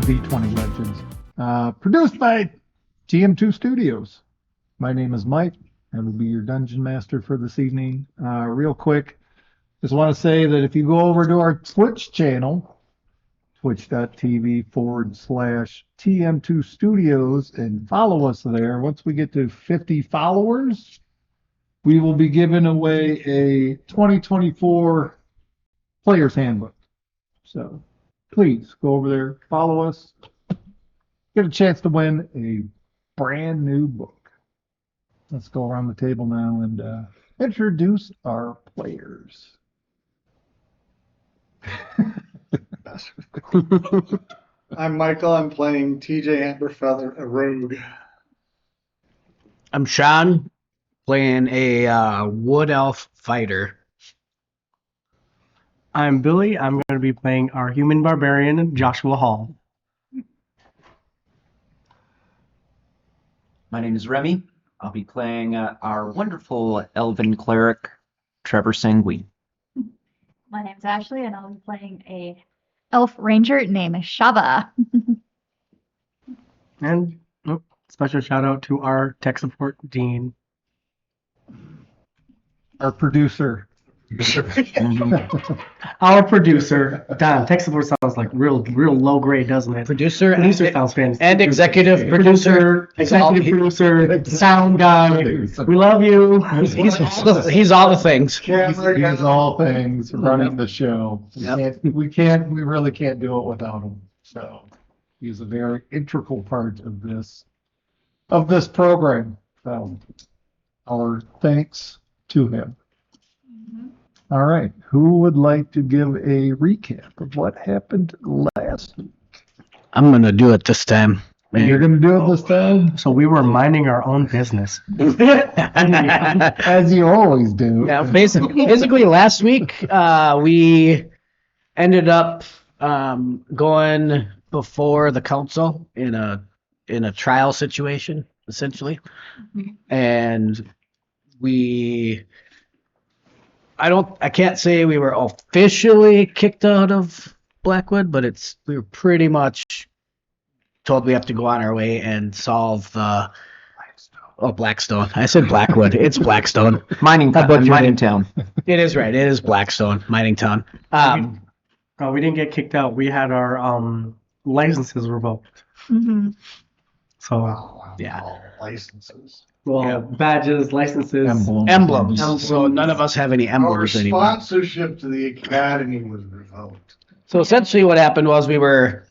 D20 Legends, produced by TM2 Studios. My name is Mike. I will be your dungeon master for this evening. Real quick, just want to say that if you go over to our Twitch channel, twitch.tv/TM2 Studios, and follow us there, once we get to 50 followers, we will be giving away a 2024 Player's Handbook. So please go over there, follow us, get a chance to win a brand new book. Let's go around the table now and introduce our players. I'm Michael. I'm playing TJ Amberfeather, a rogue. I'm Sean, playing a wood elf fighter. I'm Billy. I'm going to be playing our human barbarian, Joshua Hall. My name is Remy. I'll be playing our wonderful elven cleric, Trevor Sanguine. My name's Ashley, and I'll be playing a elf ranger named Shava. And special shout out to our tech support, Dean. Our producer. Our producer, Don. Tech support sounds like real low grade, doesn't it? Producer sounds fantastic. and executive producer. Executive producer, sound guy. We love you. He's all the things. He's all things running the show. Yep. We really can't do it without him. So he's a very integral part of this program. So our thanks to him. All right. Who would like to give a recap of what happened last week? I'm going to do it this time. You're going to do it this time? So we were minding our own business. As you always do. Yeah, basically last week, we ended up going before the council in a trial situation, essentially. And I can't say we were officially kicked out of Blackwood, but we were pretty much told we have to go on our way and solve the Blackstone. I said Blackwood. It's Blackstone. Mining town. It is right. It is Blackstone, mining town. We didn't get kicked out. We had our licenses revoked. Mm-hmm. So Yeah. Licenses. badges, licenses, Emblems. So none of us have any Our emblems anymore. sponsorship to the academy was revoked. So essentially what happened was we were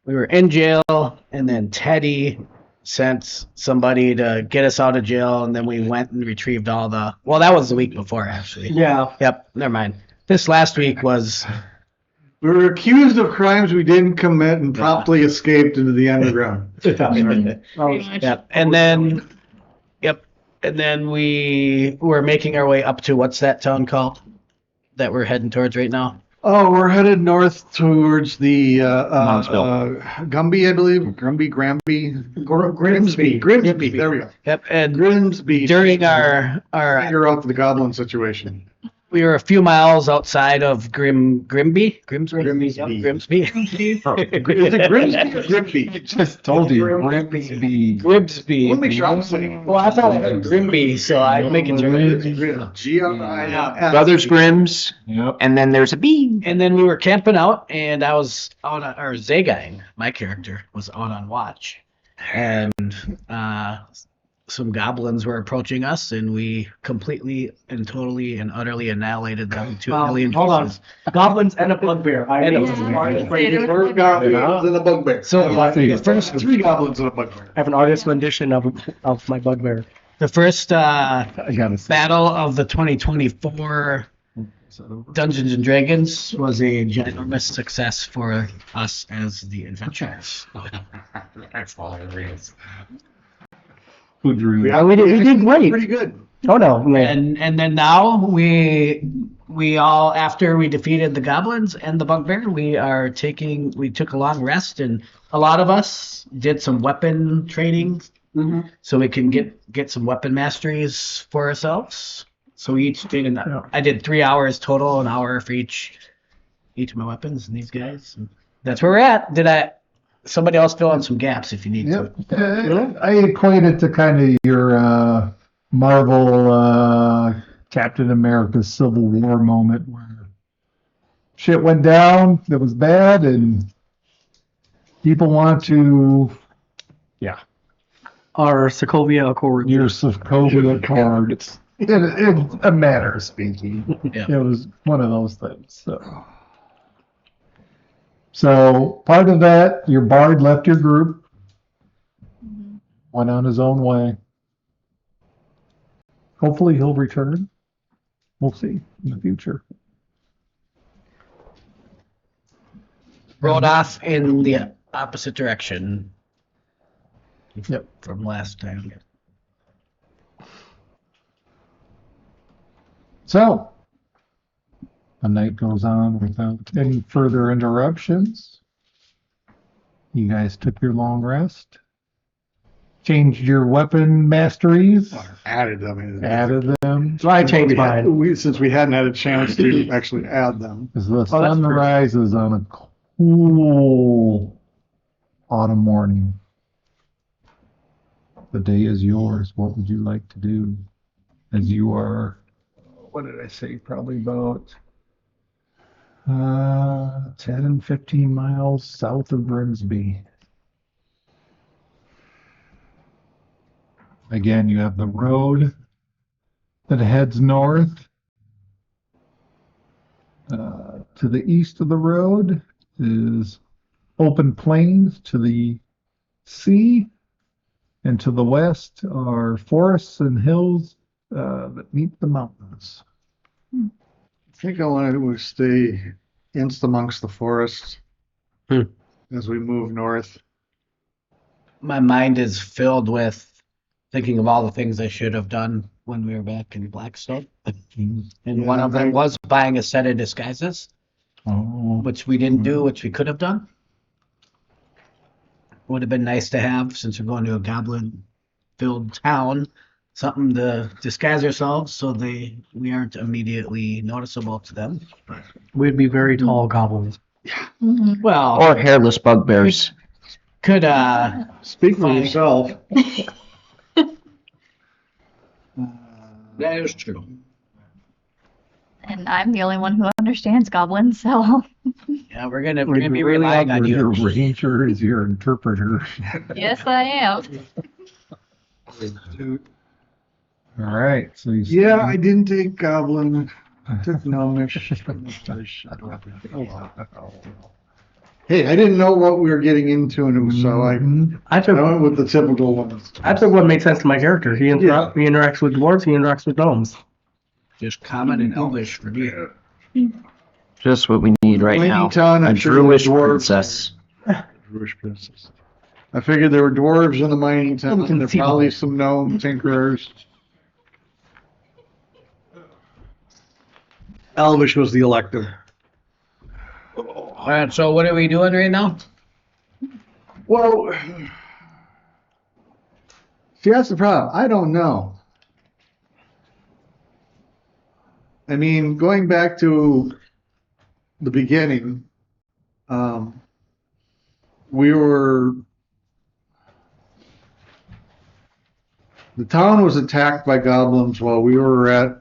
in jail, and then Teddy sent somebody to get us out of jail, and then we went and retrieved that was the week before, actually. Yeah. Yep, never mind. This last week was, We were accused of crimes we didn't commit and promptly escaped into the underground. yep, and then we were making our way up to, what's that town called that we're heading towards right now? Oh, we're headed north towards the Moundsville. Gumby, I believe. Grimsby. Grimsby. There we go. Yep, and Grimsby. during our Figure out the goblin situation. we were a few miles outside of Grimsby. Yep, Grimsby. Is it Grimsby or Grimby? I just told you. Grimsby. Grimsby. Let me make sure I'm saying. Well, I thought I heard Grimby, so I'm making sure. G-R-I-M-S. Brothers Grimm's, Yep. and then there's a B. And then we were camping out, and I was out on, or Zagang, my character, was out on watch. And some goblins were approaching us, and we completely and totally and utterly annihilated them to a million Hold on. pieces. Goblins and a bugbear. And a We're goblins and a bugbear. So the first 3 goblins and a bugbear. I have an artist rendition of my bugbear. the first I gotta say. battle of the 2024 Dungeons and Dragons was a ginormous success for us as the adventurers. Who drew that? Yeah, we did great. Pretty good. Oh no, man. And then now we all, after we defeated the goblins and the bugbear, we took a long rest, and a lot of us did some weapon training so we can get some weapon masteries for ourselves. So we each did I did 3 hours total, an hour for each of my weapons and these guys. And that's where we're at. Somebody else fill in some gaps if you need Yep. to. I equate it to kind of your Marvel Captain America Civil War moment where shit went down that was bad and people want to, Our Sokovia Accords. your Sokovia card. It's a matter of speaking. Yeah. It was one of those things. So part of that, your bard left your group, went on his own way. Hopefully he'll return. We'll see in the future. Rode off in the opposite direction. Yep. From last time. So, the night goes on without any further interruptions. You guys took your long rest, changed your weapon masteries, Added them. added them. So I changed mine. Since we hadn't had a chance to actually add them. As the that's sun true. rises on a cool autumn morning. The day is yours. What would you like to do? As you are, what did I say? Probably about 10, 15 miles south of Grimsby. Again, you have the road that heads north. To the east of the road is open plains to the sea, and to the west are forests and hills that meet the mountains. I think I wanted to stay amongst the forests as we move north. My mind is filled with thinking of all the things I should have done when we were back in Blackstone. And one of them was buying a set of disguises, which we didn't do, which we could have done. Would have been nice to have, since we're going to a goblin-filled town, something to disguise ourselves so we aren't immediately noticeable to them. We'd be very tall goblins. Well, Or hairless bugbears. could Speak for Fine. yourself. that is true. And I'm the only one who understands goblins, so Yeah, we're gonna be relying on Your you. ranger is your interpreter. yes, I am. All right. So you Yeah, I didn't take goblin. I took gnomish. Hey, I didn't know what we were getting into, and so I I took went with the typical ones. I took what made sense to my character. He interacts with dwarves. He interacts with gnomes. Just common and elvish for me. Just what we need right now. Town, A I'm sure there were Druish dwarves. princess. Druish princess. I figured there were dwarves in the mining town. We can There see probably them. some gnome tinkerers. Elvish was the elective. All right, so what are we doing right now? Well, see, that's the problem. I don't know. I mean, going back to the beginning, the town was attacked by goblins while we were at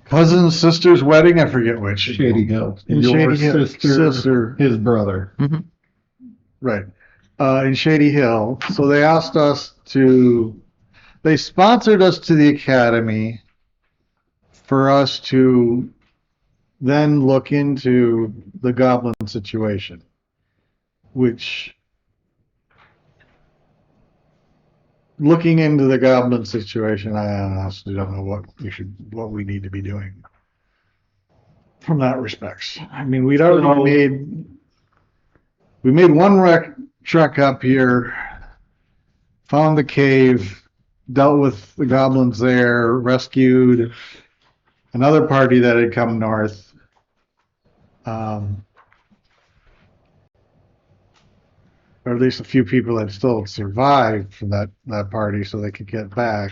cousin's sister's wedding. I forget which. Shady Hill. In Your Shady Hill. Sister. his brother. Right. In Shady Hill. So they asked us they sponsored us to the academy for us to then look into the goblin situation, which, looking into the goblin situation, I honestly don't know what we need to be doing from that respects. I mean, we made one trek up here, found the cave, dealt with the goblins there, rescued another party that had come north. Or at least a few people that still survived from that party so they could get back.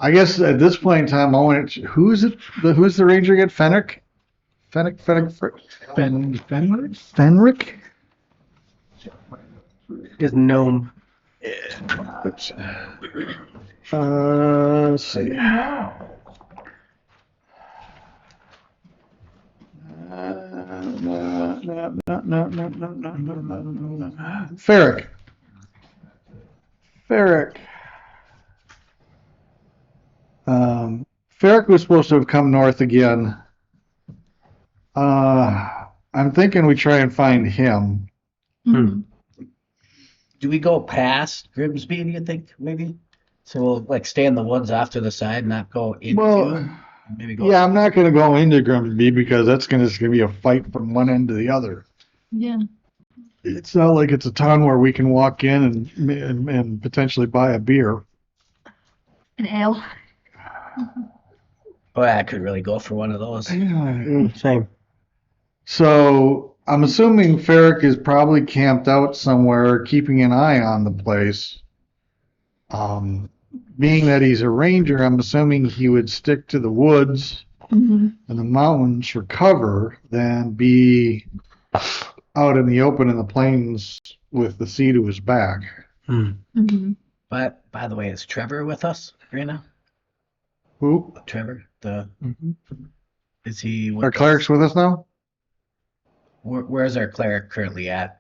I guess at this point in time, I want who's the ranger get? Fenric? Fenric? Is gnome. Let's see. No. Ferric. Ferric was supposed to have come north again. I'm thinking we try and find him. Mhm. Do we go past Grimsby, do you think, maybe? So we'll like stay in the woods off to the side, not go into. Well, Maybe go. yeah, I'm not going to go into Grimsby because that's going to be a fight from one end to the other. Yeah. It's not like it's a town where we can walk in and potentially buy a beer. An ale. Boy, I could really go for one of those. Same. So I'm assuming Ferric is probably camped out somewhere, keeping an eye on the place. Being that he's a ranger, I'm assuming he would stick to the woods Mhm. and the mountains for cover than be out in the open in the plains with the sea to his back. Mhm. But by the way, is Trevor with us right now? Who? Trevor, is he? With Are clerics us? with us now? Where's our cleric currently at?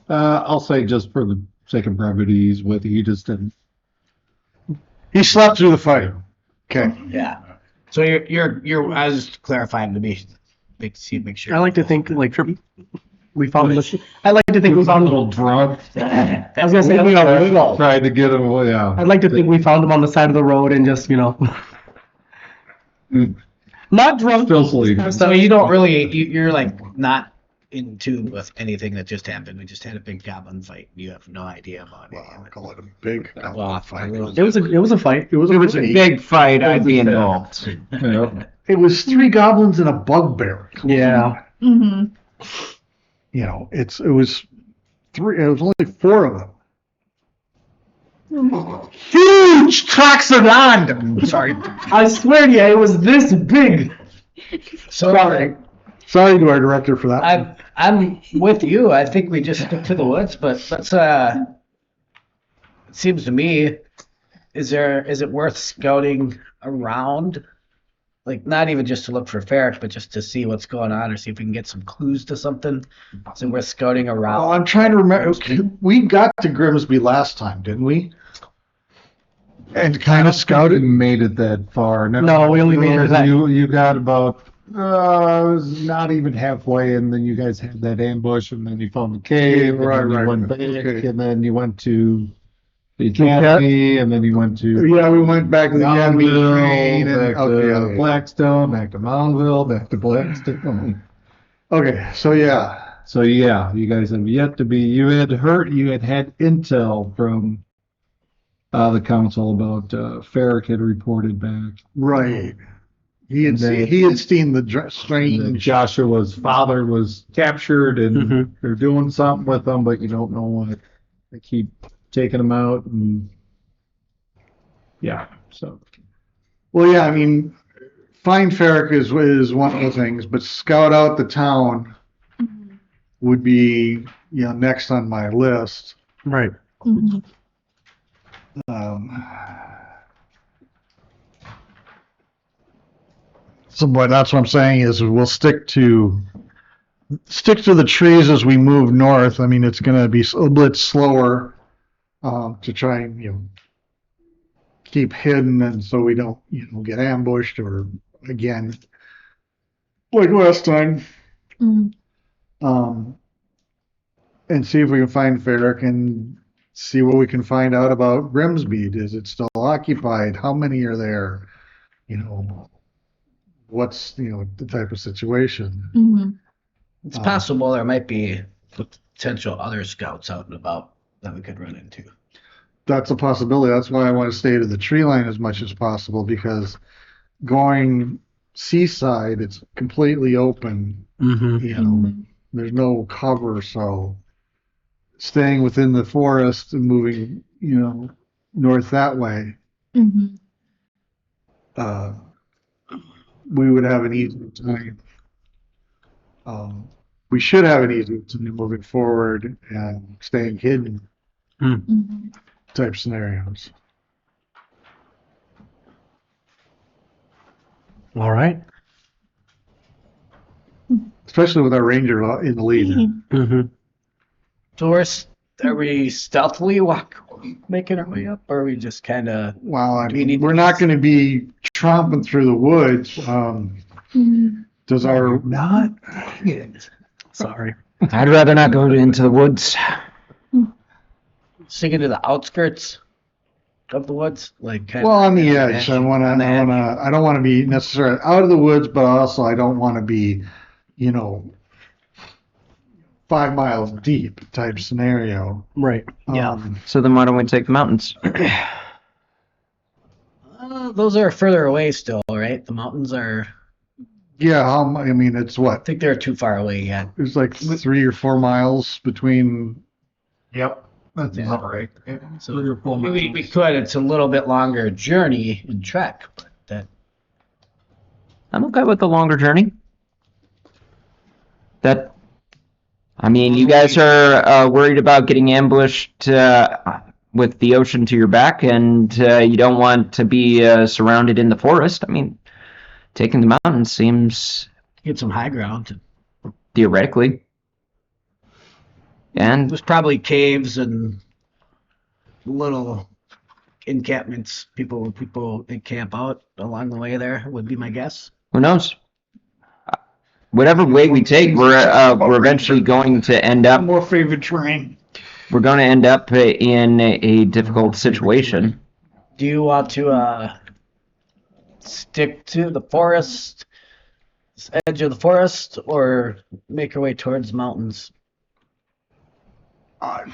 I'll say just for the sake of brevity, he's with you. He just didn't. He slept through the fight. Okay. Yeah. So you're. I was just clarifying to make sure. I like to think like we found the. I like to think we found. little drunk. I was gonna say we are. Tried to get him. Well, yeah. I'd like to think we found him on the side of the road and just Mm. not drunk. Still sleeping. So you don't really. You're like not in tune with anything that just happened. We just had a big goblin fight. You have no idea about Well, any I'll of it. call it a big Well, fight. a It was a fight. It was a Big fight. I'd be involved. Yeah. It was 3 goblins and a bugbear. Yeah. Mhm. You know, it was 3. It was only 4 of them. Huge tracts of land. Sorry. I swear to you, it was this big. So Sorry to our director for that. I'm with you. I think we just stick to the woods, but let's it seems to me, is it worth scouting around? Like not even just to look for ferret, but just to see what's going on or see if we can get some clues to something. So we're scouting around. Oh, I'm trying to remember. Okay, we got to Grimsby last time, didn't we? And kind of scouted. We made it that far. No, we only made it that- You got about. It was not even halfway, and then you guys had that ambush, and then you found the cave, and Right, then you right. went back, Okay. and then you went to the academy, and then you went to Yeah, we went back to the academy train and back to okay. Blackstone, back to Moundville, back to Blackstone. Okay, so yeah. So yeah, you guys have yet to be. You had had intel from the council about Ferric had reported back. Right. He had And then- seen the And strange. Joshua's father was captured, and Mhm. they're doing something with him, but you don't know what. They keep taking him out, and yeah. So Well, yeah, I mean, find Ferric is one of the things, but scout out the town Mhm. would be next on my list. Right. Mhm. So, but that's what I'm saying is we'll stick to the trees as we move north. I mean, it's going to be a little bit slower to try and keep hidden, and so we don't get ambushed or again like last time. Mhm. And see if we can find Ferric and see what we can find out about Grimsby. Is it still occupied? How many are there? What's the type of situation? Mhm. It's possible there might be potential other scouts out and about that we could run into. That's a possibility. That's why I want to stay to the tree line as much as possible, because going seaside, it's completely open. Mm-hmm. There's no cover, so staying within the forest and moving, north that way. Mhm. we would have an easier time. We should have an easier time moving forward and staying hidden Mhm. type scenarios. All right. Especially with our ranger in the lead. Mm-hmm. So are we stealthily making our way up, or are we just kind of? Well, I Do we mean, need we're to- not going to be tromping through the woods. Does our Not. Sorry. I'd rather not go into the woods. sticking to the outskirts of the woods, like kind well of on the edge? I want to. On the edge. I don't want to be necessarily out of the woods, but also I don't want to be, 5 miles deep type scenario. Right. Yeah. So then why don't we take the mountains? Those are further away still, right? The mountains are. Yeah. I mean, it's I what? think they're too far away yet. There's like 3 or 4 miles between. Yep. That's Yeah. about right. So we could. It's a little bit longer journey and trek, but that. I'm okay with the longer journey. I mean, you guys are worried about getting ambushed with the ocean to your back, and you don't want to be surrounded in the forest. I mean, taking the mountains seems Get some high ground. theoretically. And There's probably caves and little encampments. People encamp out along the way there, would be my guess. who knows? Whatever way we take, we're eventually going to end up. More favorite terrain. We're going to end up in a difficult situation. Do you want to stick to the forest, edge of the forest, or make your way towards mountains? I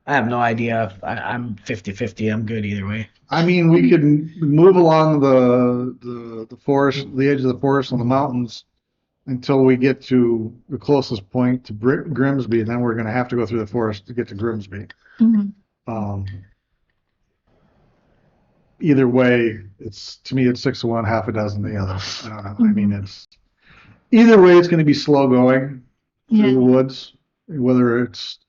have no idea. I'm 50-50. I'm good either way. I mean, we could move along the forest, the edge of the forest and the mountains until we get to the closest point to Grimsby, and then we're going to have to go through the forest to get to Grimsby. Either way, to me, it's 6 to 1, half a dozen the other. I don't know. I mean, either way, it's going to be slow going through the woods, whether it's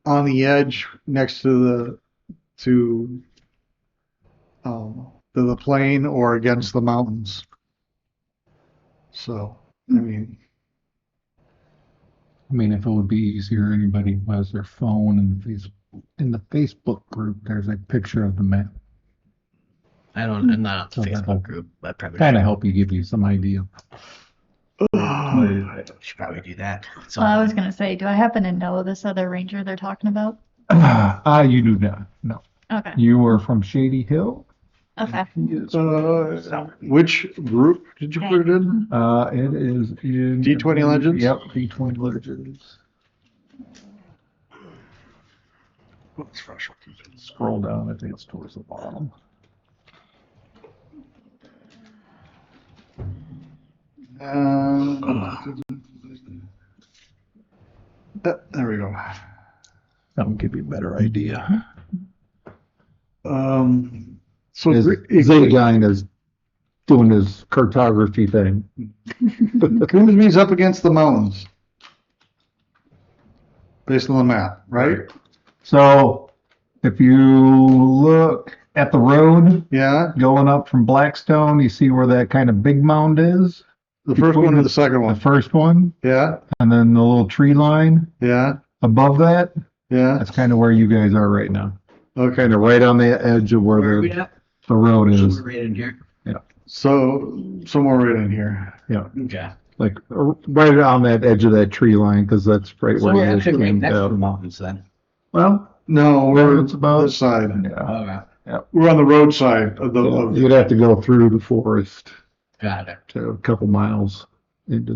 on the edge next to the plain or against the mountains. So, I mean, if it would be easier, anybody who has their phone in the Facebook group, there's a picture of the map. I'm not on So the that'll Facebook group. I probably Kind of help you, give you some idea. should probably do that. So Well, I was gonna say, do I happen to know this other ranger they're talking about? You do not. No. Okay. You were from Shady Hill? Okay. which group did you put it in? It is in D20 Legends? Yep, D20 Legends. Scroll down, I think it's towards the bottom. There we go. That'll give you a better idea. So Zagine is doing his cartography thing. Grimsby's up against the mountains, based on the map, right? So if you look at the road Yeah. going up from Blackstone, you see where that kind of big mound is? The first one or the second The one? first one, Yeah. and then the little tree line Yeah. above that, Yeah. that's kind of where you guys are right now. Okay. Kind of right on the edge of where are where we at? the road is. Somewhere right in here. So somewhere right in here. Yeah, Okay. like right on that edge of that tree line, because that's right So where we're you actually right came next to the down. mountains then. Well, No, we're it's about this side. Yeah, Okay. We're on the roadside of the. you'd have to go through the forest Got it. to a couple miles into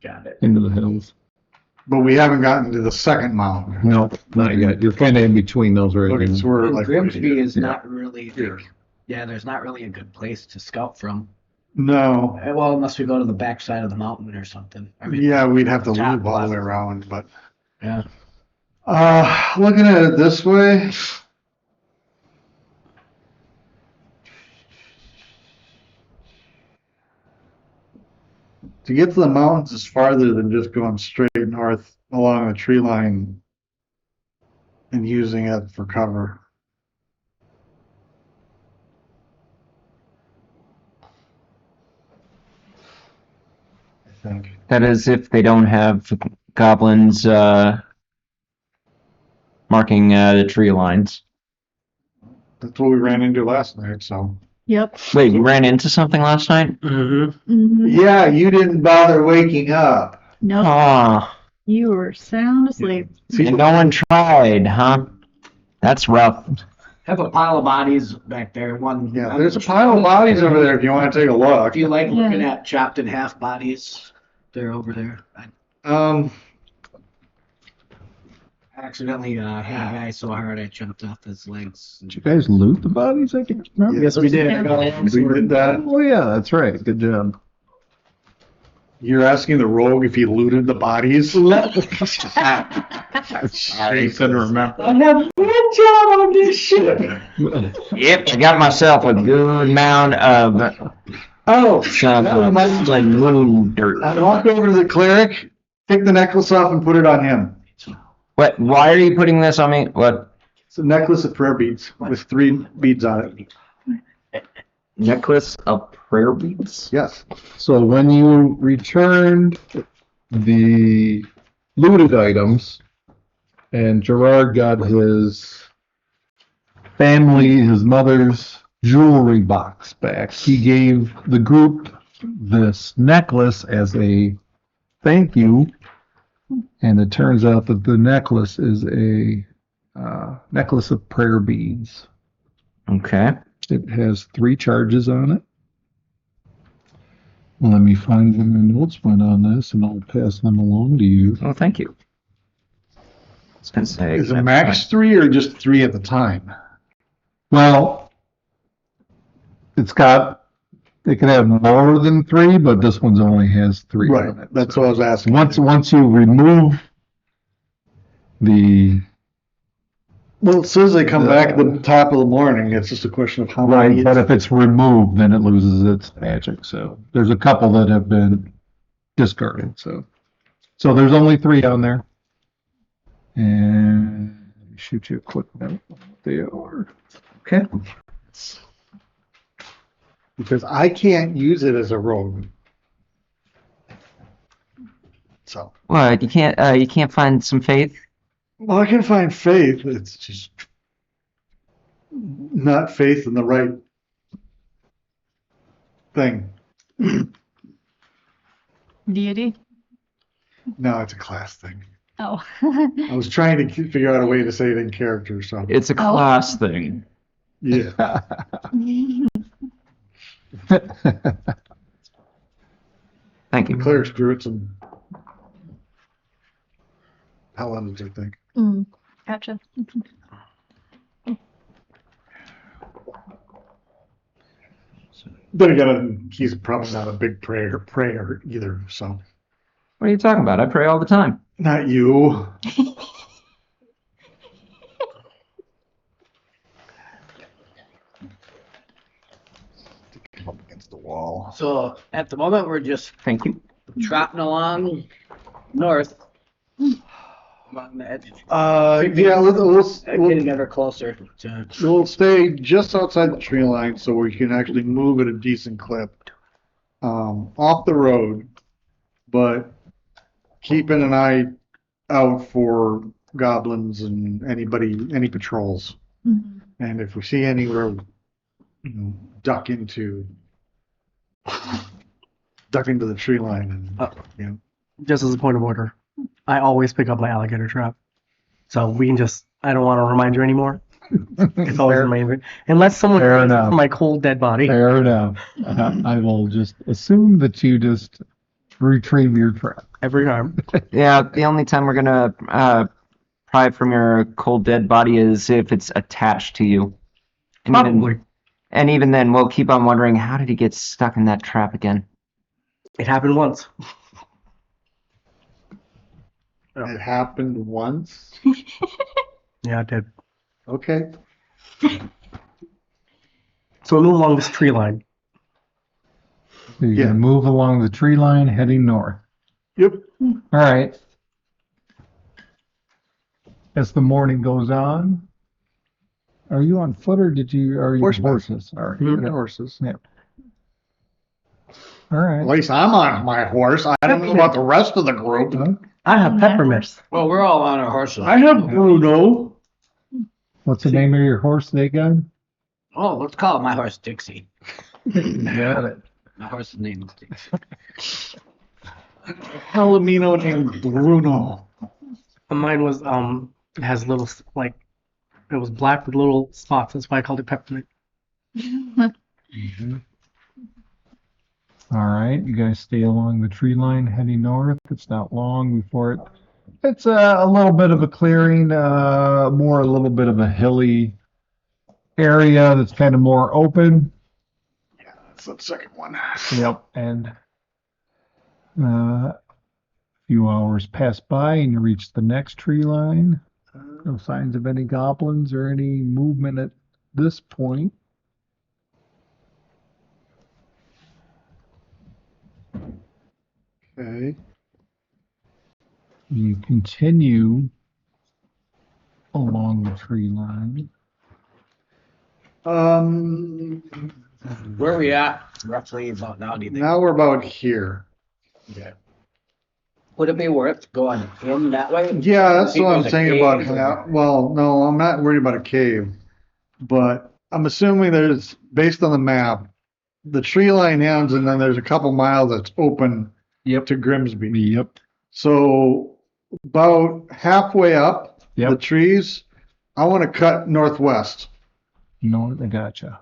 Got it. the hills. But we haven't gotten to the second mound. No, not yet. You're kind of in between those right Okay, now. so we're And like. Grimsby is Yeah. not really. Yeah, there's not really a good place to scout from. No. Well, unless we go to the backside of the mountain or something. I mean, Yeah, we'd have to top loop all the left. way around, but. Yeah. Looking at it this way. To get to the mountains is farther than just going straight north along the tree line and using it for cover. I think. That is if they don't have goblins marking the tree lines. That's what we ran into last night, so. Yep. Wait, you ran into something last night? Mm-hmm. Mm-hmm. Yeah, you didn't bother waking up. Nope. Ah, You were sound asleep. and no one tried, huh? That's rough. Have a pile of bodies back there. One. Yeah, there's a pile of bodies over there if you want to take a look. If you like Yeah. looking at chopped in half bodies, they're over there. I accidentally hit a guy so hard I chopped off his legs. Did you guys loot the bodies? I can't remember. Yes, we did. We did that. Oh yeah, that's right. Good job. You're asking the rogue if he looted the bodies? Jason, remember. I have one job on this ship. Yep, I got myself a good amount of some like moon dirt. Walk over to the cleric, take the necklace off and put it on him. What? Why are you putting this on me? What? It's a necklace of prayer beads with 3 beads on it. Necklace of prayer beads? Yes. So when you returned the looted items, and Gerard got his family, his mother's jewelry box back, he gave the group this necklace as a thank you. And it turns out that the necklace is a necklace of prayer beads. Okay. It has 3 charges on it. Let me find where my notes went on this, and I'll pass them along to you. Well, thank you. I was gonna say, Is it max 3 or just 3 at the time? Well, it can have more than 3, but this one's only has 3 Right. on it. That's So what I was asking. once you remove the Well, it says they come back at the top of the morning. It's just a question of how right, many. but if it's removed, then it loses its magic. So there's a couple that have been discarded. So there's only 3 on there. And let me shoot you a quick note on what they are. okay. Because I can't use it as a rogue. So. What? You can't find some faith? Well, I can find faith. It's just not faith in the right thing. Deity? No, it's a class thing. Oh. I was trying to figure out a way to say it in character, so It's a class thing. yeah. Thank The you. clerics grew it some paladins, I think. Gotcha. Then again, he's probably not a big prayer either, so. What are you talking about? I pray all the time. Not you. Come up against the wall. So at the moment, we're just Thank you. trotting along north along the edge. Yeah, Getting ever closer to. we'll stay just outside the tree line so we can actually move at a decent clip off the road, but keeping an eye out for goblins and any patrols. Mhm. And if we see anywhere, duck into the tree line and Just as a point of order, I always pick up my alligator trap. So we can I don't want to remind you anymore. It's always in my inventory. Unless someone Fair takes enough. my cold dead body. Fair enough. I will just assume that you just retrieve your trap. Every time. Yeah, the only time we're gonna pry from your cold dead body is if it's attached to you. And Probably. even then, we'll keep on wondering, how did he get stuck in that trap again? It happened once. it happened once. Yeah, it did. Okay. So we move along this tree line. So you're Yeah. gonna move along the tree line heading north. Yep. All right. As the morning goes on, are you on foot or are you Horseback. horses? All right. Horses. Yeah. All At right. least I'm on my horse. I don't know about the rest of the group. I have peppermint. Well, we're all on our horses. I have Bruno. What's the name of your horse, Dagon? Oh, let's call my horse Dixie. Got it. My horse's name is Dixie. Palomino named Bruno. Mine was it has little like it was black with little spots. That's why I called it peppermint. All right, you guys stay along the tree line heading north. It's not long before it's a little bit of a clearing, a little bit of a hilly area that's kind of more open. Yeah, that's the second one. Yep, and a few hours pass by and you reach the next tree line. No signs of any goblins or any movement at this point. Okay. You continue along the tree line. Where are we at? Roughly about now, do you think? Now we're about here. Okay. Would it be worth going in that way? Yeah, that's See if what I'm there's a saying about. cave or- Well, no, I'm not worried about a cave, but I'm assuming there's, based on the map, the tree line ends, and then there's a couple miles that's open. Yep. To Grimsby. Yep. So about halfway up Yep. the trees, I want to cut northwest. No, I gotcha.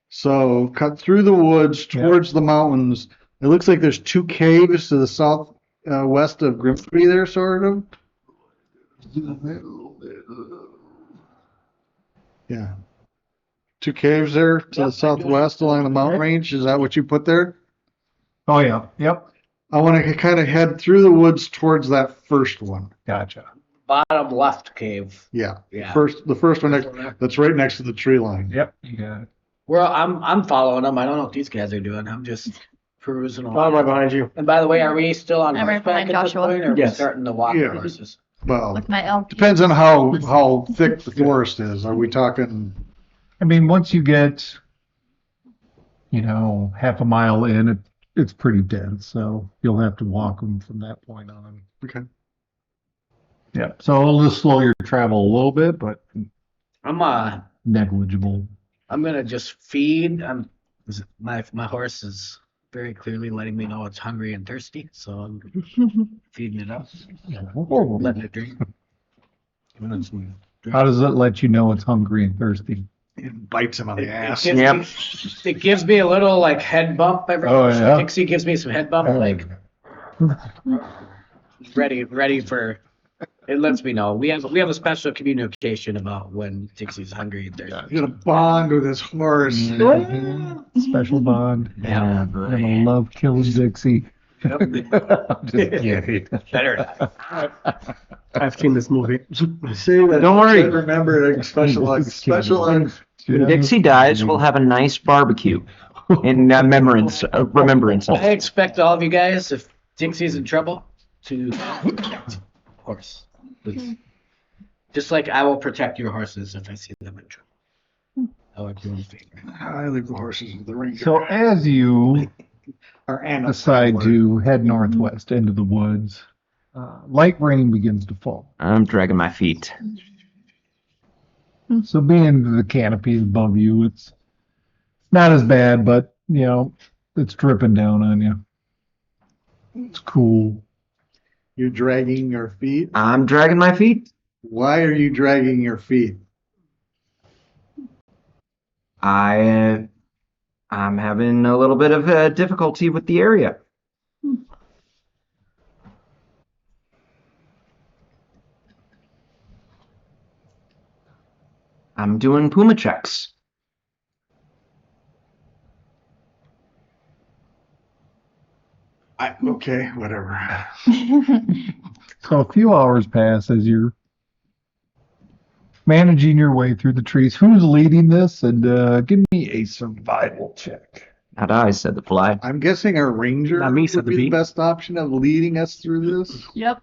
So cut through the woods towards the mountains. It looks like there's two caves to the south west of Grimsby there, sort of. Yeah. Two caves there to the southwest along the mountain range. Is that what you put there? Oh, yeah. Yep. I want to kind of head through the woods towards that first one. Gotcha. Bottom left cave. Yeah. Yeah. The first one that's right next to the tree line. Yep. You got it. Well, I'm following them. I don't know what these guys are doing. I'm just perusing I'm along. right behind you. And by the way, are we still on I'm right horseback behind at this Joshua. point, or are we Yes. starting to walk Yeah. the horses? Well, With my elk. depends on how thick the forest is. Are we talking? I mean, once you get, half a mile in, it's pretty dense. So you'll have to walk them from that point on. Okay. Yeah. So it'll just slow your travel a little bit, but I'm negligible. gonna just feed. My horse is very clearly letting me know it's hungry and thirsty, so I'm feeding it up, letting it drink. How does it let you know it's hungry and thirsty? It bites him on the ass. Gives Yep. me- it gives me a little like head bump every. Oh, yeah. Dixie gives me some head bump, like ready for. It lets me know we have a special communication about when Dixie's hungry and thirsty. He's gonna bond with his horse. Special bond. Yeah, I'm gonna love killing Dixie. I'm just kidding. Better not. I've seen this movie. See, Don't worry. Remember special. When Dixie dies, we'll have a nice barbecue in remembrance of. I expect all of you guys, if Dixie's in trouble, to protect horse. Please. Just like I will protect your horses if I see them in trouble. I would do a favor. I leave the horses with the ranger. So as you Or Anna. decide to head northwest into the woods, light rain begins to fall. I'm dragging my feet. So being the canopy above you, it's not as bad, but it's dripping down on you. It's cool. You're dragging your feet. I'm dragging my feet. Why are you dragging your feet? I'm having a little bit of difficulty with the area. I'm doing Puma checks. Okay, whatever. So a few hours pass as you're managing your way through the trees. Who's leading this? And give me a survival check. Not I, said the fly. I'm guessing our ranger Not me, said would the be the bee. best option of leading us through this. Yep.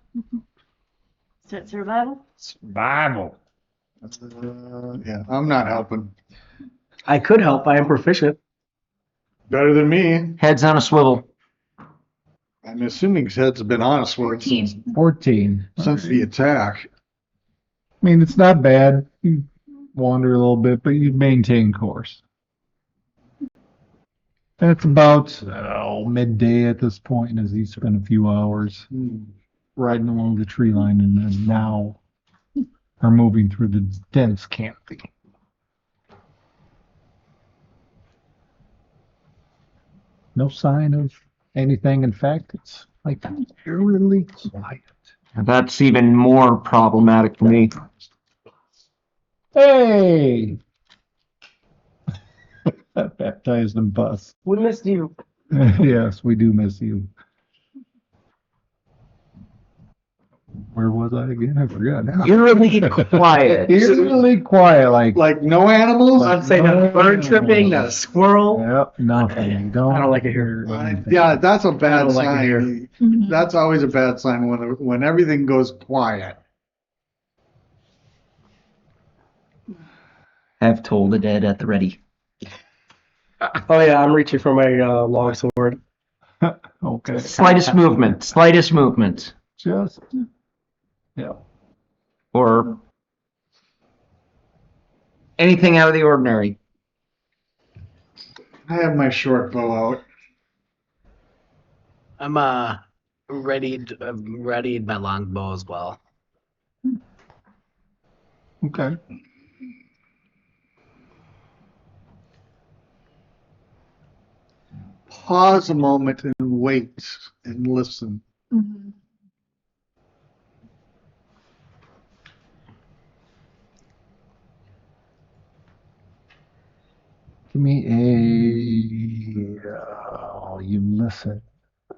Is it survival? Survival. Yeah, I'm not helping. I could help. I am proficient. Better than me. Heads on a swivel. I'm assuming his head's been on us for 14. since the attack. I mean, it's not bad. You wander a little bit, but you maintain course. That's about midday at this point, as you spend a few hours riding along the tree line, and then now are moving through the dense canopy. No sign of anything. In fact, it's like eerily quiet. That's even more problematic for me. Hey! Baptized and bus. We missed you. Yes, we do miss you. Where was I again? I forgot now. Eerily quiet. Eerily quiet, Like no animals? I'd say not a bird tripping, not a squirrel. Yep, nothing. You I don't like it here. anything. Yeah, that's a I bad don't like it here. sign. Mhm. That's always a bad sign when everything goes quiet. Have told the dead at the ready. Oh yeah, I'm reaching for my long sword. Okay. Slightest movement. Slightest movement. Just, yeah. Or anything out of the ordinary. I have my short bow out. I'm readied my longbow as well. Okay. Pause a moment and wait and listen. Mhm. Give me you listen. I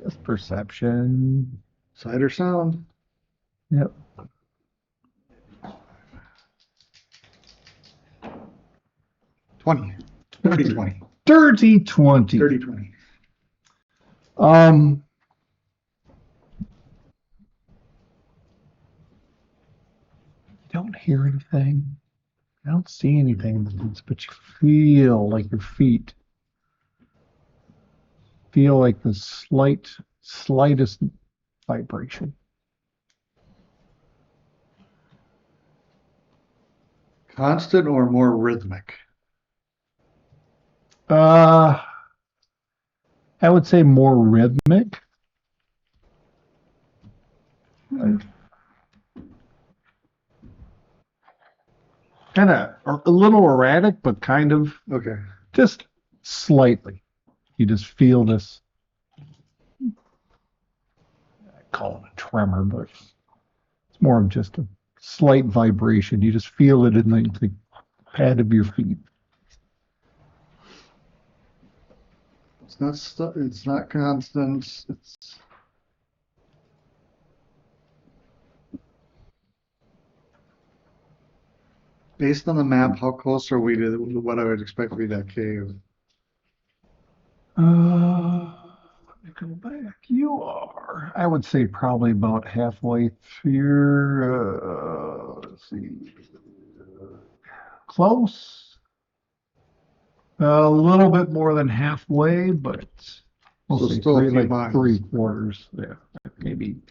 guess perception. Sight or sound? Yep. Dirty 20. Dirty 20. Dirty 20. Don't hear anything. I don't see anything, but you feel like your feet feel like the slightest vibration. Constant or more rhythmic? I would say more rhythmic. Kind of a little erratic, but kind of Okay. just slightly. You just feel this. I call it a tremor, but it's more of just a slight vibration. You just feel it in the pad of your feet. It's not constant. It's based on the map. How close are we to what I would expect to be that cave? Let me go back. You are, I would say, probably about halfway through. Let's see. Close. A little bit more than halfway, but we'll So say still a three, few like miles. 3/4. Yeah, maybe.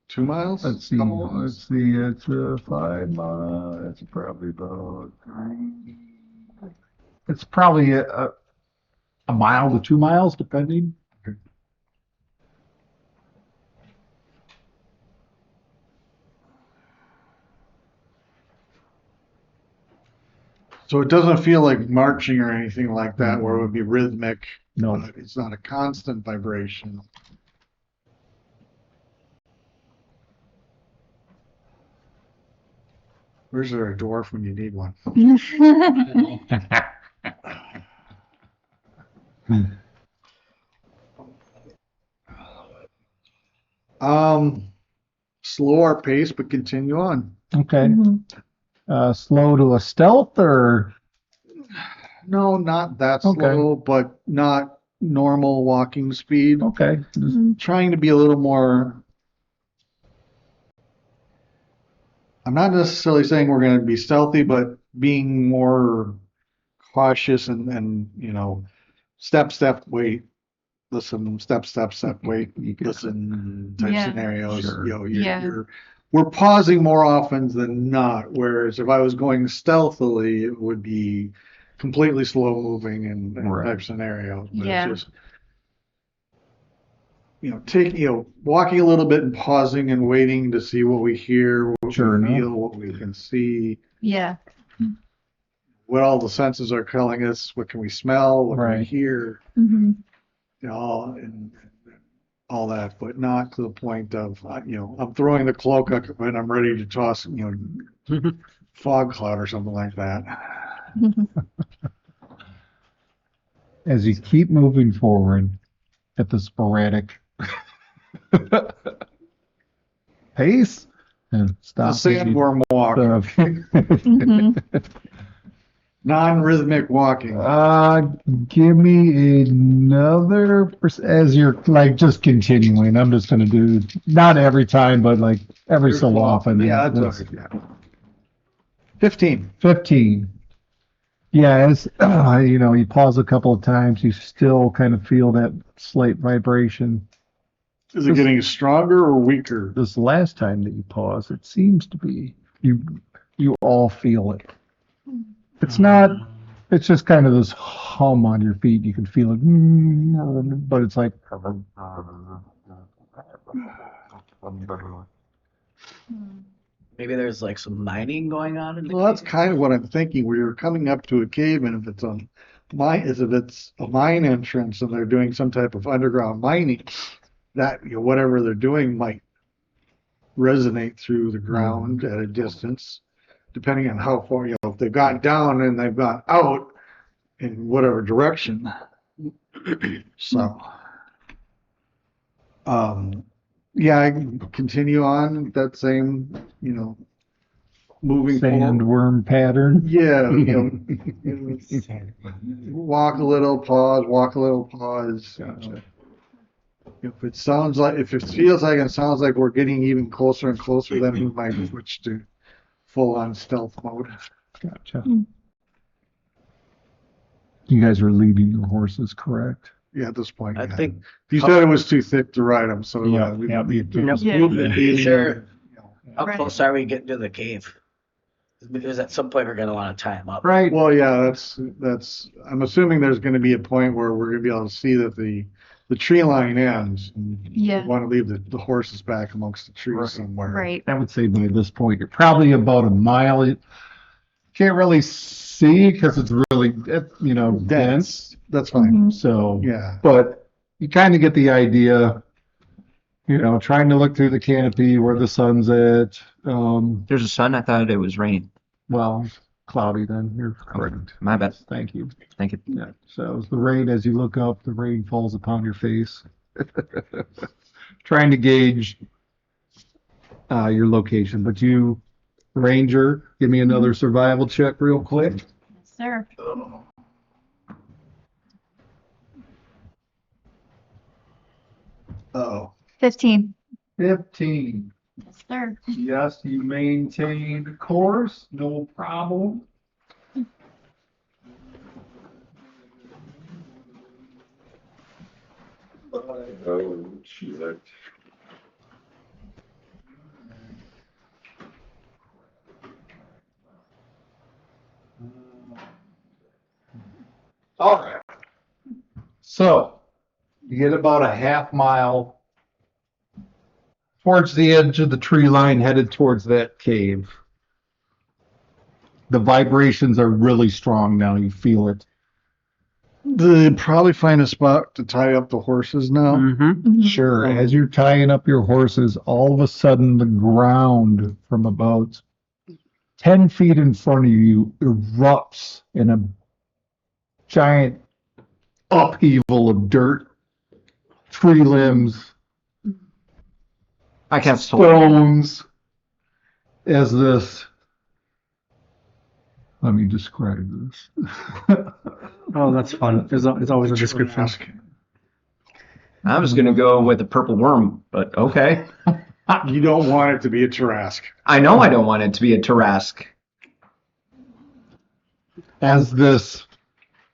2 miles? Let's see. Couple miles? Let's see. It's 5 miles. It's probably about. It's probably a mile to 2 miles, depending. So it doesn't feel like marching or anything like that, where it would be rhythmic. No. It's not a constant vibration. Where's there a dwarf when you need one? Slow our pace, but continue on. Okay. Mhm. Slow to a stealth or No, not that Okay. slow, but not normal walking speed. Okay. Just- Trying to be a little more. I'm not necessarily saying we're going to be stealthy, but being more cautious and step, wait, listen, step, wait, listen type Yeah. scenarios. Sure. Yeah. We're pausing more often than not. Whereas if I was going stealthily, it would be completely slow moving and Right. type scenarios. But Yeah. it's just walking a little bit and pausing and waiting to see what we hear, what Sure we enough. feel, what we can see, Yeah. what all the senses are telling us, what can we smell, what can we Right. hear, Hmm. and all that, but not to the point of, I'm throwing the cloak up and I'm ready to toss, fog cloud or something like that. As you keep moving forward at the sporadic pace and The stop. sandworm walk, Hmm. non-rhythmic walking. Give me another as you're like just continuing. I'm just going to do not every time, but like every so often. Yeah, that's That's okay. 15. 15. Yeah, as you pause a couple of times, you still kind of feel that slight vibration. Is it getting stronger or weaker? This last time that you pause, it seems to be you all feel it. It's not. It's just kind of this hum on your feet. You can feel it, but it's like Maybe there's like some mining going on in the Well, that's kind of what I'm thinking. Where you're coming up to a cave, and if it's if it's a mine entrance, and they're doing some type of underground mining, that whatever they're doing might resonate through the ground at a distance, depending on how far. If they've gone down and they've gone out in whatever direction. So, yeah, I can continue on that same, moving forward. sandworm pattern. Yeah, walk a little, pause, walk a little, pause. Gotcha. If it sounds like, if it feels like and sounds like we're getting even closer and closer, then we might switch to full-on stealth mode. Gotcha. You guys are leading your horses, correct? Yeah, at this point, I yeah. think You said it was too thick to ride them, so Yeah, we yeah, need yeah. Yeah. Sure. How Right. close are we getting to the cave? Because at some point we're gonna want to tie him up. Right. Well, yeah, that's. I'm assuming there's going to be a point where we're going to be able to see that the tree line ends. And Yeah. we want to leave the horses back amongst the trees Right. somewhere. Right. I would say by this point, you're probably about a mile. You can't really see because it's really, dense. Dense. That's fine. So, Yeah. but you kind of get the idea, trying to look through the canopy where the sun's at. There's a sun. I thought it was rain. Well, cloudy then. You're correct. My bad. Thank you. Thank you. Yeah. So the rain, as you look up, the rain falls upon your face. Trying to gauge your location. But you, Ranger, give me another survival check real quick. Yes, sir. Uh-oh. 15. 15. Yes, sir. Yes, you maintained course, no problem. Oh, shit. All right. So, you get about a half mile towards the edge of the tree line, headed towards that cave. The vibrations are really strong now. You feel it. They'll probably find a spot to tie up the horses now. Mm-hmm. Sure. As you're tying up your horses, all of a sudden the ground from about 10 feet in front of you erupts in a giant upheaval of dirt, tree limbs, I cast stones, as this Let me describe this. Oh, that's fun. It's always a description. I was gonna go with the purple worm, but okay. You don't want it to be a Tarrasque. I know I don't want it to be a Tarrasque. As this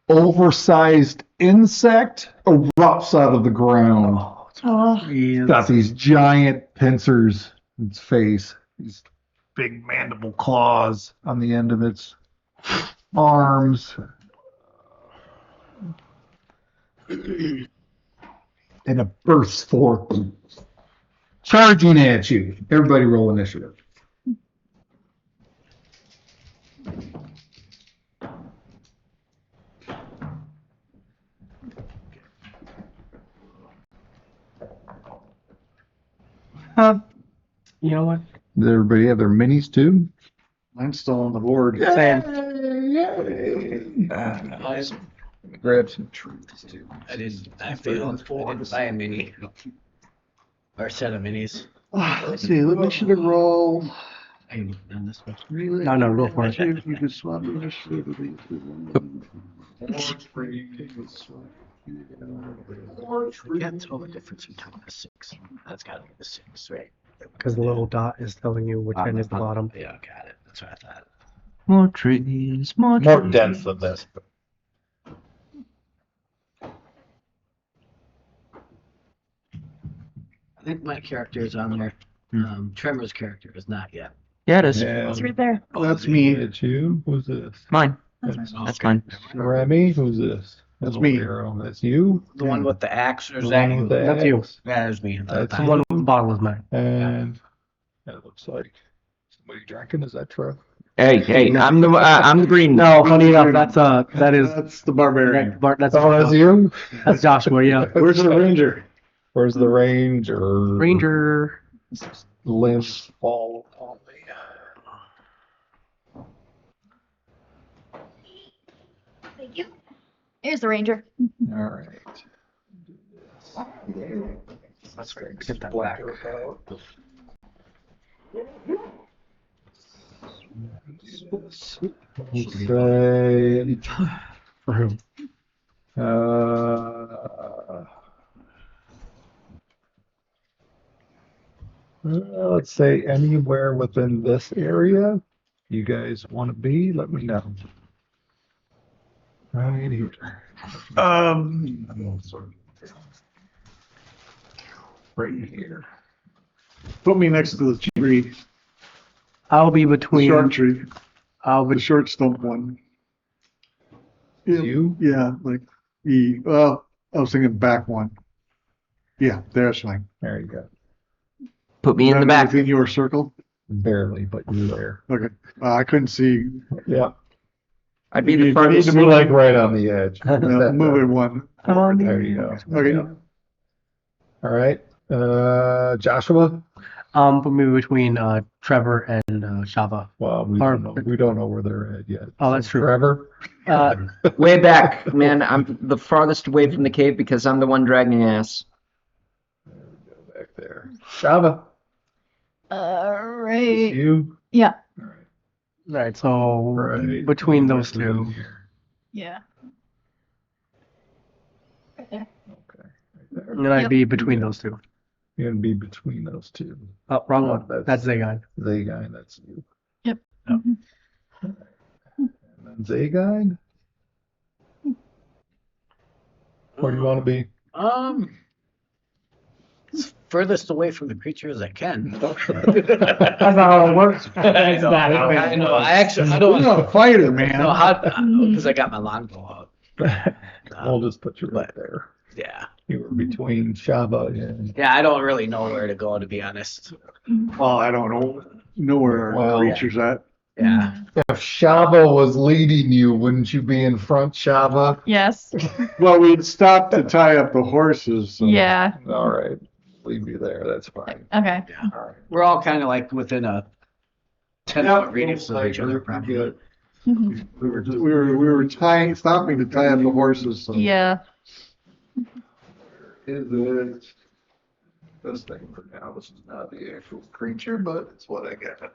oversized insect erupts out of the ground. Oh, It's got these giant pincers in its face, these big mandible claws on the end of its arms. And it bursts forth, charging at you. Everybody roll initiative. You know what? Does everybody have their minis too? Mine's still on the board. Same. Grab some truths too. I failed. I didn't buy a mini. Or a set of minis. Let's see. Let me should have rolled. I haven't done this much. No, go for it. You can swap initiative with these. I can't tell the difference between the 6. That's gotta be the 6, right? Because the little dot is telling you which end is the bottom. Yeah, got it. That's what I thought. More trees, more trees. More dense than this. I think my character is on there. Tremor's character is not yet. Yeah, it is. it's right there. That's me. It's you. Who's this? Mine. That's mine. That's mine. Remy. Who's this? That's Little me. arrow. That's you. The one with the axe, or is The that one you? with the That's you. axe. That is me. That's The one with the bottle is mine. And it looks like somebody drinking. Is that true? Hey, I'm the green. No, funny enough, that is That's the barbarian. that's Oh, that's you. That's Joshua. Yeah, Where's the ranger? Where's the ranger? Ranger. Limbs fall on me. Thank you. Here's the ranger. All right. Let's get that back. Say, For whom? let's say anywhere within this area you guys want to be, let me know. Right here. Right here. Put me next to the tree, I'll be the between. short tree, I'll the be. short stump one. You? Yeah, like well, I was thinking back one. Yeah, there's fine. There you go. Put me in the back. Within your circle. Barely, but you're there. Okay, I couldn't see. Yeah. I'd be You the need to farthest. Be like right on the edge. Move it one. Come on. There you go. Okay. All right. Joshua? Put me between Trevor and Shava. Well, we don't know where they're at yet. Oh, that's true. Trevor? Way back, man. I'm the farthest away from the cave because I'm the one dragging ass. Back there. Shava? Right. You? Yeah. Right. So Right. between those two. Yeah. Right there. Okay. Right there. And then I'd Yep. be between those two. You're going to be between those two. Oh, wrong No, one. That's Zagon. Zagon, that's you. Yep. Oh. Mhm. And then Zagon? Where do you want to be? As furthest away from the creature as I can. That's not how it works. I know. I don't You're a fighter, man. know how, because I got my longbow out. We'll just put you right there. Yeah. You were between Shava and... Yeah, I don't really know where to go, to be honest. Well, I don't know where our Well, creature's at. Yeah. If Shava was leading you, wouldn't you be in front, Shava? Yes. Well, we'd stopped to tie up the horses. So. Yeah. All right. Leave you there. That's fine. Okay. All right. We're all kind of like within a 10-foot radius of each other, You're probably. good. Mhm. We were just... We were stopping to tie up the horses. So. Yeah. Is it this thing for now? This is not the actual creature, but it's what I got.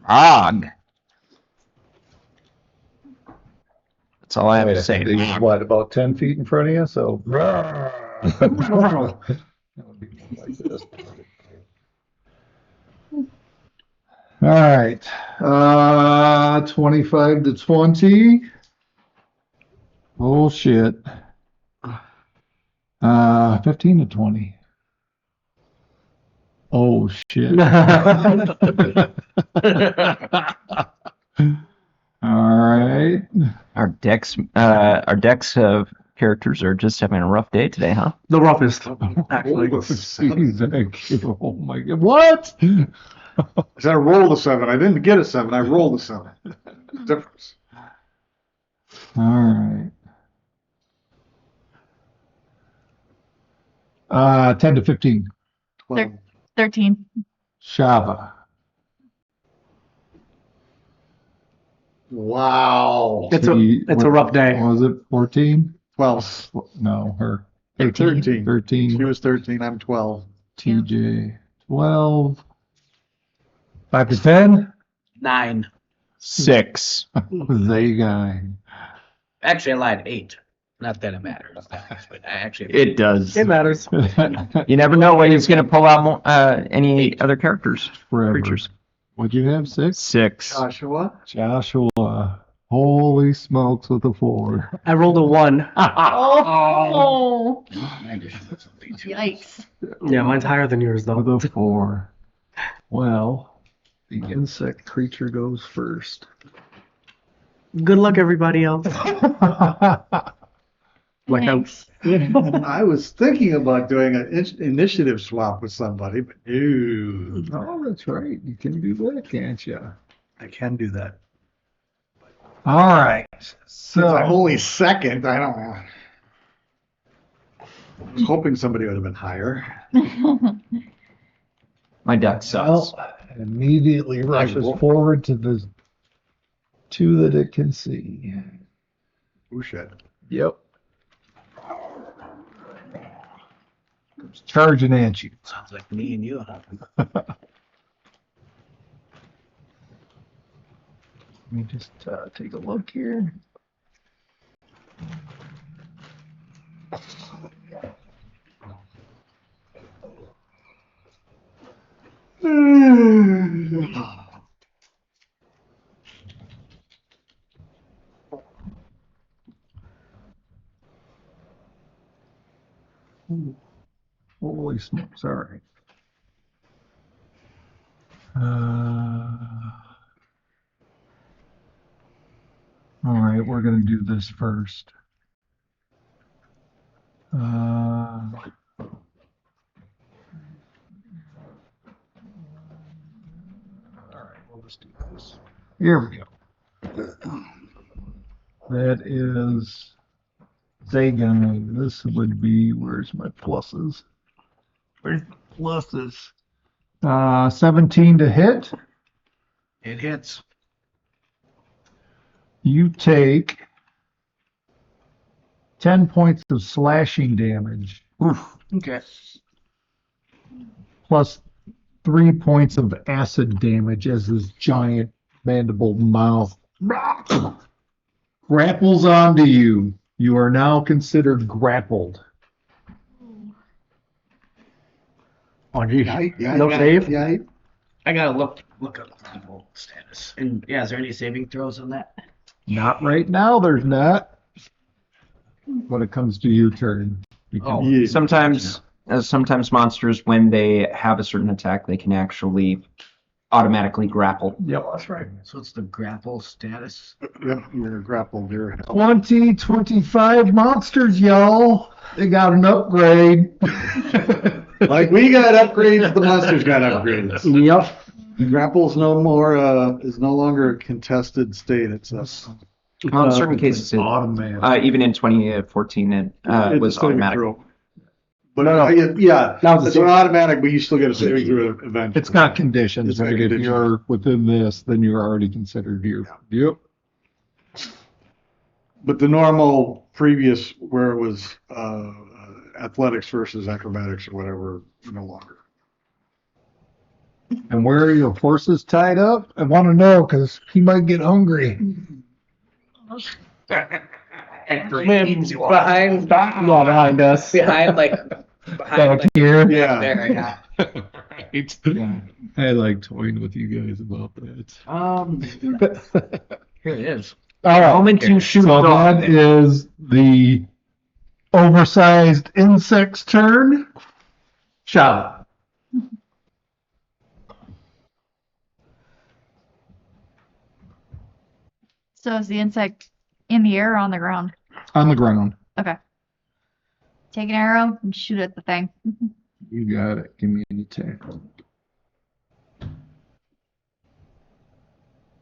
Frog. That's all I have to say. He's what, about 10 feet in front of you? So. All right. 25 to 20. Oh, shit. 15 to 20. Oh, shit. All right. Our decks characters are just having a rough day today, huh? The roughest, actually. Oh my God. What? I said I rolled a 7. I didn't get a 7. I rolled a 7. Difference. All right. 10 to 15. 12. 13. Shava. Wow. It's a rough day. Was it 14? 12. No, her. 13. 13. She was 13. I'm 12. TJ 12. 5 to 10. 9. 6. Zay guy. Actually, I lied. 8. Not that it matters. But I actually. It does. It matters. You never know when he's going to pull out any other characters, Forever. creatures. What'd you have? 6? 6. Joshua? Joshua. Holy smokes with a 4. I rolled a 1. Oh. Yikes. Yeah, mine's higher than yours, With though. a 4. Well, the insect creature goes first. Good luck, everybody else. Like Thanks. I was thinking about doing an initiative swap with somebody, but no. Oh, that's right. You can do that, can't you? I can do that. All right. Since I'm So, only second, I don't know. I was hoping somebody would have been higher. My deck sucks. well, it immediately rushes forward to the 2 that it can see. Oh, shit. Yep. Comes charging at you. Sounds like me and you. Let me just take a look here. Holy smokes, all right. All right, we're going to do this first. All right, we'll just do this. Here we go. That is Zagon. This would be, where's my pluses? Where's the pluses? 17 to hit. It hits. You take 10 points of slashing damage, Okay. plus 3 points of acid damage as his giant mandible mouth grapples onto you. You are now considered grappled. Oh, geez. Yeah, No save? Yeah. I gotta look up the level status. And yeah, is there any saving throws on that? Not right now, there's not. When it comes to your turn. You can- Yeah. Sometimes monsters, when they have a certain attack, they can actually automatically grapple. Yep, that's right. So it's the grapple status. Yep, you're grappled. You're 2025 monsters, y'all. They got an upgrade. like we got upgrades, the monsters got upgrades. Yep. Grapple's no more is no longer a contested state. It's a Well, in certain cases, Automatic. even in 2014, it it's was a saving automatic. throw. But No. yeah, Now it's a it's an automatic, but you still get a saving throw eventually. It's not conditions, It's not right? If conditions. you're within this, then you're already considered you. Yep. But the normal previous, where it was athletics versus acrobatics or whatever, no longer. And where are your horses tied up? I want to know because he might get hungry. Behind us. behind Here. Yeah. there, yeah. I like toying with you guys about that. Here it is. All right. Moment to shoot So off. that is the oversized insect's turn. Shot. So is the insect in the air or on the ground? On the ground. Okay. Take an arrow and shoot at the thing. You got it. Give me an attack.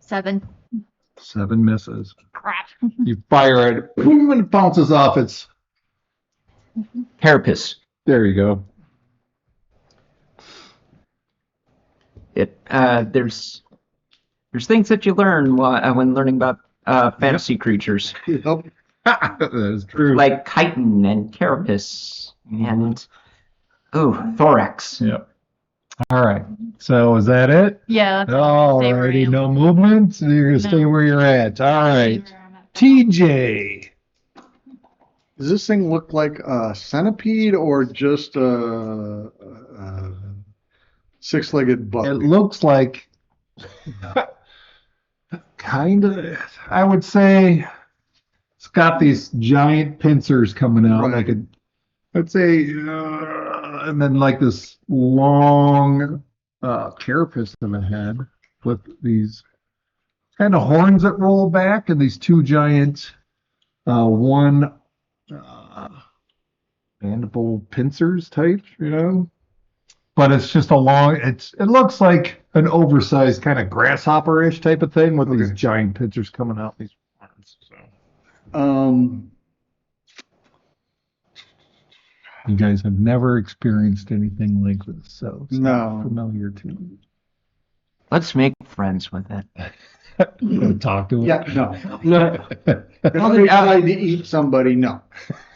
7. 7 misses. Crap. You fire it. Boom, and it bounces off its. Carapace. There you go. There's things that you learn when learning about fantasy creatures, Yep. That is true. like chitin and carapace and thorax. Yep. All right. So is that it? Yeah. That's All stay where I righty. am. No movement. So you're gonna stay No. where you're at. All right. Stay where I'm at. TJ. Does this thing look like a centipede or just a six-legged It bug? looks like kind of. I would say it's got these giant pincers coming out, Right. like I'd say, and then like this long carapace in the head with these kind of horns that roll back and these two giant one mandible pincers type, But it's just it looks like an oversized kind of grasshopper-ish type of thing with these giant pincers coming out these horns. So you guys have never experienced anything like this, so it's not No. familiar to you. Let's make friends with it. You wanna talk to it? Yeah, no. No. If I tried to eat somebody, no.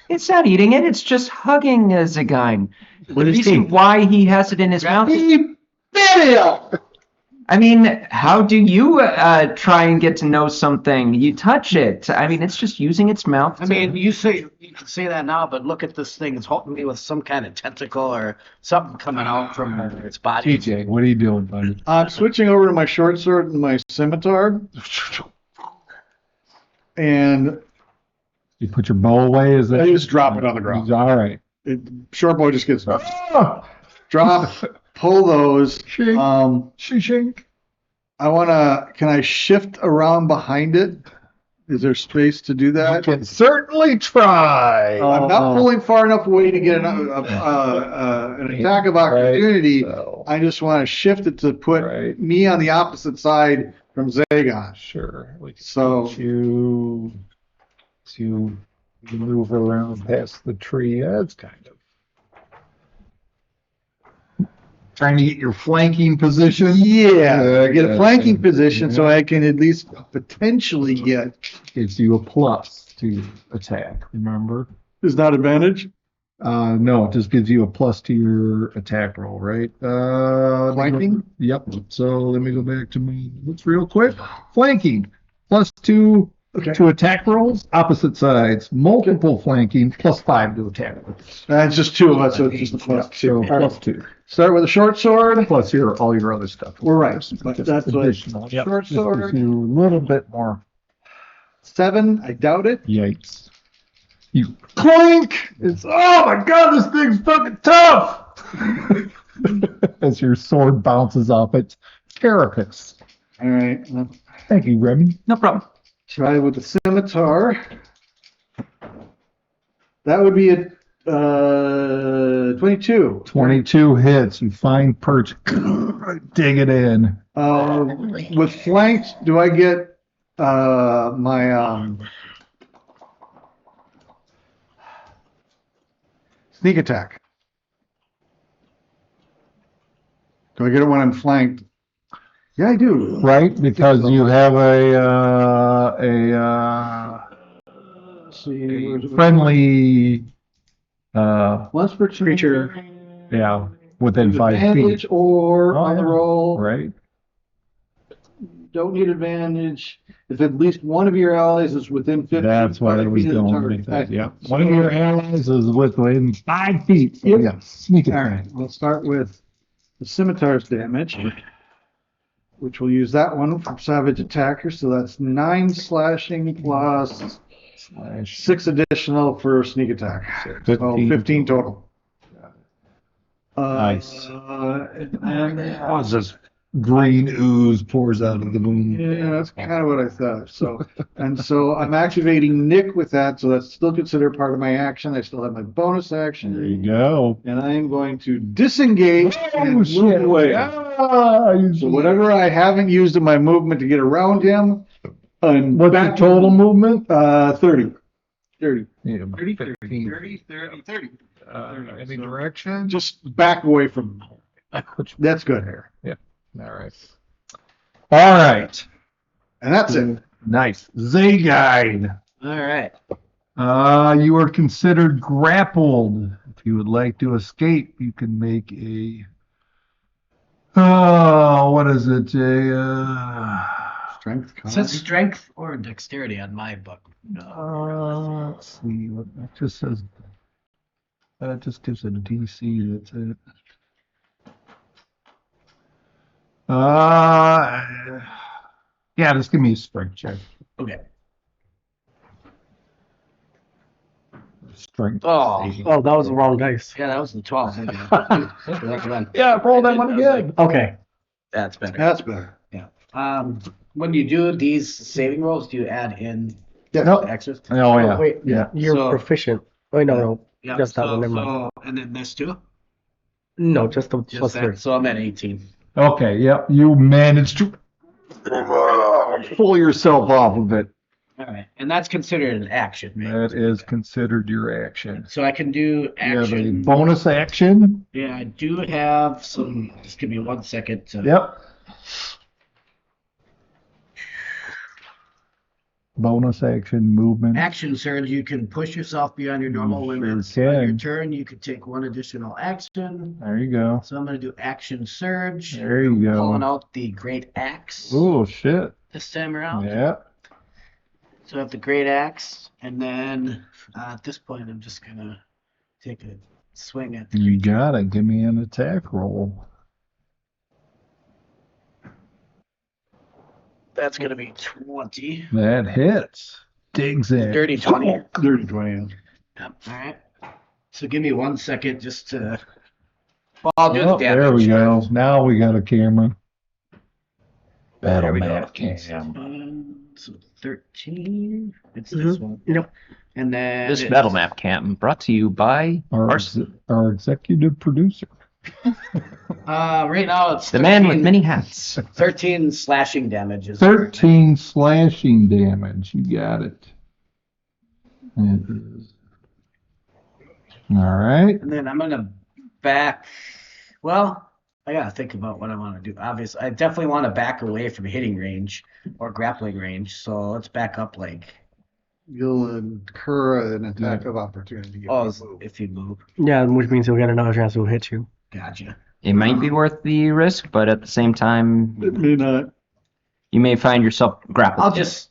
It's not eating it, it's just hugging Zagain. The With his reason teeth. why he has it in his mouth is, Eat video! I mean, how do you try and get to know something? You touch it. I mean, it's just using its mouth. I mean, you can say that now, but look at this thing. It's holding me with some kind of tentacle or something coming out from its body. TJ, what are you doing, buddy? I'm switching over to my short sword and my scimitar. And You put your bow away? Is that I just drop it on the ground. All right. Short bow just gets Ah! drop, pull those. Shink, shink. Can I shift around behind it? Is there space to do You that? can certainly try. I'm not pulling far enough away to get an attack of opportunity. So, I just want to shift it to put Right. me on the opposite side from Zagon. sure. We can So- get you to move around past the tree. That's kind of trying to get your flanking position. Yeah, get a flanking position so Yeah. I can at least potentially get. Gives you a plus to attack. Remember? Is not advantage? No, it just gives you a plus to your attack roll, right? Flanking? Yep. So let me go back to my notes real quick. Flanking +2 Okay. to attack rolls, opposite sides. Multiple flanking +5 to attack rolls. It's just two of us, so it's just a plus two. So All right. +2 Start with a short sword. plus all your other stuff. We're right. But Just that's what additional. Yep. short Just gives sword. you a little bit more. 7. I doubt it. Yikes. You clink! Oh my god, this thing's fucking tough! As your sword bounces off its carapace. All right. Thank you, Remy. No problem. Try with the scimitar. That would be a 22. 22 hits. You find perch. Dig it in. With flanked, do I get my sneak attack? Do I get it when I'm flanked? Yeah, I do. Right? Because you have a Let's see. friendly, Once per Creature. yeah, Within 5 advantage feet. or Oh, on the yeah. roll. Right. Don't need advantage if at least one of your allies is within 15 That's what I was feet of the going target. with. That. Yeah. So- One of your allies is within 5 feet. Yep. Yeah. Sneak All attack. right, we'll start with the scimitar's damage, which we'll use that one from savage attacker. So that's 9 slashing plus 6 additional for sneak attack. So 15 total. Nice. And What's this? Green ooze pours out of the moon. yeah, that's kind of what I thought. So, and so I'm activating Nick with that. So that's still considered part of my action. I still have my bonus There action. you go. And I am going to disengage and move shit. away. Ah, So whatever I haven't used in my movement to get around him, I'm What's the back total movement? 30. 30. Yeah, 30, 15. 30. Any direction? Just back away from That's good. All right. All right. And that's it. Nice. Zaguide. All right. You are considered grappled. If you would like to escape, you can make a. Oh, what is it? Strength. It says strength or dexterity on my book. Let's see. What it just says. It just gives a DC. That's it. Yeah, just give me a strength check. Okay. Strength. Oh. Oh, that was the wrong dice. Yeah, that was the 12. Yeah, roll that one again. Okay. That's better. That's better. When you do these saving rolls, do you add in Yeah. No. extras? Oh, yeah. Wait, Yeah. you're So- proficient. Wait, no. Yeah. Just that one, never mind. So, and then this too? No, just the Just plus that. 3. So I'm at 18. Okay, yep. You managed to pull yourself off of it. All right. And that's considered an action, right? That is considered your action. So I can do You have a action. bonus action. Yeah, I do have some. Just give me 1 second to. Yep. Bonus action movement. Action surge, you can push yourself beyond your normal You sure limits. can. On your turn, you could take 1 additional action. There you go. So I'm going to do action surge. There you I'm pulling go. out the great axe Oh, shit. this time around. Yeah. So I have the great axe, and then at this point, I'm just going to take a swing at the You creature. got it. Give me an attack roll. That's going to be 20. That hits. Digs in. Dirty 20. Dirty 20. Yep. All right. So give me 1 second just to. Well, I'll do Oh, the damage. there we go. Now we got a camera. Battle we go. map cam. So 13. It's this one. Yep. And then This it's- battle map cam brought to you by Our executive producer. Right now it's the man with 13 many hats. 13 slashing damage. 13 slashing damage. You got it. It is. All right. And then I'm gonna back. Well, I gotta think about what I want to do. Obviously, I definitely want to back away from hitting range or grappling range. So let's back up like. You'll incur an attack of opportunity. If you move. Yeah, which means he'll get another chance to hit you. Gotcha. It might be worth the risk, but at the same time, It may not. you may find yourself grappled. I'll just.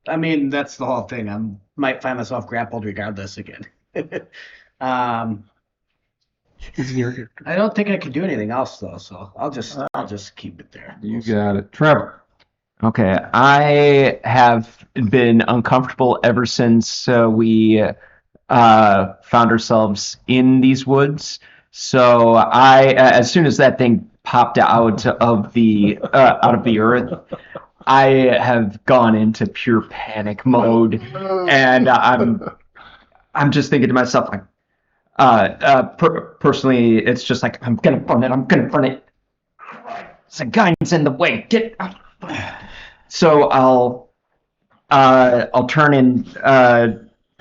I mean, that's the whole thing. I might find myself grappled regardless again. It's your I don't think I could do anything else though, so I'll just keep it there. You got it. Trevor. Okay, I have been uncomfortable ever since we found ourselves in these woods. So as soon as that thing popped out of the earth, I have gone into pure panic mode, and I'm just thinking to myself like, personally, it's just like I'm gonna burn it. Sagai's in the way. Get out. So I'll turn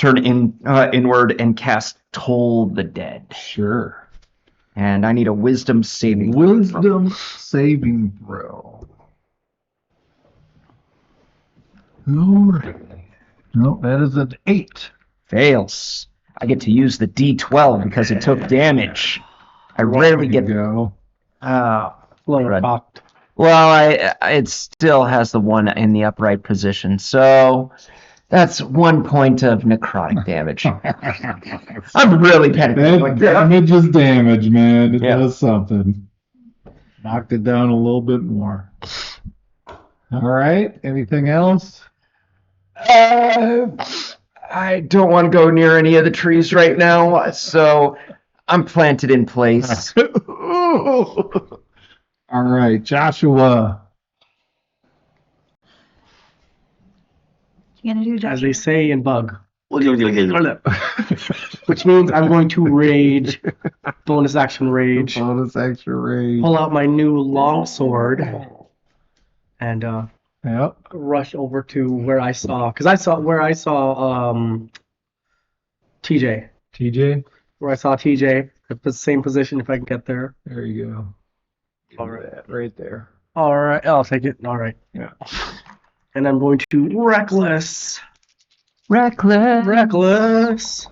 inward and cast Toll the Dead. Sure. And I need a wisdom saving throw. Wisdom saving throw. All right. No, that is an 8. Fails. I get to use the D12 because it took damage. I rarely There get. you go. Little Right. cocked. Well, it still has the one in the upright position, so that's 1 point of necrotic damage. I'm really panicking. Damage is damage, man. It Yeah. does something. Knocked it down a little bit more. All right. Anything else? I don't want to go near any of the trees right now, so I'm planted in place. All right, Joshua. You gonna do As Joshua? they say in Bug. Which means I'm going to rage, bonus action rage, Bonus extra rage. pull out my new long sword, and Yep. rush over to where I saw, because I saw TJ, TJ. where I saw TJ at the same position if I can get there. There you go. All right. Right there. All right, I'll take it. All right. Yeah. And I'm going to reckless. Reckless.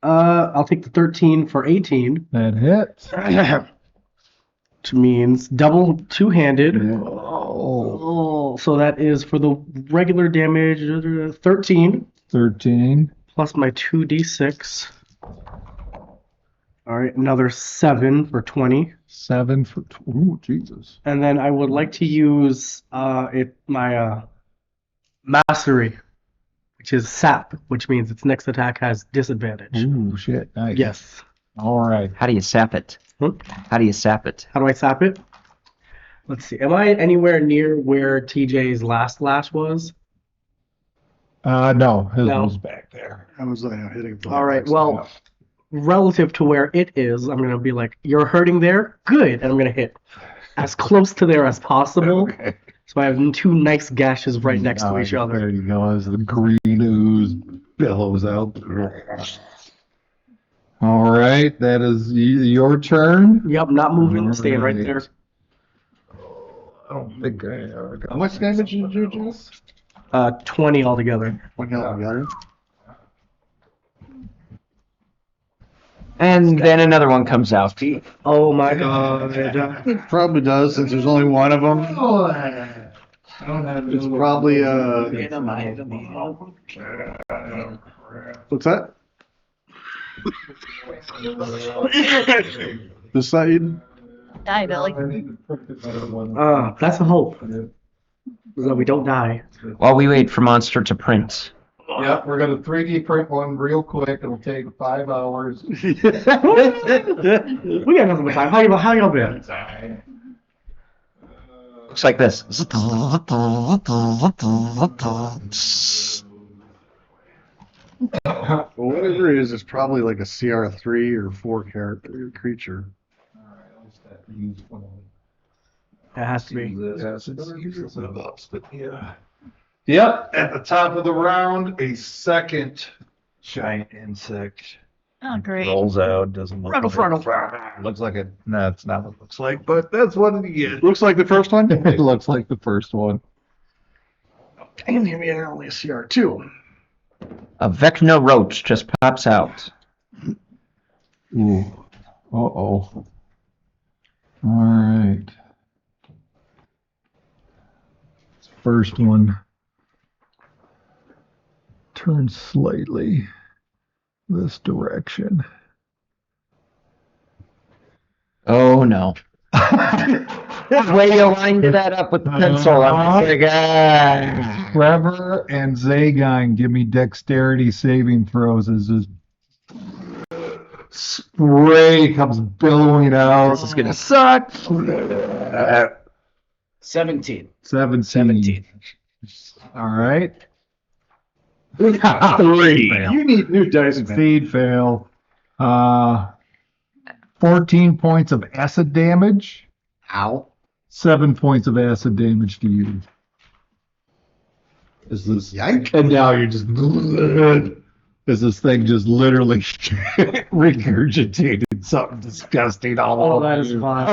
I'll take the 13 for 18, That hits. which means double two-handed. Oh. Oh, so that is for the regular damage 13 13. plus my 2d6. All right, another 7 for 20. 7 for. Ooh, Jesus. And then I would like to use my mastery, which is sap, which means its next attack has disadvantage. Ooh, shit. Nice. Yes. All right. How do you sap it? Hmm? How do you sap it? How do I sap it? Let's see. Am I anywhere near where TJ's last lash was? No, his No. was back there. I was hitting. All right. Well, relative to where it is, I'm gonna be like, "You're hurting there. Good," and I'm gonna hit as close to there as possible. Okay. So I have two nice gashes right next to each other. There you go. As the green ooze billows out. All right. That is your turn. Yep, not moving, staying right there. I don't think I How much damage did you do? 20 altogether. And then another one comes out. Oh my god. It probably does, since there's only one of them. It's probably what's that? This side? Die, Billy. That's a hope. So we don't die. While we wait for Monster to print. Yep, we're gonna 3D print one real quick. It'll take 5 hours. We got nothing but time. How y'all been? Looks like this. Well, whatever it is, it's probably like a CR3 or 4 character creature. It has to be. Yes, it's usually about, but yeah. Yep, at the top of the round, a second giant insect Oh, great. rolls out. Doesn't look looks like it. No, it's not what it looks like, but that's what it is. Looks like the first one? It looks like the first one. Damn, maybe only a CR2. A Vecna roach just pops out. Ooh. Uh-oh. All right. First one turns slightly this direction. Oh no. The way you lined that up with the pencil, I'm just like, Trevor and Zagon give me dexterity saving throws as this spray comes billowing out. This is gonna suck. 17. 17. All right. You need new dice, man. Feed fail. 14 points of acid damage. Ow. 7 points of acid damage to you. Is this Yike. And now you're just is this thing just literally regurgitated something disgusting all Oh, over that is you. fine.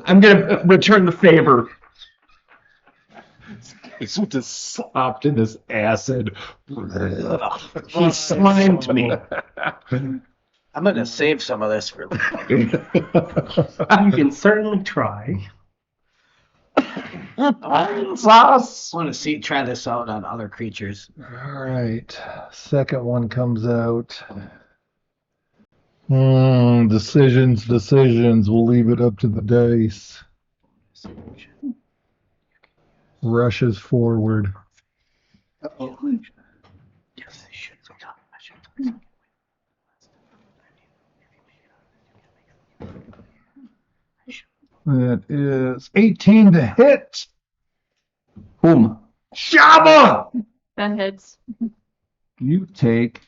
I'm gonna return the favor. It's just sopped in this acid. He slimed me. I'm gonna save some of this for. You can certainly try. I want to try this out on other creatures. All right. Second one comes out. Decisions. We'll leave it up to the dice. Rushes forward. That is 18 to hit. Boom. Shaba! That hits. You take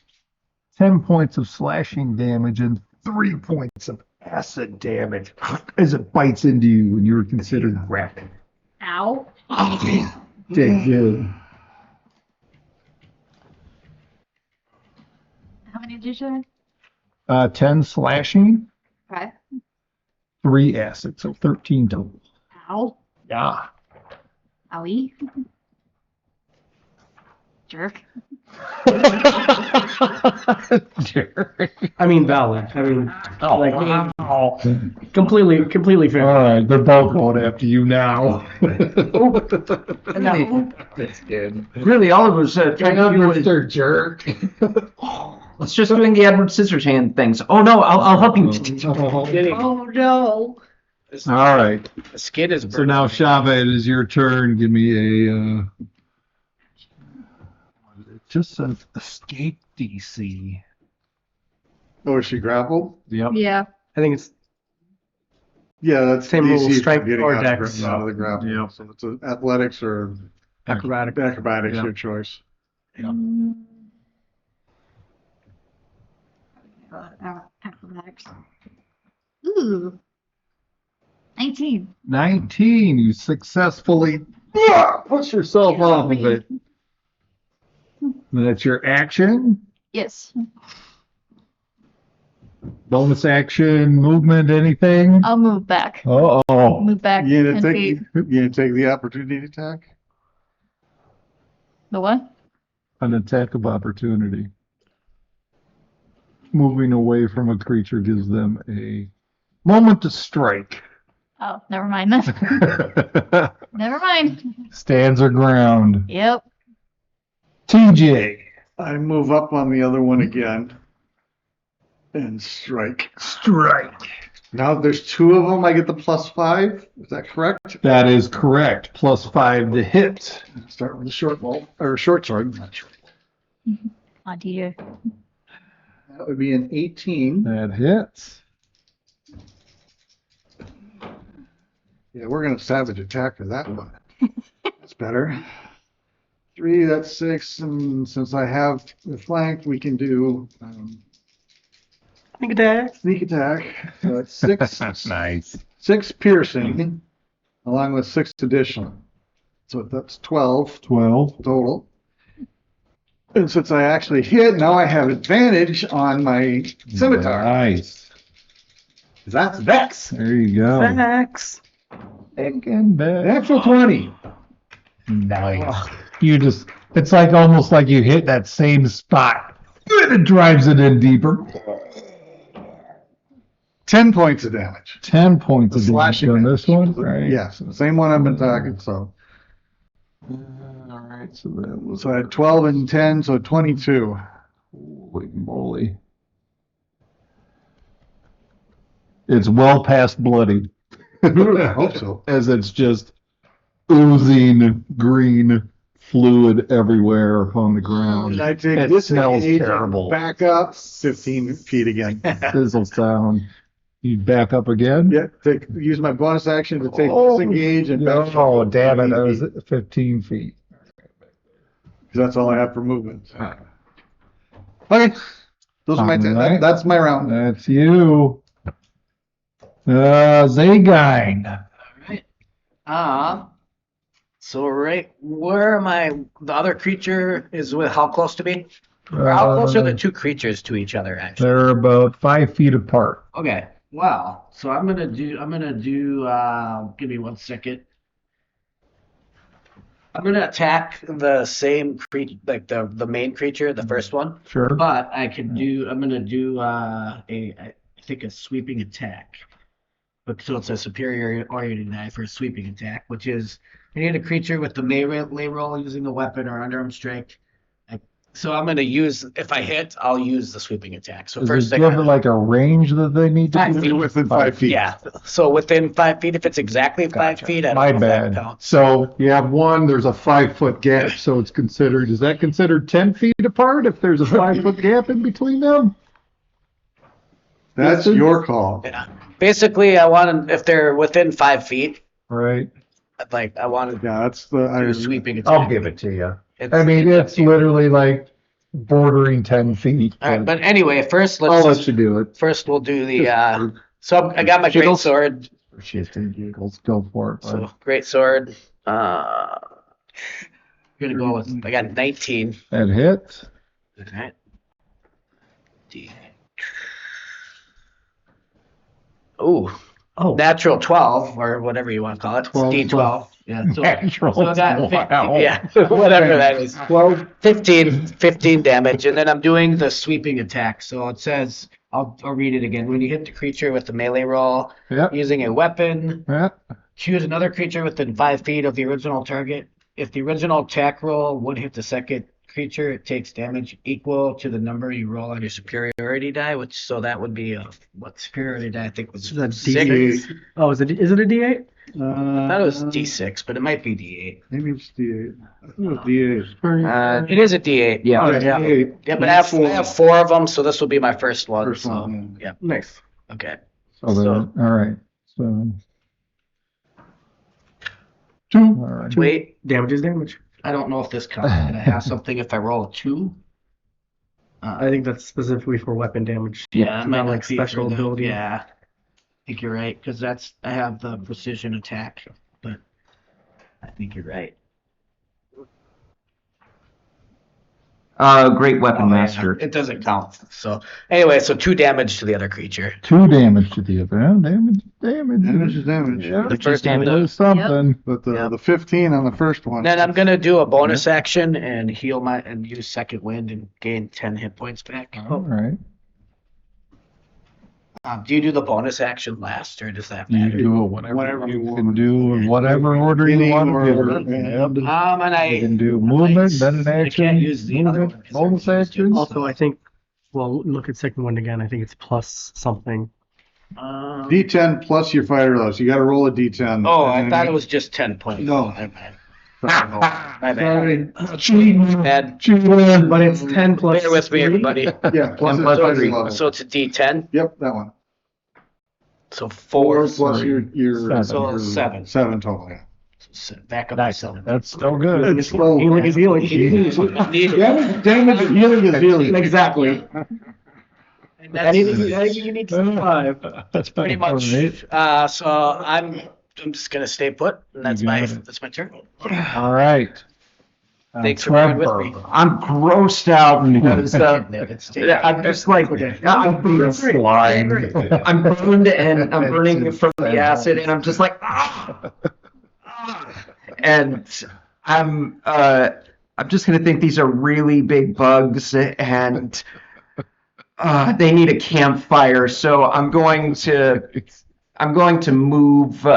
10 points of slashing damage and 3 points of acid damage as it bites into you when you were considered grappled. Ow. Dig good. How many did you say? 10 slashing, Okay. 3 acid, so 13 total. Ow. Yeah. Owie. Jerk. I mean, valid. I mean, like, All completely fair. right, they're both going after you now. That's good. Really, all of us trying to do is jerk. let's just doing the Edward Scissorhand things. Oh no, I'll help you. Oh no! All right. The skid is. So now, Shava, it is your turn. Give me a. It just says escape DC. Oh, is she grappled? Yep. Yeah. I think it's Yeah, that's Same rule, DC for strength getting or out dex. out of the grapple. Yeah. So it's athletics or acrobatic. acrobatics, Yeah. your choice. Acrobatics. Ooh. 19. 19. You successfully push yourself off of it. That's your action. Yes. Bonus action, movement, anything? I'll move back. Uh-oh. Move back You 10 feet. gonna take the opportunity attack? The what? An attack of opportunity. Moving away from a creature gives them a moment to strike. Oh, never mind then. Never mind. Stands her ground. Yep. TJ. I move up on the other one again and strike. Strike. Now there's 2 of them. I get the +5. Is that correct? That is correct. +5 to hit. Start with the short bolt or short sword. On TJ. That would be an 18. That hits. Yeah, we're gonna savage attack for that one. That's better. 3, that's 6, and since I have the flank, we can do Sneak attack. sneak attack. So it's 6, Nice. 6 piercing, along with 6 additional. So that's 12 12. total. And since I actually hit, now I have advantage on my scimitar. Nice. That's Vex. There you go. Facts. Again, Natural 20. Nice. You just, it's like almost like you hit that same spot. It drives it in deeper. 10 points of damage. 10 points The of damage slashing on this one, damage. right? Yes, same one I've been talking, so. All right, so that was. So I had 12 and 10, so 22. Holy moly. It's well past bloody. I hope so. As it's just oozing green fluid everywhere upon the ground. I take It this smells engage and terrible. back up 15 feet again. Sizzle sound. You back up again? Yeah, use my bonus action to take Oh, disengage and back oh, up damn it. 15 I was feet. at 15 feet. 'Cause that's all I have for movement. Okay, those are my All right. that's my round. That's you. Zagine. So right where the other creature is with how close to me? Or how close are the 2 creatures to each other actually? They're about 5 feet apart. Okay. Wow. So I'm gonna do give me 1 second. I'm gonna attack the same creature, like the main creature, the first one. Sure. But I'm gonna do I think a sweeping attack. But so it's a superiority die for a sweeping attack, which is you need a creature with the melee roll using a weapon or underarm strike. So I'm gonna use if I hit, I'll use the sweeping attack. So Does first it I give gotta, like a range that they need to 5 be feet. Within 5 feet. yeah. So within 5 feet, if it's exactly 5 Gotcha. feet, I don't My know if that bad. counts. So you have one, there's a 5-foot gap, so it's considered, is that considered 10 feet apart if there's a 5-foot gap in between them? That's your call. Yeah. Basically, I want to if they're within 5 feet, Right. like I want to Yeah, that's do the. a sweeping attack. I'll give it to you. It's- I mean, it's it's literally like bordering 10 feet. all right. But anyway, first I'll let's let you do it. first we'll do the. So I got my great Jiggles? sword. Shit, giggles. Go for it. So great sword. I'm gonna go with. I got 19. That hits. Okay. D. Ooh, Oh, natural 12 or whatever you want to call it. 12 D12. Yeah. So, Natural. so I got 50, Wow. yeah, whatever that is. 12. 15 damage, and then I'm doing the sweeping attack. So it says, I'll read it again. When you hit the creature with the melee roll Yep. using a weapon, Yep. choose another creature within 5 feet of the original target. If the original attack roll would hit the second creature, it takes damage equal to the number you roll on your superiority die, so that would be what superiority die I think was is that 6. D8? Oh, is it a D8? I thought it was D6, but it might be D8. Maybe it's D8. I think it was D8. It is a D8. Yeah. Oh, yeah. D8. Yeah, but I have 4 of them, so this will be my first one. First so, one, yeah. Nice. Okay. So, So- all right. So 2. All right. Wait, Damage is damage. I don't know if this counts. Can I have something if I roll a 2? I think that's specifically for weapon damage. Yeah, It's it might not not like be special for the- ability. Yeah, I think you're right because I have the precision attack, but I think you're right. Great weapon Oh, yeah, master. it doesn't count. So anyway, so 2 damage to the other creature. 2 damage to the other. Well, damage. Damage is damage. Yeah. The first damage. one. There's something. But the, Yep. the 15 on the first one. Then I'm gonna do a bonus action and heal and use second wind and gain 10 hit points back. All right. Do you do the bonus action last, or does that You matter? do it whatever, Whatever you you can want. do in whatever order you Beginning want to do or it. end. Yep. And You can do I movement, might- then an I action, can't use the other movement, one 'cause I bonus refused to. actions. Also, I think, well, look at second one again. I think it's plus something. D10 plus your fighter loss. You got to roll a D10. Oh, And I then thought you- it was just 10 points. No. My bad. My bad. Cheating. Bad. Cheating. But it's 10 plus. Bear with me, 3. everybody. Yeah, plus And the plus fighter three. level. So it's a D10. Yep, that one. So 4 4. plus your Seven. So your 7. 7 total. Yeah. Back up to Nice. 7. That's still good. It's low. Healing is healing. Damage and healing is healing. Exactly. And that's Anything you need to survive. that's pretty much. Alright. So I'm just gonna stay put, and that's You my got it. that's my turn. All right. Thanks for bearing with me. I'm grossed out because It's I'm just like I'm burned and I'm burning from the acid and I'm just like and I'm just gonna think these are really big bugs and they need a campfire, so I'm going to move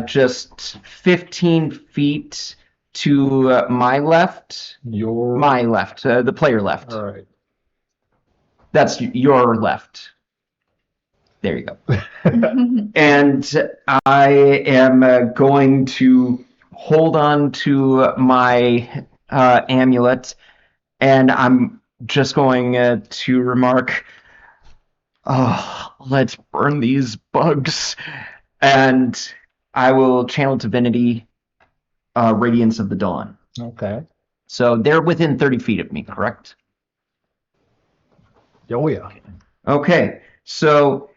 just 15 feet to my left. My left, the player left. All right. That's your left. There you go. And I am going to hold on to my amulet, and I'm just going to remark, oh, let's burn these bugs. And I will channel divinity, Radiance of the Dawn. Okay. So they're within 30 feet of me, correct? Oh, yeah. Okay, so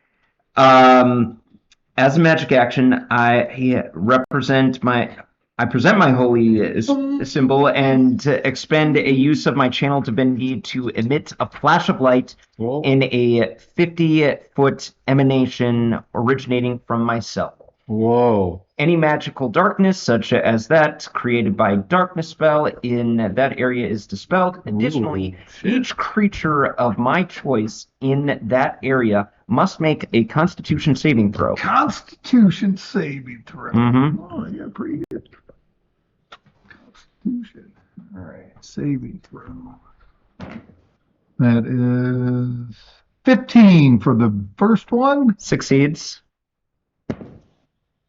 as a magic action, I present my holy symbol and expend a use of my channel divinity to emit a flash of light in a 50-foot emanation originating from myself. Whoa. Any magical darkness, such as that created by darkness spell in that area, is dispelled. Additionally, each creature of my choice in that area must make a Constitution saving throw. Constitution saving throw. Mm-hmm. Oh, yeah, pretty good. Constitution. All right, saving throw. That is 15 for the first one. Succeeds.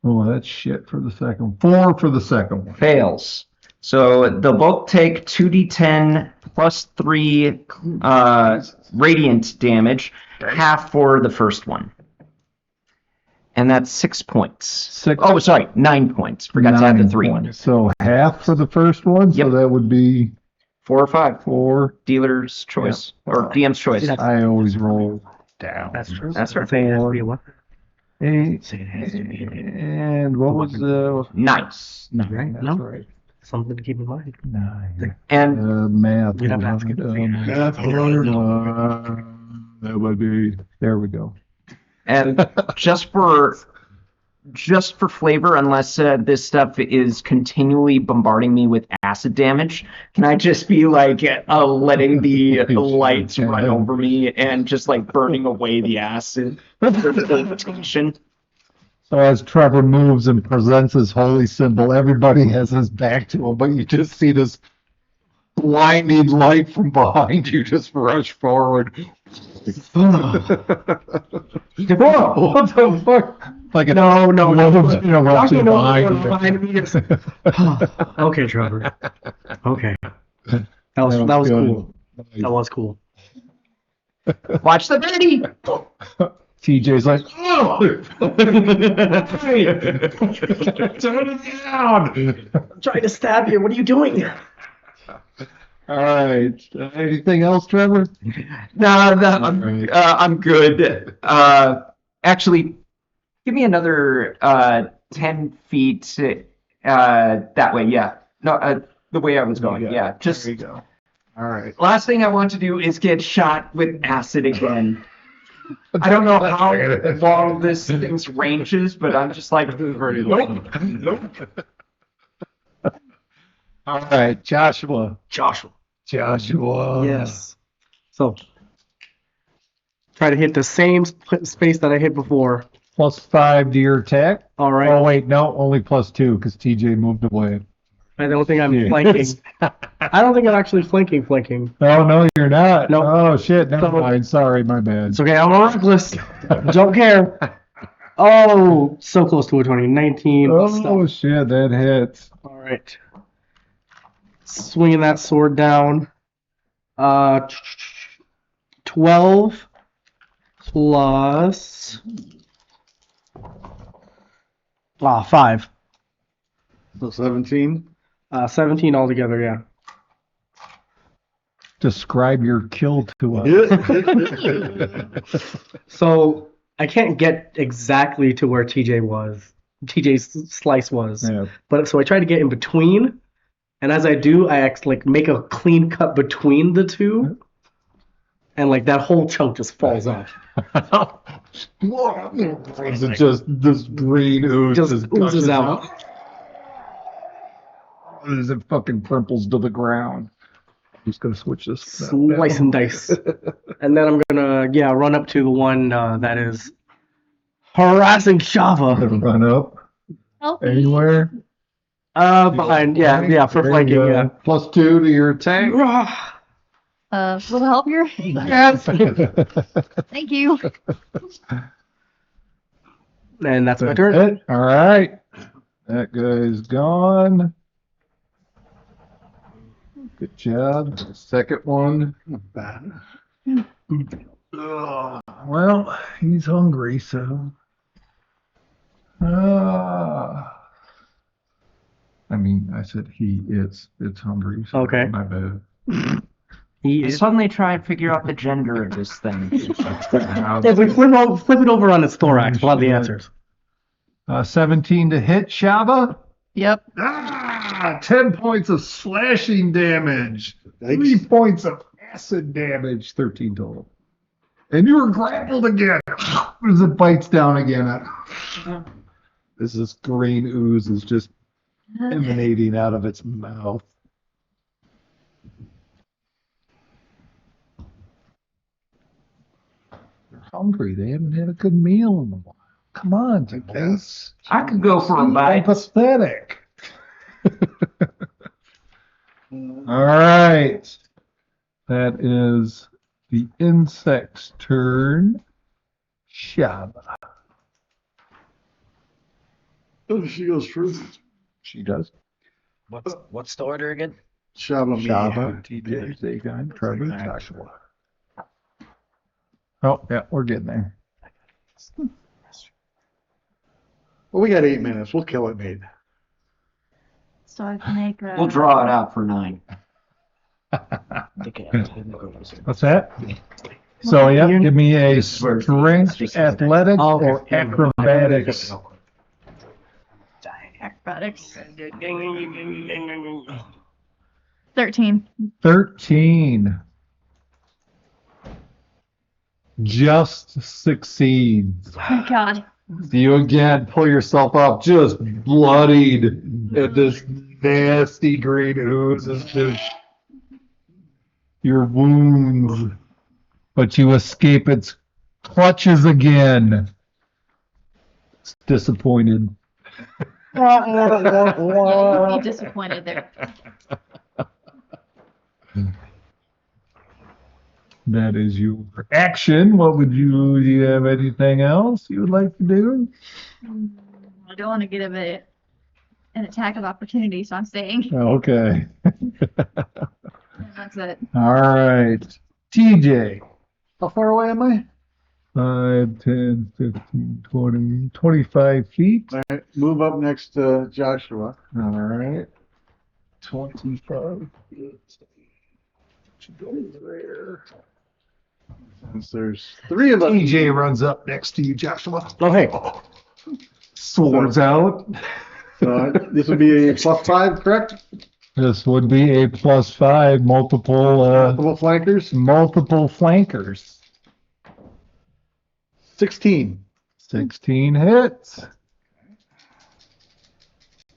Oh, that's shit for the second one. 4 for the second one. Fails. So they'll both take 2d10 plus 3 radiant damage, half for the first one. And that's 6 points. 6. Oh, sorry, 9 points. Forgot to add the 3 one. So half for the first one. Yep. So that would be 4 or 5. 4. Dealer's choice. Or DM's choice. I always roll down. That's true. That's right. Saying it has to be a weapon. 8. Say it has to be. And what was the 9. That's No. right. Something to keep in mind. 9. And Math. You'd have to ask it. That would be. There we go. And just for flavor, unless this stuff is continually bombarding me with acid damage, can I just be like letting the lights run over me and just like burning away the acid? Tension. So as Trevor moves and presents his holy symbol, everybody has his back to him, but you just see this blinding light from behind you just rush forward. Whoa, what the fuck? Like a No. interruption No, behind you. Okay, Trevor. Okay. That was good. cool. That was cool. Watch the birdie. TJ's like, oh, turn it down. I'm trying to stab you. What are you doing? All right. Anything else, Trevor? No, Right. I'm good. Actually, give me another 10 feet that way. Yeah. No, the way I was going. Yeah. Just There you go. All right. last thing I want to do is get shot with acid again. I don't know how long this thing's range is, but I'm just like, nope. All right, Joshua. Joshua. Yes. So, try to hit the same space that I hit before. +5 to your attack. All right. Oh wait, no, only +2 because TJ moved away. I don't think I'm Yeah. flanking. I don't think I'm actually flanking. Oh no, you're not. No. Oh shit, never So- mind. Sorry, my bad. It's okay. I'm a reckless. Don't care. Oh, so close to a 20. 19. Oh shit, that hits. All right. Swinging that sword down. 12 plus 5. So 17. 17 altogether, yeah. Describe your kill to us. So I can't get exactly to where TJ's slice was. Yeah. But so I try to get in between, and as I do, I make a clean cut between the two, and like that whole chunk just falls off. It's just this green ooze Just just oozes gushes out. As it fucking crumples to the ground. Just gonna switch this. Slice and dice. And then I'm gonna run up to the one that is harassing Shava. Run up Help me. anywhere. Behind, for There flanking, you go. yeah. +2 to your attack. Little help here? Yes. Thank you. And that's my turn. All right. That guy's gone. Good job. The second one. Not bad. Well, he's hungry, so. I mean, I said he is. It's hungry. So Okay. My bad. He I is. suddenly try and figure out the gender of this thing. If we flip it over on its thorax, we'll have the answers. 17 to hit, Shaba. Yep. 10 points of slashing damage. 3 points of acid damage. 13 total. And you were grappled again. As it bites down again. as this green ooze is just emanating out of its mouth. They're hungry. They haven't had a good meal in a while. Come on, guys. I could go for a bite. Pathetic. All right. That is the insect's turn. Shaba. Oh, she goes first. She does. What's the order again? Shaba. Shaba, TJ, Zagon, Trevor, Joshua. Oh, yeah, we're getting there. Well, we got 8 minutes. We'll kill it, Nate. So I can make a. We'll draw it out for 9. What's that? So, yeah, give me a strength, athletics, or acrobatics. Acrobatics. 13. 13. Just succeeds. Oh my god. You again pull yourself up, just bloodied, and this nasty green ooze is just your wounds. But you escape its clutches again. It's disappointed. Be disappointed there. That is your action. What would do you have anything else you would like to do? I don't want to get an attack of opportunity, so I'm staying. Okay. That's it. All right. TJ. How far away am I? 5, 10, 15, 20, 25 feet. All right, move up next to Joshua. All right. 25 feet. Should go there. Since there's 3 of us. TJ runs up next to you, Joshua. Oh, hey. Swords out. This would be a +5, correct? This would be a +5, Multiple flankers. multiple flankers. 16. 16 hits.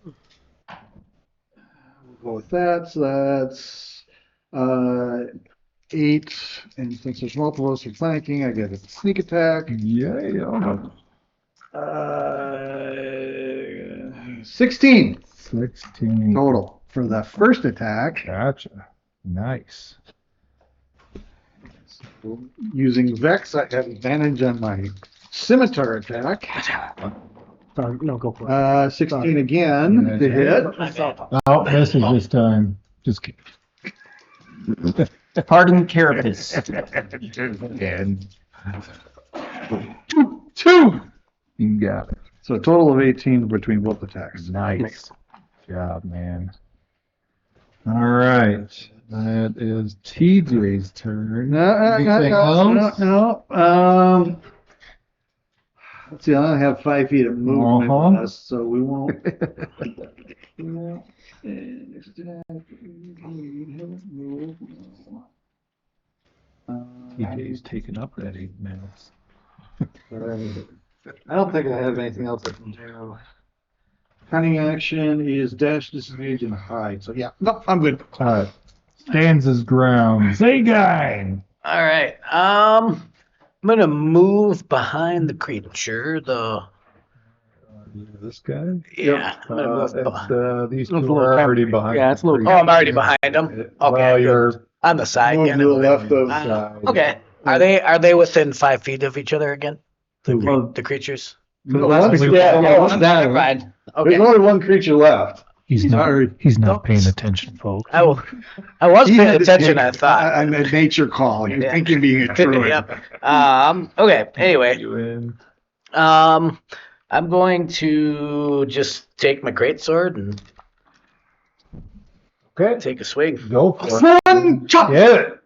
We'll go with that. So that's 8. And since there's multiples for flanking, I get a sneak attack. Yeah. 16 16. total for the first attack. Gotcha. Nice. Using Vex, I have advantage on my scimitar attack. Sorry, no, go for it. 16 again to hit. Oh, misses this time. Just kidding. Pardon carapace. And 2. you got it. So a total of 18 between both attacks. Nice job, man. All right. That is TJ's turn. Anything else? No. Let's see, I only have 5 feet of movement less, so we won't. TJ's taken up that 8 minutes. I don't think I have anything else I can do. Cunning action is dash, disengage, and hide. So yeah, no, I'm good. All right. Stands his ground. Say guy. All right. I'm gonna move behind the creature. This guy? Yeah. I'm gonna move These It's a two little are already covered. behind. Yeah, it's a little- Oh, I'm already behind him. Okay. Well, you're On the side. Move Yeah, to the left of. Okay. Are they within 5 feet of each other again? The creatures? No, Last week- Never mind. Okay. There's only one creature left. He's Sorry. He's not paying attention, folks. I was He paying had to attention. take I thought. a nature call. You're Yeah. thinking being a druid. Yep. Okay. Anyway. You in? I'm going to just take my greatsword and Okay. take a swing. Go for it. Chop! Get it.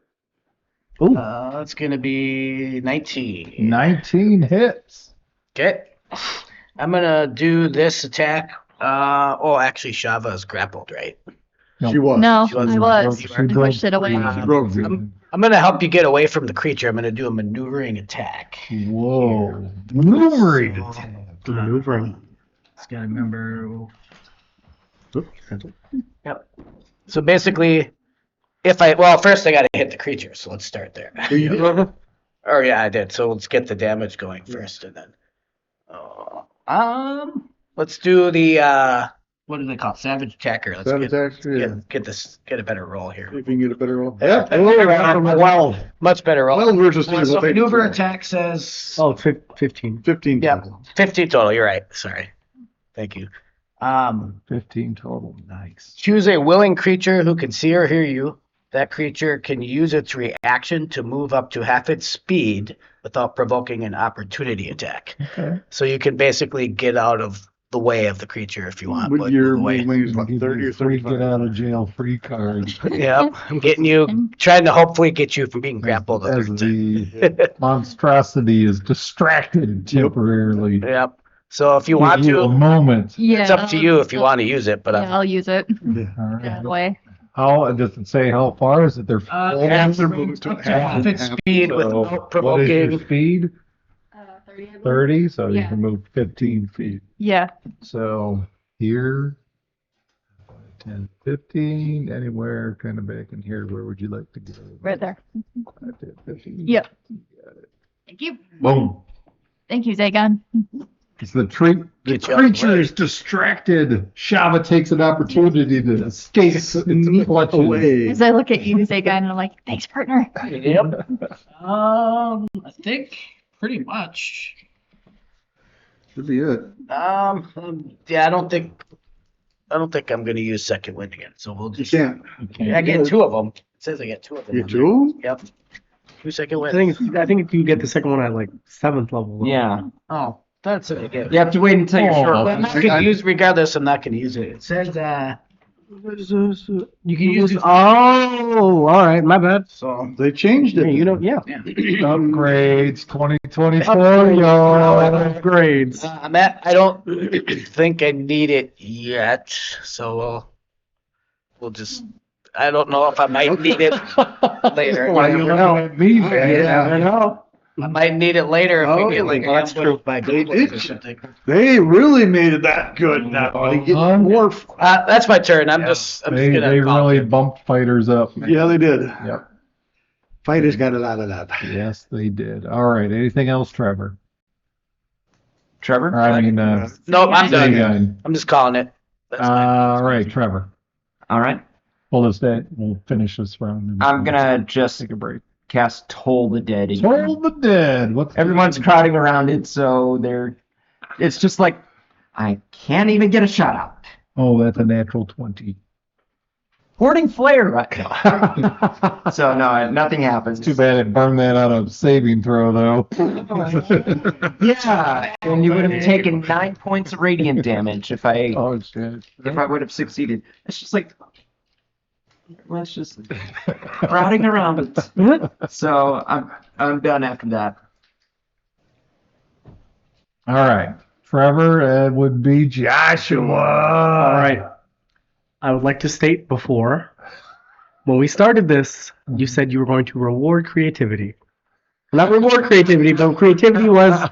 That's going to be 19. 19 hits. Okay. I'm going to do this attack. Actually, Shava is grappled, right? She was. No, She wasn't. I was. She I pushed it away. She broke through. I'm going to help you get away from the creature. I'm going to do a maneuvering attack. Whoa. Maneuvering. Maneuvering. Just gotta remember. Oops, cancel. Yep. So basically, first I gotta hit the creature, so let's start there. Or yeah, I did. So let's get the damage going first, and then. Let's do the what do they call it? Savage attacker. Let's Savage attacker, yeah. get a better roll here. If you can get a better roll. Yeah. Well, Much better roll. well versus So single maneuver attack. attack says Oh, it's 15. 15 yeah, total. 15 total. You're right. Sorry. Thank you. 15 total. Nice. Choose a willing creature who can see or hear you. That creature can use its reaction to move up to half its speed without provoking an opportunity attack. Okay. So you can basically get out of the way of the creature if you want. With but your move away. wings, like Give 30 you or free get 35. out of jail free cards. Yep, I'm getting you, trying to hopefully get you from being grappled. a As third time. the monstrosity is distracted temporarily. Yep. So if you Give want you a to, moment. Yeah. it's up to you if you want to use it. But Yeah, I'll use it. All Get out of right. the way. How does it say how far is it? They're half its speed So without what is your provoking. speed? 30. I believe. 30, so you Yeah. can move 15 feet. Yeah. So here, 10, 15, anywhere kind of back in here. Where would you like to go? Right there. 10, 15. Yep. Thank you. Boom. Thank you, Zagon. It's the the Get you out of the creature way. is distracted. Shava takes an opportunity to escape its clutches. Away. As I look at you, Zagon, and I'm like, thanks, partner. Yep. I think pretty much. Should be it. Yeah, I don't think I'm gonna use second wind again. So we'll You just. can't. I get two of them. It says I get two of them. You two? Yep. 2 second I winds. think you get the second one at like 7th level. though. Yeah. Oh, that's it again. You have to wait until you're short. But I'm not gonna use regardless. I'm not gonna use it. It says You can use. Oh, all right. My bad. so. They changed Hey, it. you know, yeah. Upgrades 2024, Upgrades. y'all. Upgrades. I don't think I need it yet. So we'll just. I don't know if I might need it later. Why you looking at me, man? I know. I might need it later if we get like Oh, that's ambushed by They goblins did. or something. They really made it that good now. They get more. That's my turn. I'm just They gonna call really it. bumped fighters up. Man. Yeah, they did. Yep. Fighters got a lot of that. Yes, they did. All right. Anything else, Trevor? Trevor? I mean, Nope, I'm done. Zagon. I'm just calling it. That's fine. All right, Trevor. All right. Hold us that. We'll finish this round. and I'm gonna just take a break. cast Toll the Dead. again. Toll the Dead. What's Everyone's crowding around it, so it's just like, I can't even get a shot out. Oh, that's a natural 20. Hoarding Flare right now. So no, nothing happens. Too bad it burned that on a saving throw, though. Yeah, and you would have taken 9 points of radiant damage if I Oh, shit. would have succeeded. It's just like, let's just crowding around it. So I'm done after that. All right. Trevor, it would be Joshua. All right. I would like to state before, when we started this, you said you were going to reward creativity. Not reward creativity, but creativity was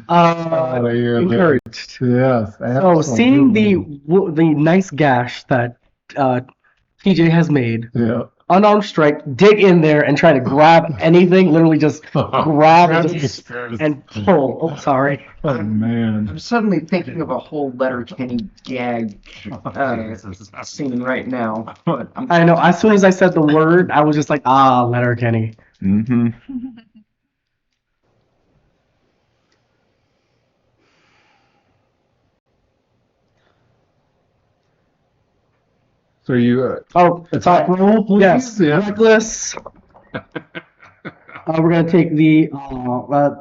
Outta here, encouraged. Yes. So seeing absolutely. the nice gash that TJ has made, Yeah. unarmed strike, dig in there and try to grab anything, literally just grab and pull. Oh, sorry. Oh, man. I'm suddenly thinking of a whole Letterkenny gag scene right now. But I know. As soon as I said the word, I was just like, Letterkenny. mm-hmm. So you, Oh, attack roll, please? yes. Yeah. Reckless. We're going to take the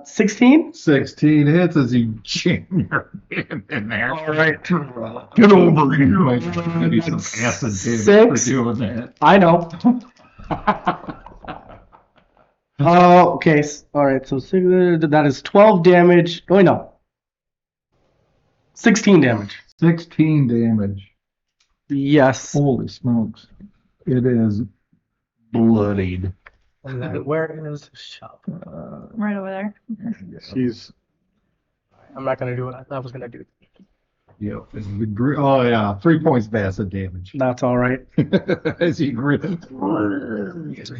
16. 16 hits as you jam your hand in there. All right. Get over here. Might give you some acid damage for doing that. I know. Okay. All right. So that is 12 damage. Oh, wait, no. 16 damage. 16 damage. Yes. Holy smokes. It is bloodied. Where is shop? Right over there. She's I'm not going to do what I was going to do. Yep. Oh yeah, 3 points of acid damage. That's all right. As he grin.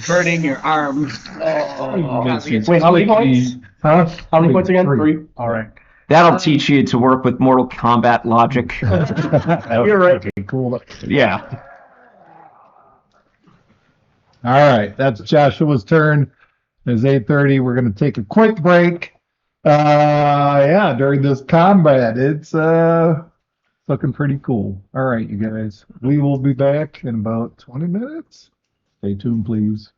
Burning your arm. Wait, how many points? Huh? How many points again? 3. 3. All right. That'll teach you to work with Mortal Kombat logic. You're right. Cool. Yeah. All right, that's Joshua's turn. It's 8:30. We're going to take a quick break. Yeah, during this combat, it's looking pretty cool. All right, you guys. We will be back in about 20 minutes. Stay tuned, please.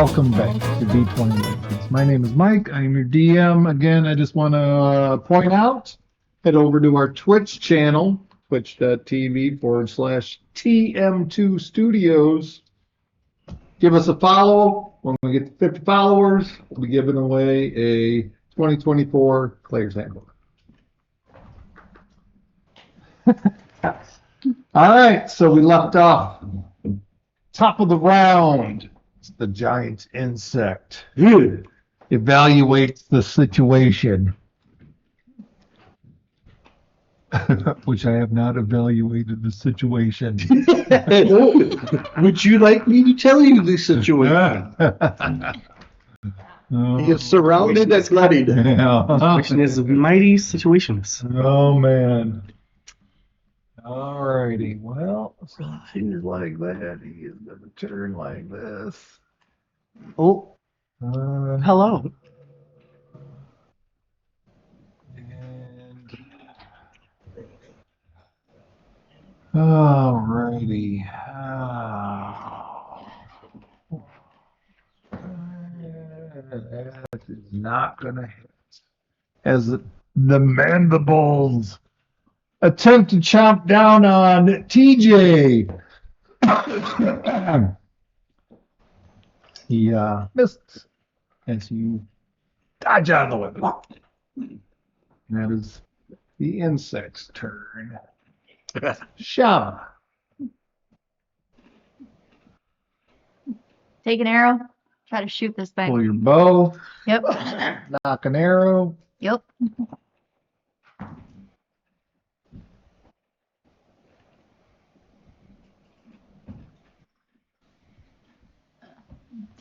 welcome back to D20 Legends. My name is Mike. I'm your DM. Again, I just want to point out, head over to our Twitch channel, twitch.tv/TM2 Studios. Give us a follow. When we get to 50 followers, we'll be giving away a 2024 Player's Handbook. All right, so we left off top of the round. It's the giant insect. Evaluates the situation. Which I have not evaluated the situation. Would you like me to tell you the situation? He is surrounded and bloodied. Situation is mighty situations. Oh man. Alrighty. Well, since he's like that, he is gonna turn like this. Oh, hello. And alrighty. That is not gonna hit. As the mandibles attempt to chomp down on TJ. He missed as you dodge out of the way. That is the insect's turn. Shove. Take an arrow. Try to shoot this thing. Pull your bow. Yep. Knock an arrow. Yep.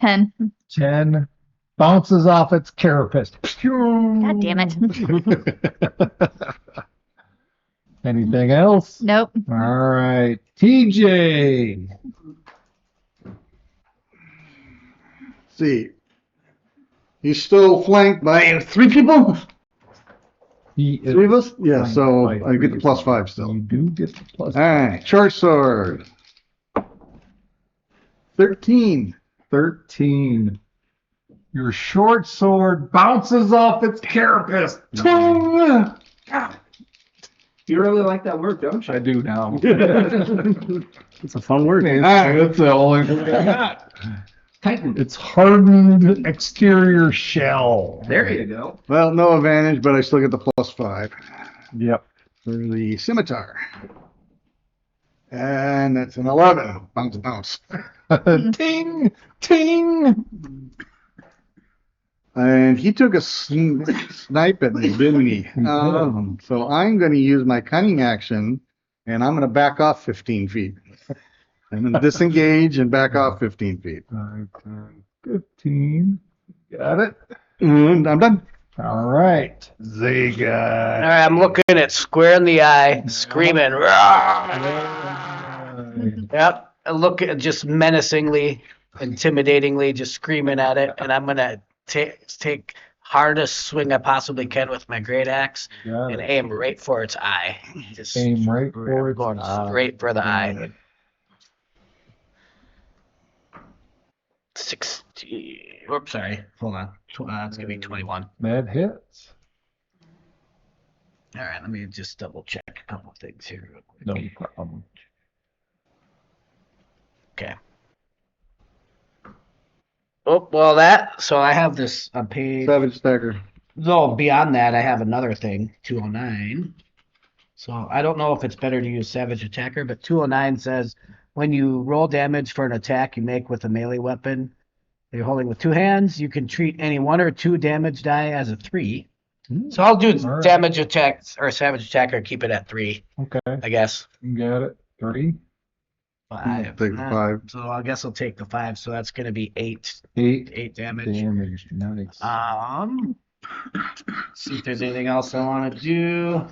10. 10. Bounces off its carapace. God damn it. Anything else? Nope. All right. TJ. See. He's still flanked by 3 people? He 3 of us? Yeah, flanked so by I get the 3. +5 still. You do get the plus. All right, short sword. 13. 13. Your short sword bounces off its carapace. You really like that word, don't you? I do now. It's a fun word. That's the only thing I got. Titan. It's hardened exterior shell. There you go. Well, no advantage, but I still get the +5 Yep. for the scimitar. And that's an 11. Bounce, bounce. Ting, ting. And he took a snipe at me, didn't he? So I'm going to use my cunning action, and I'm going to back off 15 feet. I'm going to disengage and back off 15 feet. 15. Got it. And I'm done. All right. All Zega. right, I'm looking at square in the eye, screaming. Yep, I look at just menacingly, intimidatingly, just screaming at it, and I'm gonna take hardest swing I possibly can with my great axe Got and it. aim right for its eye. Just Aim right for its going eye. straight for the eye. 60. Oops, sorry. Hold on. It's gonna be 21. That hits. All right, let me just double check a couple things here real quick. No problem. Okay. Oh, well, so I have this on page. Savage Stagger. No, beyond that, I have another thing, 209. So I don't know if it's better to use Savage Attacker, but 209 says when you roll damage for an attack you make with a melee weapon that you're holding with 2 hands, you can treat any 1 or 2 damage die as a 3. So I'll do All right. damage attacks or Savage Attacker, keep it at 3, Okay. I guess. You got it. 3. 5. Take the 5. So I guess I'll take the 5. So that's going to be 8 8 damage. damage. Nice. See if there's anything else I want to do.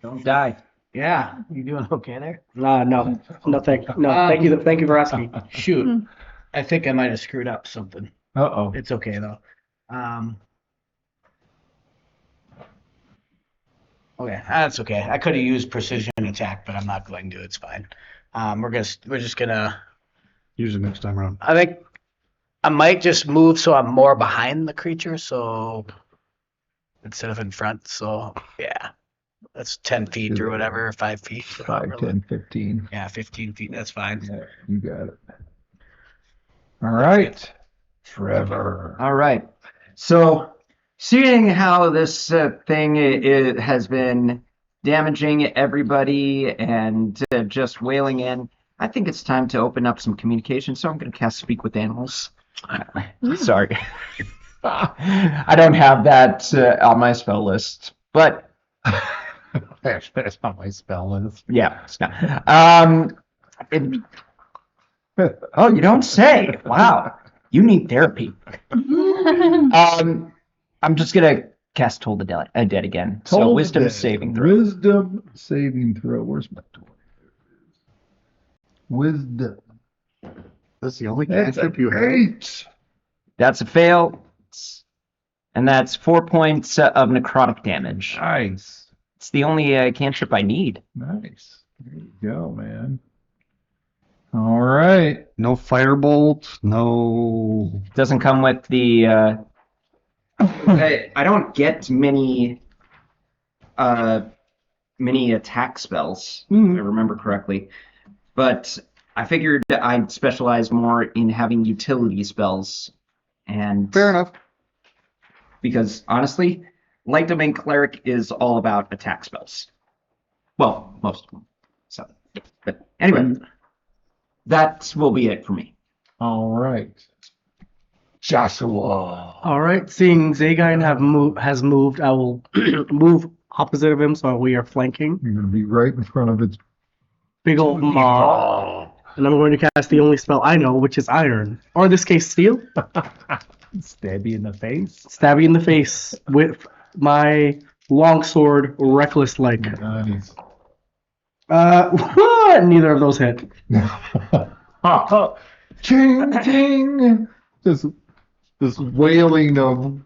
Don't die. Yeah, you doing okay there? No, thank you for asking. Shoot, I think I might have screwed up something. Uh-oh. It's okay though. Okay, that's okay. I could have used precision attack, but I'm not going to. It's fine. We're just gonna Usually next time around. I think I might just move so I'm more behind the creature, so instead of in front. So yeah, that's 10 feet or whatever, 5 feet. 5, 10, 15. Yeah, 15 feet. That's fine. Yeah, you got it. All right. Trevor. All right. So, seeing how this thing has been damaging everybody and just wailing in, I think it's time to open up some communication. So I'm going to cast Speak with Animals. Sorry. I don't have that on my spell list, but That's not my spell list. yeah. It's not. it- oh, you don't say. Wow. You need therapy. I'm just gonna cast Toll the Dead again. So Toll the Wisdom Dead. saving throw. Wisdom saving throw. Where's my toy? Wisdom. That's the only That's cantrip a you have. 8. That's a fail, and that's 4 points of necrotic damage. Nice. It's the only cantrip I need. Nice. There you go, man. All right. No firebolt, no. Doesn't come with the. I don't get many attack spells, if I remember correctly. But I figured I'd specialize more in having utility spells. And Fair enough. because honestly, Light Domain Cleric is all about attack spells. Well, most of them. So, but anyway, that will be it for me. All right. Joshua. All right, seeing Zagan has moved, I will move opposite of him so we are flanking. You're going to be right in front of its Big old maw. And I'm going to cast the only spell I know, which is Iron. Or in this case, Steel. Stab you in the face. Stab you in the face with my longsword, Reckless Like. Nice. Neither of those hit. Ching, ching. This wailing of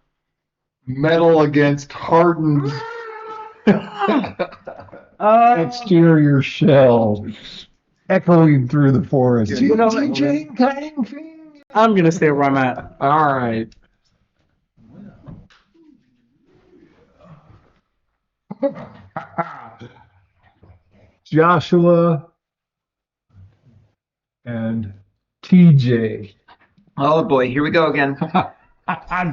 metal against hardened exterior shell echoing through the forest. You know, Ching, ching, clang, cling. I'm going to stay where I'm at. All right. Joshua and TJ. Oh boy, here we go again.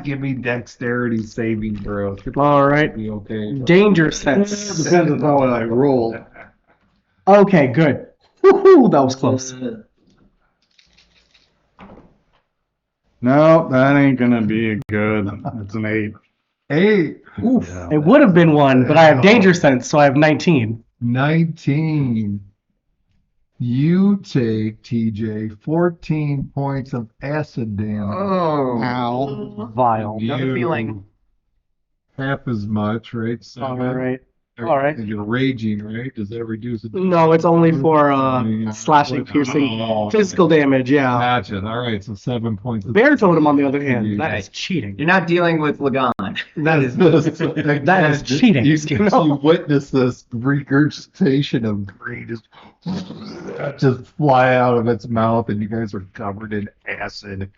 Give me dexterity saving throw. All right. Be okay. Danger sense. Depends on how I roll. Okay, good. Woohoo, that was close. No, that ain't gonna be good. It's an 8. 8. Oof. Yeah. It would have been 1, but I have danger sense, so I have 19. 19. You take, TJ, 14 points of acid damage. Oh, Ow. Vile. got a You feeling. half as much, right? All Seven. right. All right. And you're raging, right? Does that reduce it? No, it's only for Yeah. slashing, piercing, Oh, physical damage. Yeah. Gotcha. All right, so 7 points. of- Bear totem, on the other hand, You that guys. is cheating. You're not dealing with Lagan. That is that is cheating. You witness this regurgitation of green just fly out of its mouth, and you guys are covered in acid.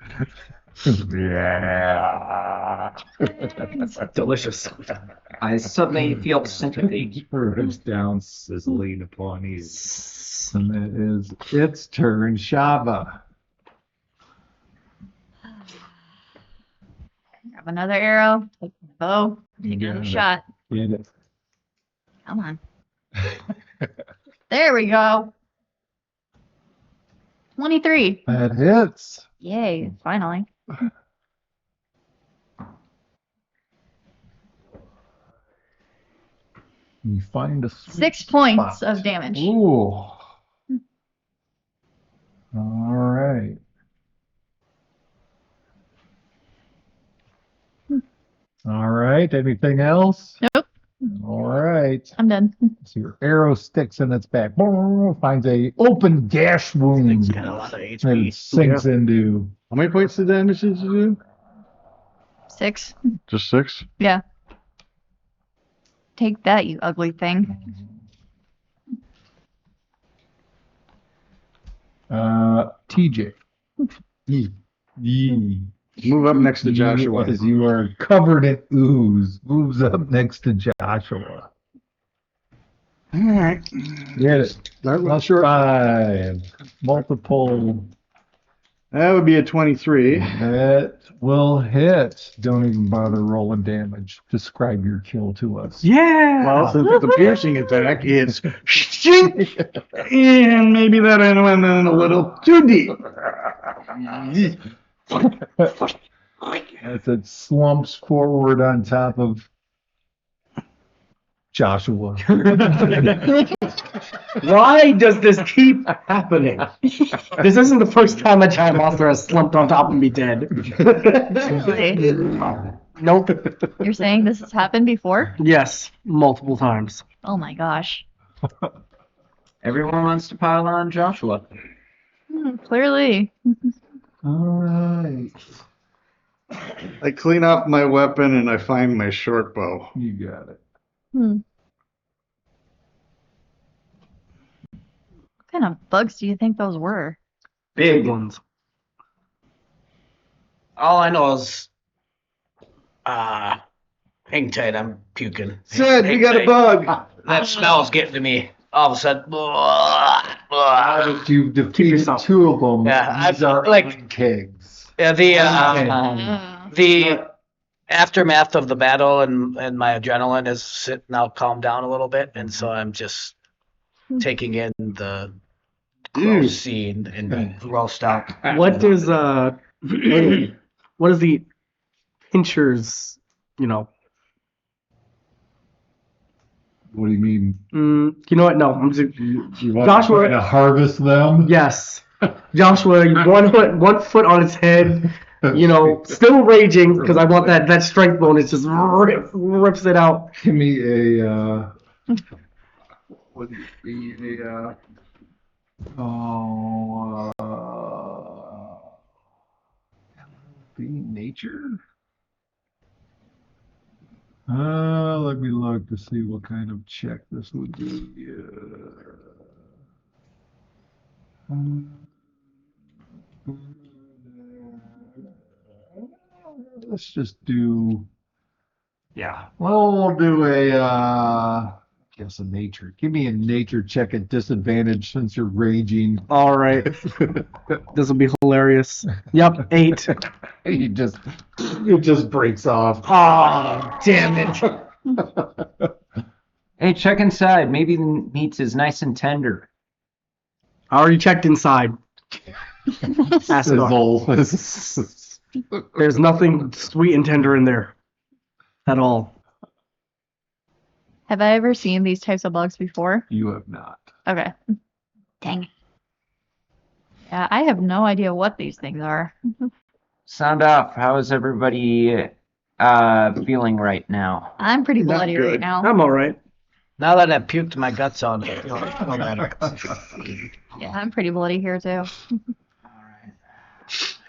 Yeah. delicious. I suddenly feel sympathy. Turns down sizzling upon you. And that is its turn. Shava. Grab another arrow, take my bow, take You another got it. shot. Get it. Come on. There we go. 23. That hits. Yay, finally. You find a sweet 6 points spot. of damage. Ooh. All right. All right. Anything else? Nope. All right. I'm done. So your arrow sticks in its back. Finds a open gash wound It's got a lot of and HP. sinks into. How many points of damage did you do? 6. Just 6? Yeah. Take that, you ugly thing. TJ. Yee. Move up next to Joshua. As you are covered in ooze, moves up next to Joshua. All right. Get it. Start with Plus short. 5. Multiple. That would be a 23. That will hit. Don't even bother rolling damage. Describe your kill to us. Yeah. Well, since it's a piercing attack, it's shink, and maybe that went in a little too deep. As it slumps forward on top of Joshua. Why does this keep happening? This isn't the first time a giant monster has slumped on top of me dead. Really? Nope. You're saying this has happened before? Yes, multiple times. Oh my gosh. Everyone wants to pile on Joshua. Clearly. All right. I clean off my weapon and I find my short bow. You got it. What kind of bugs do you think those were? Big ones. All I know is, hang tight, I'm puking. Sid, Hang we got a tight. bug. That smell's getting to me. All of a sudden, Now that you've defeated yourself. 2 of them, Yeah, these are like- kegs. yeah, the aftermath of the battle and my adrenaline is now calmed down a little bit, and so I'm just taking in the gross scene and being grossed out. What is what is the pinchers, What do you mean? you know what? No, I'm just You want Joshua- to harvest them? yes. Joshua, one foot on his head, still raging because I want that strength bonus, just rips it out. Give me a what do you be be nature? Let me look to see what kind of check this would be. Let's just do. Yeah. Well, we'll do a guess a nature. Give me a nature check at disadvantage since you're raging. All right. This will be hilarious. Yep, 8. It just breaks off. Oh, damn it. Hey, check inside. Maybe the meat is nice and tender. I already checked inside. Asshole. Sizzle. There's nothing sweet and tender in there at all. Have I ever seen these types of bugs before? You have not. Okay. Dang. Yeah, I have no idea what these things are. Sound off. How is everybody feeling right now? I'm pretty Not bloody good. right now. I'm all right. Now that I've puked my guts out, I feel better. Yeah, I'm pretty bloody here too.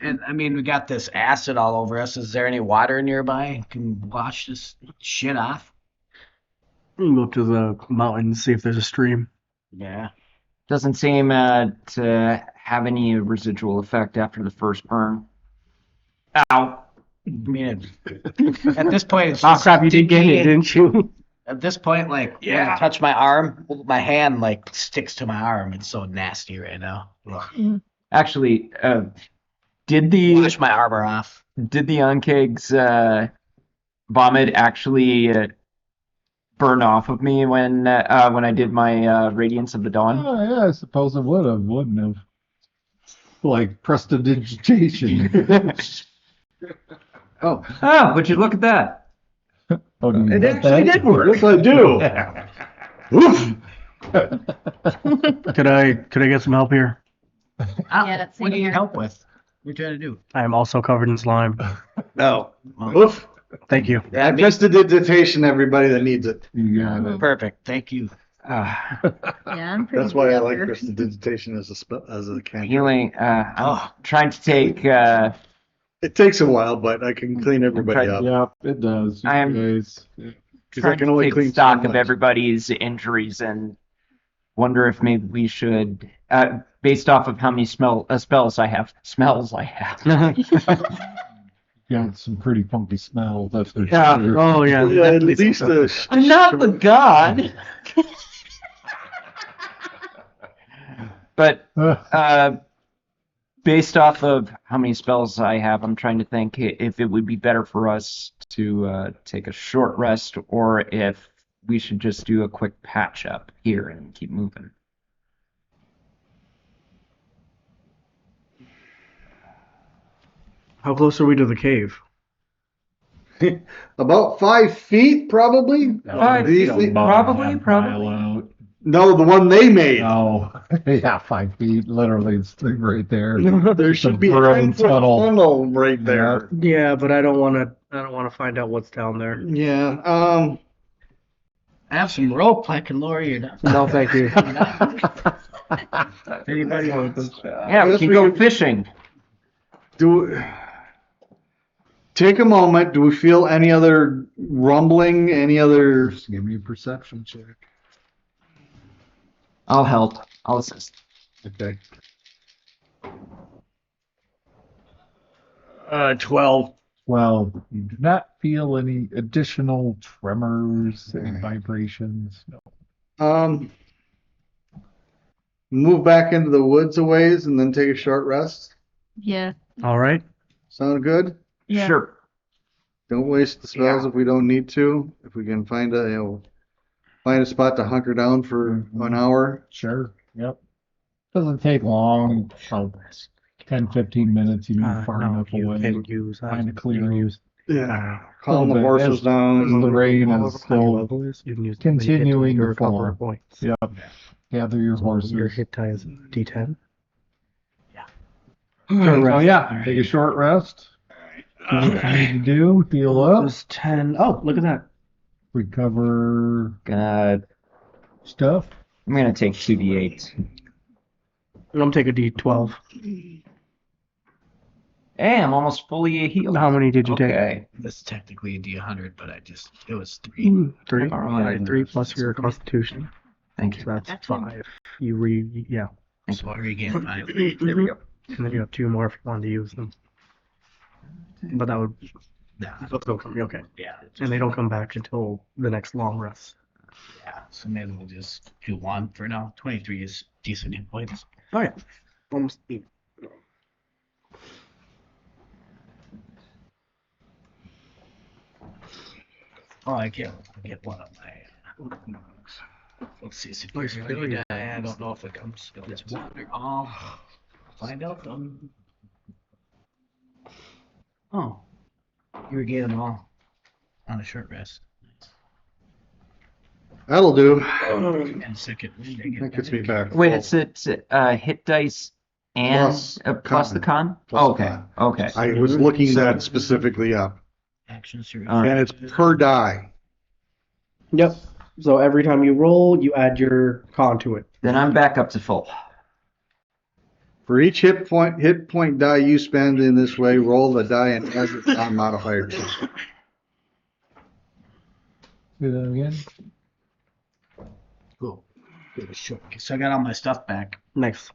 And I mean, we got this acid all over us. Is there any water nearby? Can wash this shit off? We can go up to the mountain and see if there's a stream. Yeah. Doesn't seem to have any residual effect after the first burn. Ow. I mean, at this point, it's Oh just crap, you did get sticky. it, didn't you? At this point, when I touch my arm, my hand sticks to my arm. It's so nasty right now. Actually, did the Wash my armor off. Unkeg's vomit actually burn off of me when I did my Radiance of the Dawn? Oh, yeah, I suppose it would have, wouldn't have? Like prestidigitation. Oh, Would you look at that? Oh, do you it want actually that? did work. Yes, I do. Oof. Could I get some help here? Yeah, that's What do you same need here. help with? What are you trying to do? I am also covered in slime. No. Oof. Thank you. Add prestidigitation, everybody that needs it. You got it. Perfect. Thank you. Yeah, I'm pretty That's why I bloody like here. prestidigitation as a cantrip. Healing. I'm trying to take. It takes a while, but I can clean everybody up. Yep, it does. I am- Guys. Because I Trying can to only take clean stock some of legs. everybody's injuries and wonder if maybe we should, based off of how many smells I have. Got some pretty funky smells. That's for Yeah. sure. Oh yeah. Yeah, at definitely least so. I'm not the god. But based off of how many spells I have, I'm trying to think if it would be better for us to take a short rest or if we should just do a quick patch up here and keep moving. How close are we to the cave? About 5 feet, probably. These things- Probably. Mile No, the one they made. out. Oh, yeah, 5 feet. Literally, it's right there. There should be a burrowing 10-foot tunnel right there. Yeah, but I don't want to. I don't want to find out what's down there. Yeah. I have some rope I can lower you down. No, thank you. Anybody wants? Yeah, we Yes, can we go can- fishing. Take a moment. Do we feel any other rumbling? Any other? Just give me a perception check. I'll help. I'll assist. Okay. 12. Well, you do not feel any additional tremors, any vibrations. No. Move back into the woods a ways and then take a short rest. Yeah. All right. Sound good? Yeah. Sure. Don't waste the spells if we don't need to. If we can find a spot to hunker down for an hour. Sure. Yep. Doesn't take long. About 10, 15 minutes. You move far no, enough you away. can use. Find a You can clearing. use. Yeah. Calm the bit. horses As down. the rain However is high your still level is, you can use continuing your to couple form. of points. Yep. Gather your horses. Your hit die is D10. So yeah, take a short rest. Do what you need to do. Heal up. Plus 10. Oh, look at that. Recover I'm stuff. gonna take 2d8. I'm gonna take a D12. Hey, I'm almost fully healed. How many did you Okay. This is technically a D100, but it was 3. take? 3. All All right. right, 3 plus your Constitution. Thank So you. that's That's 5. Yeah. So I regain 5. There we go. And then you have 2 more if you wanted to use them. But that would. Nah, Let's go. Okay. yeah. And they don't come back until the next long rest. Yeah, so maybe we'll just do 1 for now. 23 is decent hit points. Oh, yeah. Almost 8. Oh, I get one of my. Let's see. Superiority die. I don't know if it comes. If it's 1 or all. Find out then. Oh, you regain them all on a short rest. That'll do. And second wind, I get That gets me back. Wait, full. it's hit dice and plus the con? Plus the Okay. con. Okay. I was looking that specifically up. action series. All right. And it's per die. Yep. So every time you roll, you add your con to it. Then I'm back up to full. For each hit point die you spend in this way, roll the die and add your con modifier to it. Do that again. Cool. So I got all my stuff back. Next.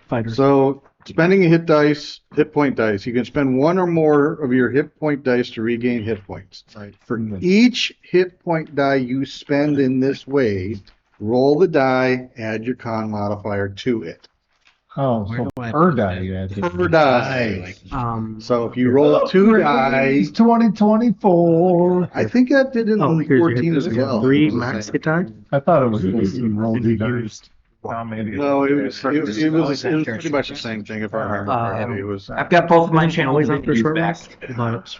Fighter. So spending a hit point dice, you can spend 1 or more of your hit point dice to regain hit points. For each hit point die you spend in this way, roll the die, add your con modifier to it. Oh, Where so do I per put die that? you had to. Per die. So if you roll 2 die, It's 2024. I think that did in Oh, here's your 14 hit as dice. well. 3 max hit die. I thought it was supposed to be rolled You dice. used. No, it was pretty much the same thing if I remember correctly. It was I've got both of my Always channels after short back. rest. But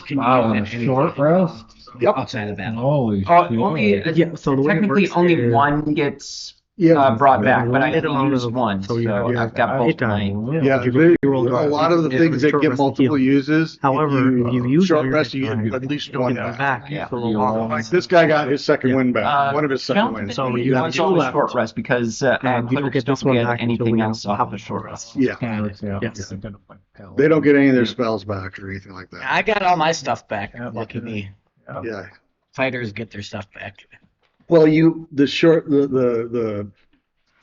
Can you Wow, use and a anything short rest? Yep. outside of battle? Holy Oh, shit. only yeah, so the way it technically works only is- one gets yeah. brought back, but I limited only amount use of- one, so so you have your I've got hit both die. my. Yeah, You roll a lot of the things that get multiple uses. However, if you use short your rest, hit you die, get at least you don't one get them back. back Yeah. for the long Like this guy got his second win back. One of his second Challenge wins. So between you have one's two always left. short rest because And you don't clerics get this don't one get back until anything we else off have of a short rest. Yeah, Yes. they don't get any of their spells back or anything like that. I got all my stuff back. Yeah, Lucky me. Yeah, Fighters get their stuff back. Well, the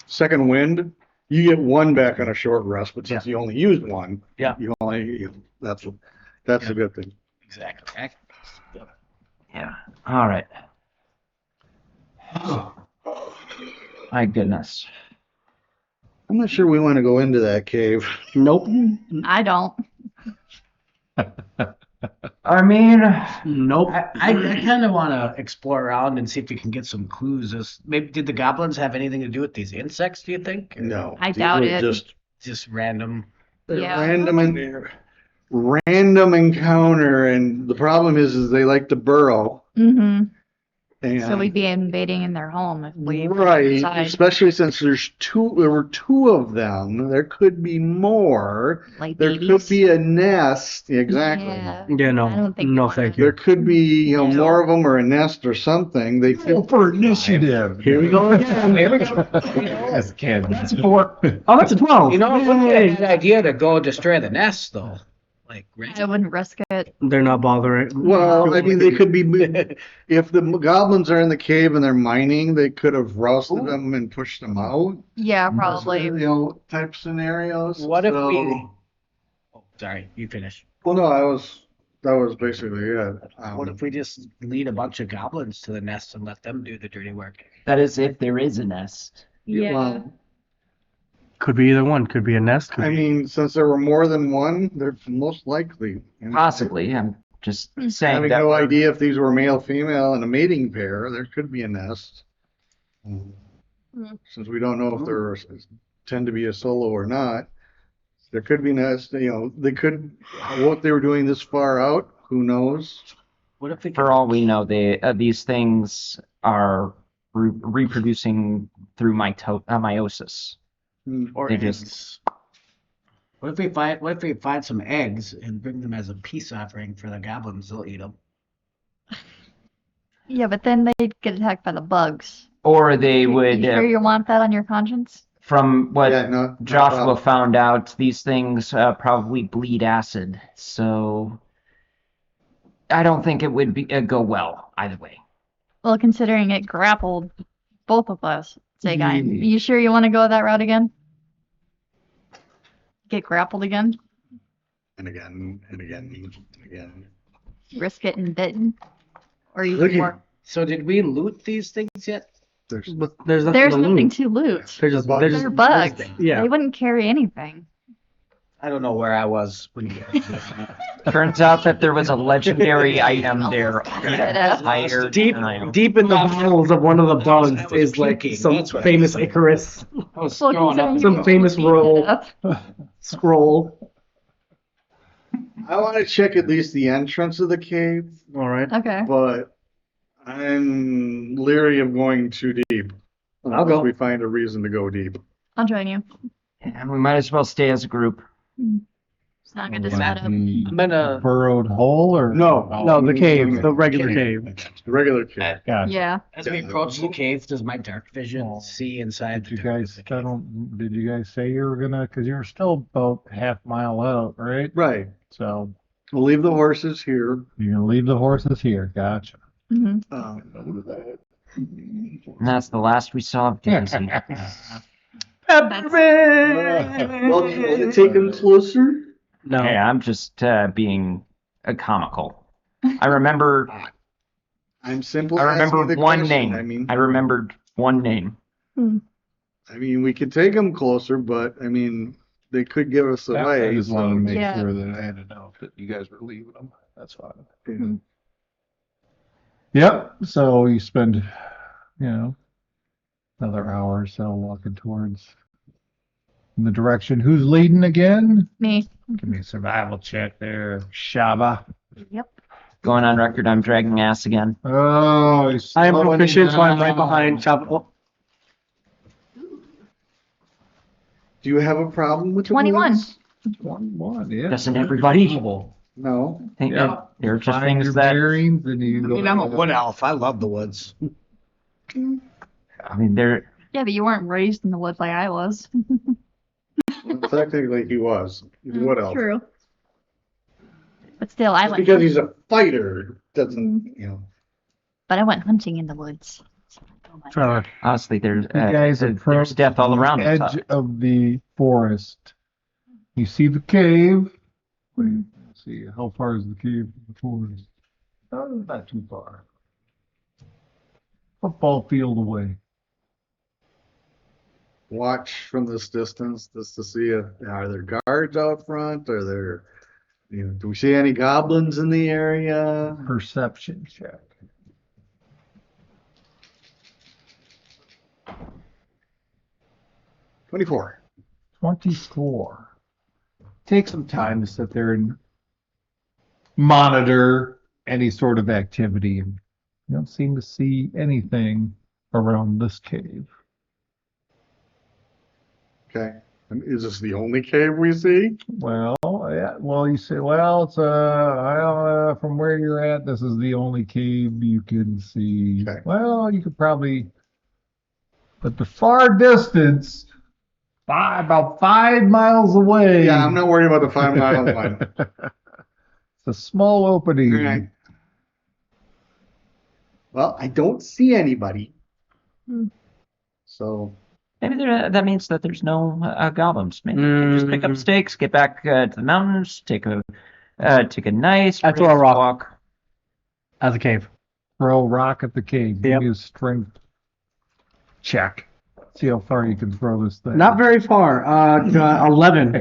second wind, you get one back on a short rest, but since you only used one, Yeah. that's Yeah. a good thing. Exactly. Yeah. All right. My goodness. I'm not sure we want to go into that cave. Nope. I don't. I mean, Nope. I kind of want to explore around and see if we can get some clues. Maybe did the goblins have anything to do with these insects? Do you think? Or No, I these doubt were it. just random. Yeah. random encounter, and the problem is they like to burrow. Mm-hmm. And So we'd be invading in their home if we went right, inside. especially since there were two of them. There could be more. Like There babies. could be a nest. Exactly. Yeah. Yeah, no. I don't think No, we thank There you. could be, No. more of them or a nest or something. They fit For initiative. Here we go again. Here we go. As a kid. that's 4. Oh, that's a 12. You know, it wouldn't be a bad idea to go destroy the nest, though. Like, I wouldn't risk it. They're not bothering. Well, I mean, they could be, if the goblins are in the cave and they're mining, they could have rousted them and pushed them out. Yeah, probably. Type scenarios. What if So- we? Oh, sorry, you finish. Well, no, that was basically it. What if we just lead a bunch of goblins to the nest and let them do the dirty work? That is if there is a nest. Yeah. Well, Could be either one. Could be a nest. Could I be. mean, since there were more than one, they're most likely. And Possibly. I'm just saying Having that. no idea if these were male, female, and a mating pair, there could be a nest. Since we don't know if they're tend to be a solo or not, there could be nest. They could. What they were doing this far out, who knows? What if we? For all we know, these things are reproducing through meiosis. Or They eggs. just- What if we find some eggs and bring them as a peace offering for the goblins? They'll eat them. Yeah, but then they'd get attacked by the bugs. Or they would, You sure you want that on your conscience? from what Yeah, no Joshua problem. found out, these things probably bleed acid. So I don't think it would go well either way. Well, considering it grappled both of us. Say, guy, you sure you want to go that route again? Get grappled again? And again, and again, and again. Risk getting bitten? Or you Look at- more? So did we loot these things yet? But there's nothing There's to nothing loot. to loot. They're just They're bugs. Yeah. They wouldn't carry anything. I don't know where I was when you. Turns out that there was a legendary item there. Yeah. Higher Deep, than deep in the bowels of one of the bugs I was is like puking, some that's what I famous was Icarus I was Well, throwing up. considering some you famous beat it roll. up. scroll. I want to check at least the entrance of the cave, All right. Okay. but I'm leery of going too deep. I'll go. Unless we find a reason to go deep. I'll join you. And we might as well stay as a group. It's not good to set up. I'm gonna. Burrowed hole or? No. No, the cave, the regular cave. The regular cave. Gotcha. Yeah. As we approach the cave, does my dark vision see inside Did you the dark guys, of the cave? did you guys say you were gonna, cause you were still about half mile out, right? Right. So We'll leave the horses here. you're gonna leave the horses here. Gotcha. hmm And that's the last we saw of Daisy. Well, you want to take them closer? No. Hey, I'm just being comical. I remember I'm simply I asking remember the one question. name. I remembered one name. I mean, we could take them closer, but I mean, they could give us away. I just wanted to make Yeah. sure that I had to know that you guys were leaving them. That's fine. Yeah. Yep. So you spend, another hour or so walking towards in the direction. Who's leading again? Me. Give me a survival check there, Shaba. Yep. Going on record, I'm dragging ass again. Oh, he's I am slowing proficient, so I'm right down. behind Chavo. Do you have a problem with the 21. woods? 21, yeah. Doesn't everybody? No. Think Yeah. that there are just Find things your that bearings and you I go. mean, I'm a wood elf. I love the woods. I mean they're Yeah, but you weren't raised in the woods like I was. Technically, he was. He's a wood elf. True. But still, I Just went. because he's a fighter doesn't, But I went hunting in the woods. Trying to Honestly, You guys there's approach death all the around us. edge of the forest. You see the cave. Let's see, how far is the cave from the forest? Oh, not too far. Football field away. Watch from this distance just to see if are there guards out front? Are there, do we see any goblins in the area? Perception check. 24. 24. Take some time to sit there and monitor any sort of activity. You don't seem to see anything around this cave. Okay. And is this the only cave we see? Well, yeah, well, you say, well, it's from where you're at, this is the only cave you can see. Okay. Well, you could probably, but the far distance, about 5 miles away. Yeah, I'm not worried about the 5 mile one. It's a small opening. All right. Well, I don't see anybody. So Maybe that means that there's no goblins. Maybe we can just pick up stakes, get back to the mountains, take a nice I throw a brisk rock. walk. Out of the cave. Throw a rock at the cave. Give Yep. me a strength check. See how far you can throw this thing. Not very far. 11.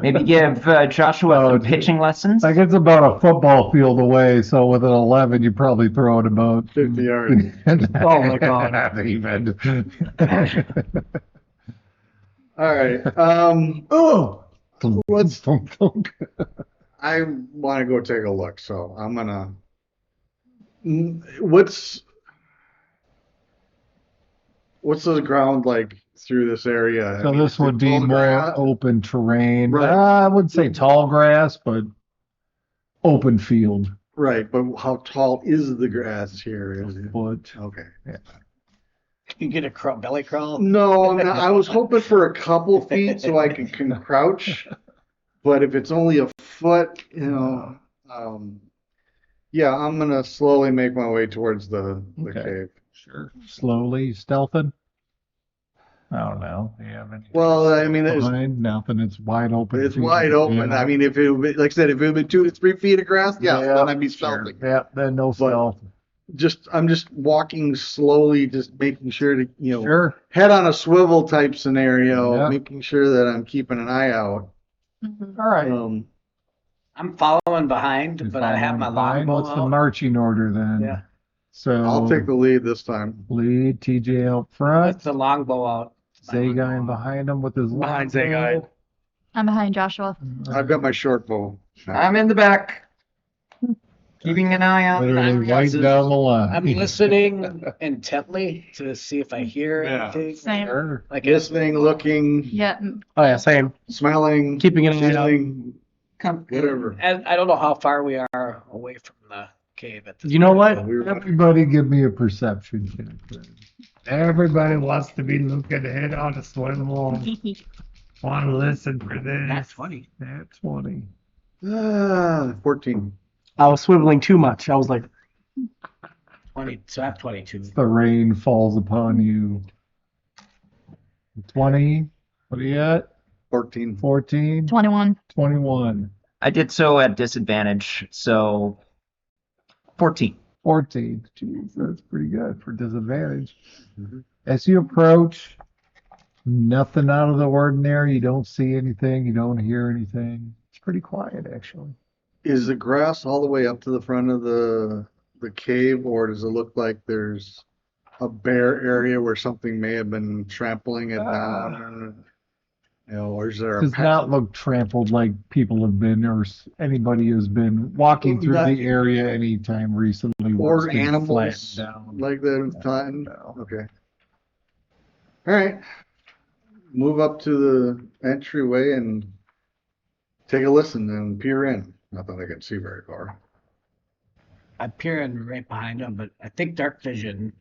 Maybe give Joshua Oh, some pitching lessons. Like it's about a football field away, so with an 11, you probably throw it about 50 yards. Oh my God. Not even. all right. Oh, Let's- I want to go take a look, so I'm gonna. What's the ground like through this area? So I mean, this is it would be tall more grass? open terrain. Right. I wouldn't say tall grass, but open field. Right, but how tall is the grass here? Is it? Foot. Okay. You get a belly crawl. No, I was hoping for a couple feet so I can crouch, but if it's only a foot, yeah, I'm gonna slowly make my way towards the Okay. cave. Sure. Slowly stealthing. I don't know. Yeah. Well, I mean, behind nothing. It's wide open. it's field. wide open. Yeah. I mean, if it would, like I said, if it would be 2 to 3 feet of grass, yeah, Yeah, then I'd be sure. stealthing. Yeah, then no stealth. I'm just walking slowly, just making sure to, Sure. head on a swivel type scenario, Yeah. making sure that I'm keeping an eye out. All right. I'm following behind, You're but I have my following behind. longbow What's the out. marching order then? Yeah. So I'll take the lead this time. lead, TJ out front, With the longbow out. Zagon behind him with his Behind longbow. Zagon. I'm behind Joshua. I've got my short bow. I'm in the back, keeping an eye out. Literally right down the line. I'm listening intently to see if I hear Yeah. anything. Same. Sure. Like Listening, looking, Yeah. Oh yeah, same. smelling, Keeping an eye out. feeling, Come, whatever. And I don't know how far we are away from the cave at this You know what? Everybody give me a perception check. then. Everybody wants to be looking ahead on a swivel. Want to listen for this. That's funny. That's 20. 14. I was swiveling too much. I was like, 20. So I have 22. The rain falls upon you. 20. What are you at? 14. 14. 21. 21. I did so at disadvantage, so 14. 14. Jeez, that's pretty good for disadvantage. Mhm. As you approach, nothing out of the ordinary. You don't see anything. You don't hear anything. It's pretty quiet, actually. Is the grass all the way up to the front of the cave, or does it look like there's a bare area where something may have been trampling it down? Or is there a Does patch not of- look trampled like people have been, or anybody has been walking through Not- the area anytime recently. where or it's been animals flattened down. like that in time? No. Okay. All right. Move up to the entryway and take a listen and peer in. Not that I can see very far. I'm peering right behind him, but I think dark vision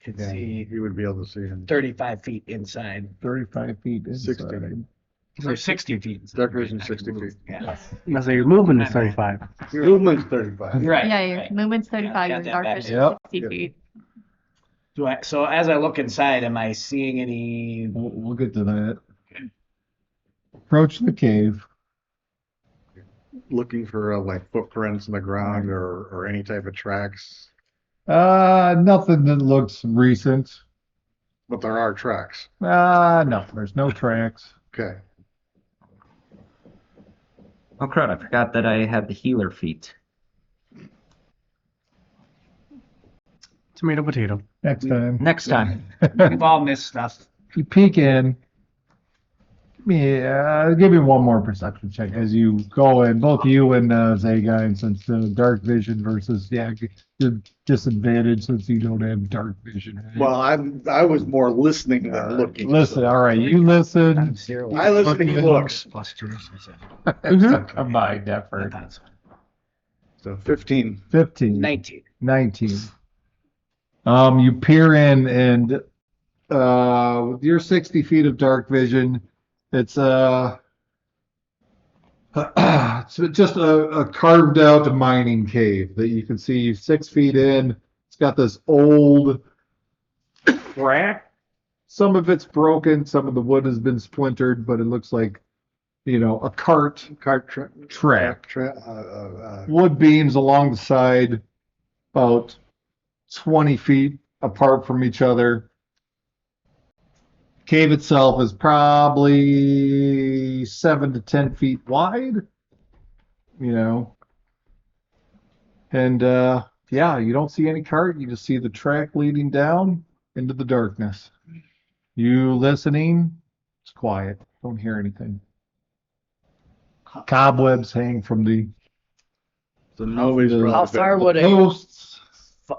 could see You would be able to see him. 35 feet inside. 35 feet inside. 60. So 60 feet. Dark vision 60 feet. Yeah. So your movement is 35. Movement's 35. You're right. Yeah, your right. movement's 35, got your that dark back. vision Yep. 60 Yep. feet. So as I look inside, am I seeing any? We'll get to that. Approach the cave. Looking for like footprints in the ground or any type of tracks, Nothing that looks recent. but there are tracks. No, there's no tracks. Okay. Oh crap! I forgot that I had the healer feat. Tomato, potato. Next time. Next time. We've all missed stuff. You peek in. Give me one more perception check as you go in. Both you and Zagai, since dark vision versus you're disadvantaged since you don't have dark vision. Right? Well, I was more listening than looking. Listen, all right, you listen. I listen to looks. Plus 2. It's a combined effort. So 15. 15, 19. 19. You peer in and with your 60 feet of dark vision, it's it's just a carved out mining cave that you can see 6 feet in. It's got this old track. Some of it's broken, some of the wood has been splintered, but it looks like, a cart track. Wood beams along the side, about 20 feet apart from each other. Cave itself is probably 7 to 10 feet wide, and you don't see any cart. You just see the track leading down into the darkness. You listening? It's quiet. Don't hear anything. Cobwebs hang from the So nobody's How far would a posts.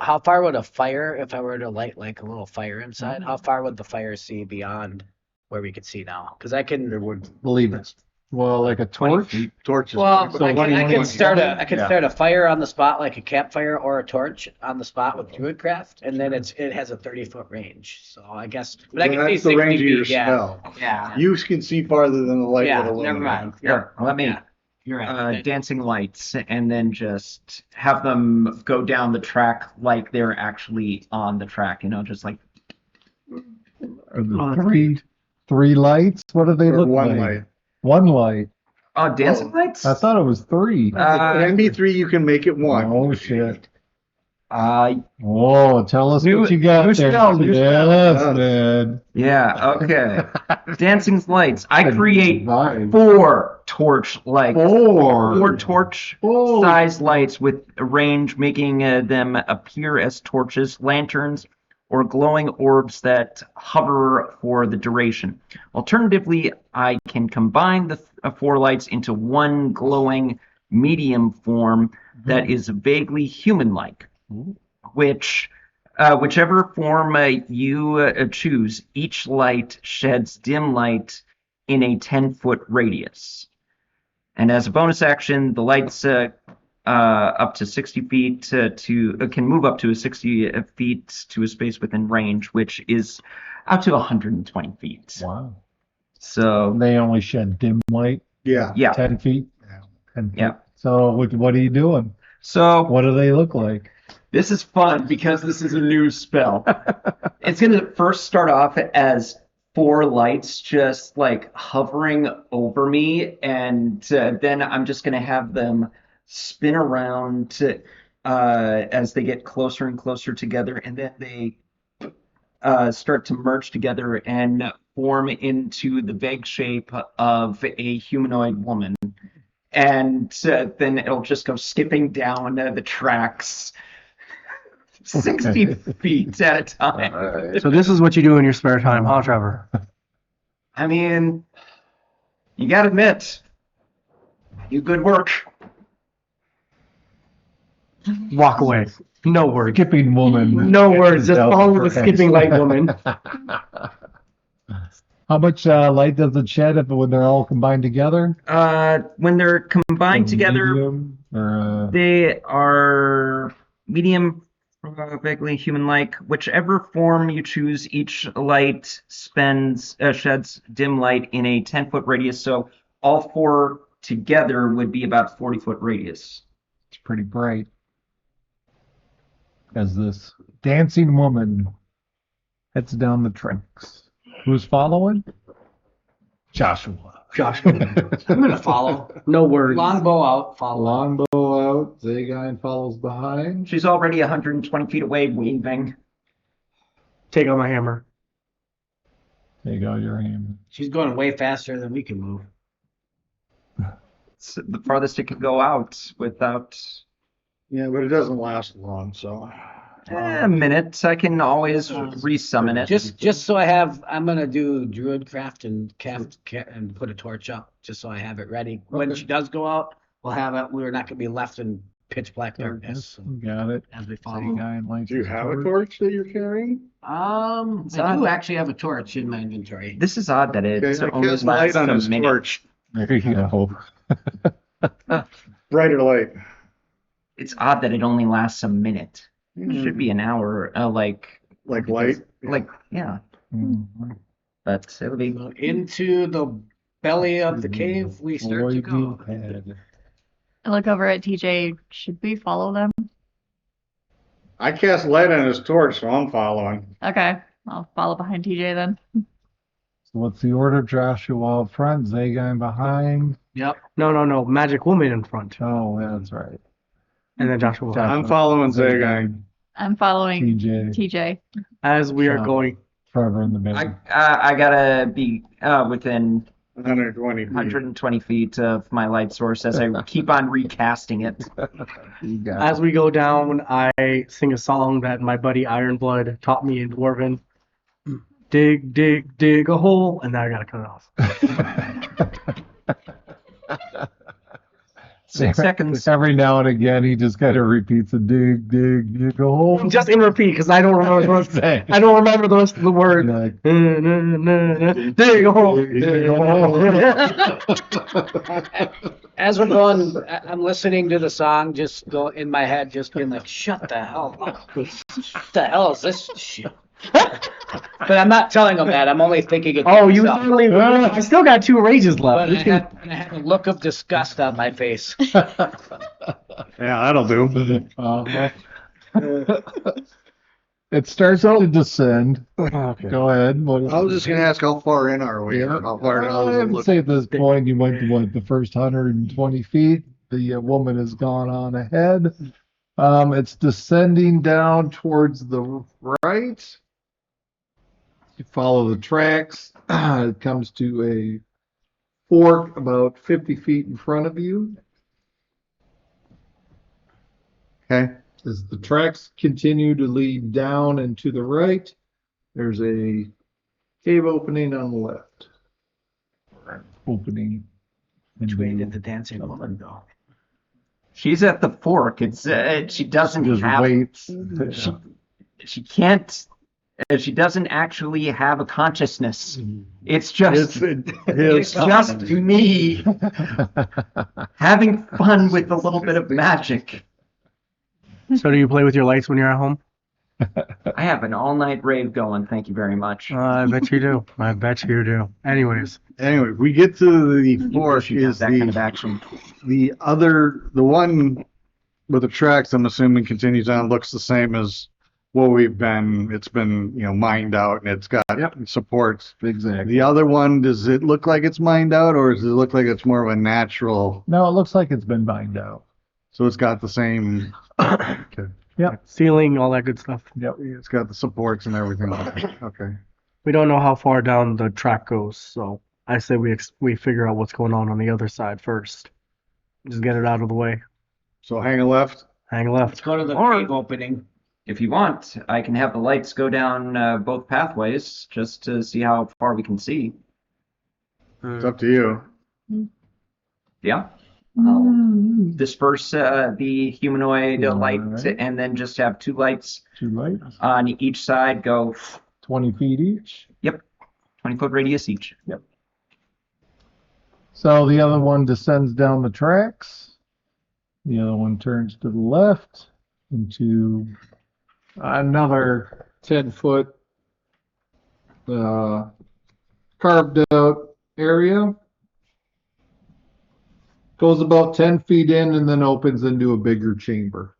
how far would a fire, if I were to light like a little fire inside, how far would the fire see beyond where we could see now? Because I can. It would Believe it. Well, like a torch. torches. Well, So I can start a Yeah. start a fire on the spot, like a campfire or a torch on the spot with Druidcraft, and then it has a 30-foot range. So I guess, but I can see That's the 60 range of your feet. Yeah, spell. yeah, You can see farther than the light yeah. would Never illuminate. mind. Here, let me Yeah, you're right. dancing lights and then just have them go down the track like they're actually on the track, just like Are the three lights? What do they Or look one like? light. One light. dancing lights? I thought it was 3. It can be 3, you can make it 1. Oh shit. Uh Oh, tell us New- what you got new there. spell, new spell. Yes, Yes. man. yeah, okay. Dancing lights. I create Vibe. 4 torch lights. 4 4. torch Oh. size lights with a range, making them appear as torches, lanterns, or glowing orbs that hover for the duration. Alternatively, I can combine the 4 lights into one glowing medium form that is vaguely human-like, whichever form you choose, each light sheds dim light in a 10-foot radius. And as a bonus action, the lights up to 60 feet can move up to 60 feet to a space within range, which is out to 120 feet. Wow. So They only shed dim light, Yeah. yeah, 10 feet. Yeah. 10 feet. Yeah. So what are you doing? so What do they look like? this is fun because this is a new spell. It's going to first start off as 4 lights just like hovering over me, and then I'm just going to have them spin around as they get closer and closer together, and then they start to merge together and form into the vague shape of a humanoid woman. And then it'll just go skipping down the tracks 60 feet at a time. So this is what you do in your spare time, huh, Trevor? I mean, you gotta admit, you good work. Walk away. No words. Skipping woman. No words. Just follow the skipping light woman. How much light does it shed when they're all combined together? When they're combined together, Medium, or, they are medium. vaguely human-like. Whichever form you choose, each light sheds dim light in a 10-foot radius. So all four together would be about a 40-foot radius. It's pretty bright. As this dancing woman heads down the tracks. Who's following? Joshua. Joshua. I'm gonna follow. No words. Longbow out, follow. Longbow out. Zagine follows behind. She's already 120 feet away, waving. Take out my hammer. Take out your hammer. She's going way faster than we can move. It's the farthest it could go out without Yeah, but it doesn't last long, so. a minute. I can always resummon it. Just so I have, I'm gonna do druidcraft and and put a torch up, just so I have it ready. When Okay. she does go out, we'll have it. We're not gonna be left in pitch black darkness Got it. as we follow. Zagine lights Do you his have a torch. torch that you're carrying? I do actually have a torch in my inventory. This is odd that it Okay, I only cast light lasts on a his minute. torch. There you go. Brighter light. It's odd that it only lasts a minute. It Mm. should be an hour, Like light? yeah. Mhm. But it'll be So into the belly of the cave we start to go. Void head. I look over at TJ. Should we follow them? I cast light on his torch, so I'm following. Okay, I'll follow behind TJ then. So what's the order? Joshua up front, Zagine behind. Yep. No. Magic woman in front. Oh, yeah, that's right. And then Joshua behind. I'm following Zagine. I'm following TJ, TJ. As we are Sean. going. Trevor in the middle. I gotta be within 120 feet. 120 feet of my light source as I keep on recasting it. You got As we go down, I sing a song that my buddy Ironblood taught me in Dwarven. Dig, dig, dig a hole, and now I gotta cut it off. 6 seconds. Every now and again, he just kind of repeats a dig, dig, dig a hole. Just in repeat, because I don't remember the rest. Say. I don't remember the rest of the word. Like, Dig a hole. dig a hole. As we're going, I'm listening to the song, just go in my head, just being like, "Shut the hell up! What the hell is this shit?" But I'm not telling them that. I'm only thinking it. to Oh, you myself. certainly. I still got 2 rages But left. I had a look of disgust on my face. Yeah, that'll do. It starts to descend. Okay. Go ahead. I was just gonna ask, how far in are we? Yeah. How far down I does it would look? say at this point you went to what, the first 120 feet. The woman has gone on ahead. It's descending down towards the right. You follow the tracks. It comes to a fork about 50 feet in front of you. Okay. As the tracks continue to lead down and to the right, there's a cave opening on the left. Opening. Which way did the dancing woman go? She's at the fork. It's she doesn't Just have waits. she can't she doesn't actually have a consciousness. It's just it's just me having fun with a little bit of magic. So do you play with your lights when you're at home? I have an all-night rave going. Thank you very much. I bet you do. I bet you do. Anyways, Anyway, we get to the fork. She has Is that kind of action. the one with the tracks, I'm assuming, continues on, looks the same as what we've been. It's been, mined out, and it's got supports. Exactly. The other one, does it look like it's mined out, or does it look like it's more of a natural? No, it looks like it's been mined out. So it's got the same. Okay. ceiling, all that good stuff. Yep. It's got the supports and everything. Okay. We don't know how far down the track goes, so I say we figure out what's going on the other side first. Just get it out of the way. So hang a left. Hang Let's left. go to the Or- cave opening. If you want, I can have the lights go down both pathways just to see how far we can see. It's up to you. Yeah. I'll disperse the humanoid light Alright. and then just have 2 lights Too late. on each side go 20 feet each. 20-foot radius each. So the other one descends down the tracks. The other one turns to the left into another 10-foot carved out area. Goes about 10 feet in and then opens into a bigger chamber.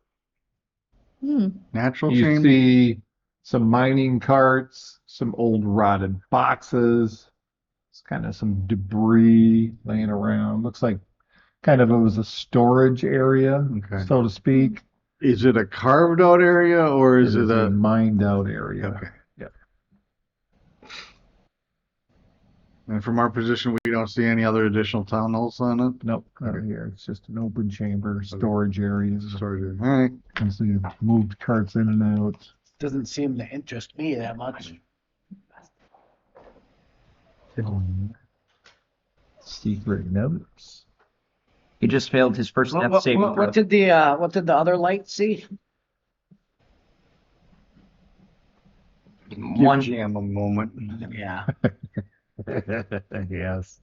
Hmm. Natural You chamber. see some mining carts, some old rotted boxes. It's kind of some debris laying around. Looks like kind of it was a storage area, Okay. so to speak. Is it a carved out area or is it a a? mined out area. Okay. Yeah. And from our position, we don't see any other additional tunnels on it. Nope, not Okay. here. It's just an open chamber, storage area. Sorry. All right. And so you moved carts in and out. Doesn't seem to interest me that much. Secret notes. He just failed his first death What, saving what, throw. what did the other light see? One. Give Jam a moment. Yeah. Yes.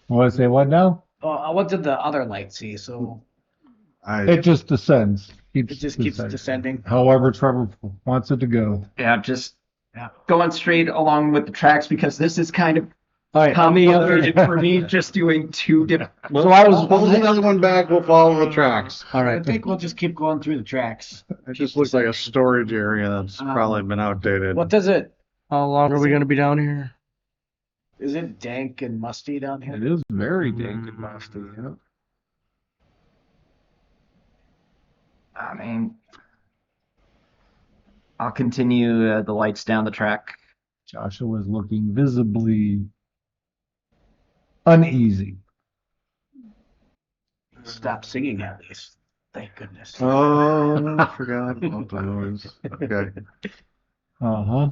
Want to say what now? What did the other light see? So It just descends. it just keeps descending. However Trevor wants it to go. Yeah, just Yeah. going straight along with the tracks because this is kind of All right. complicated for me. Just doing two different. So I was. Pull the other one back. We'll follow the tracks. All I right. think we'll just keep going through the tracks. It just looks like a storage area that's probably been outdated. What does it? How long are we gonna be down here? Is it dank and musty down here? It is very dank and musty. Yeah. I mean, I'll continue the lights down the track. Joshua was looking visibly uneasy. Stop singing at least. Thank goodness. Oh, I forgot about those. Okay, Uh-huh.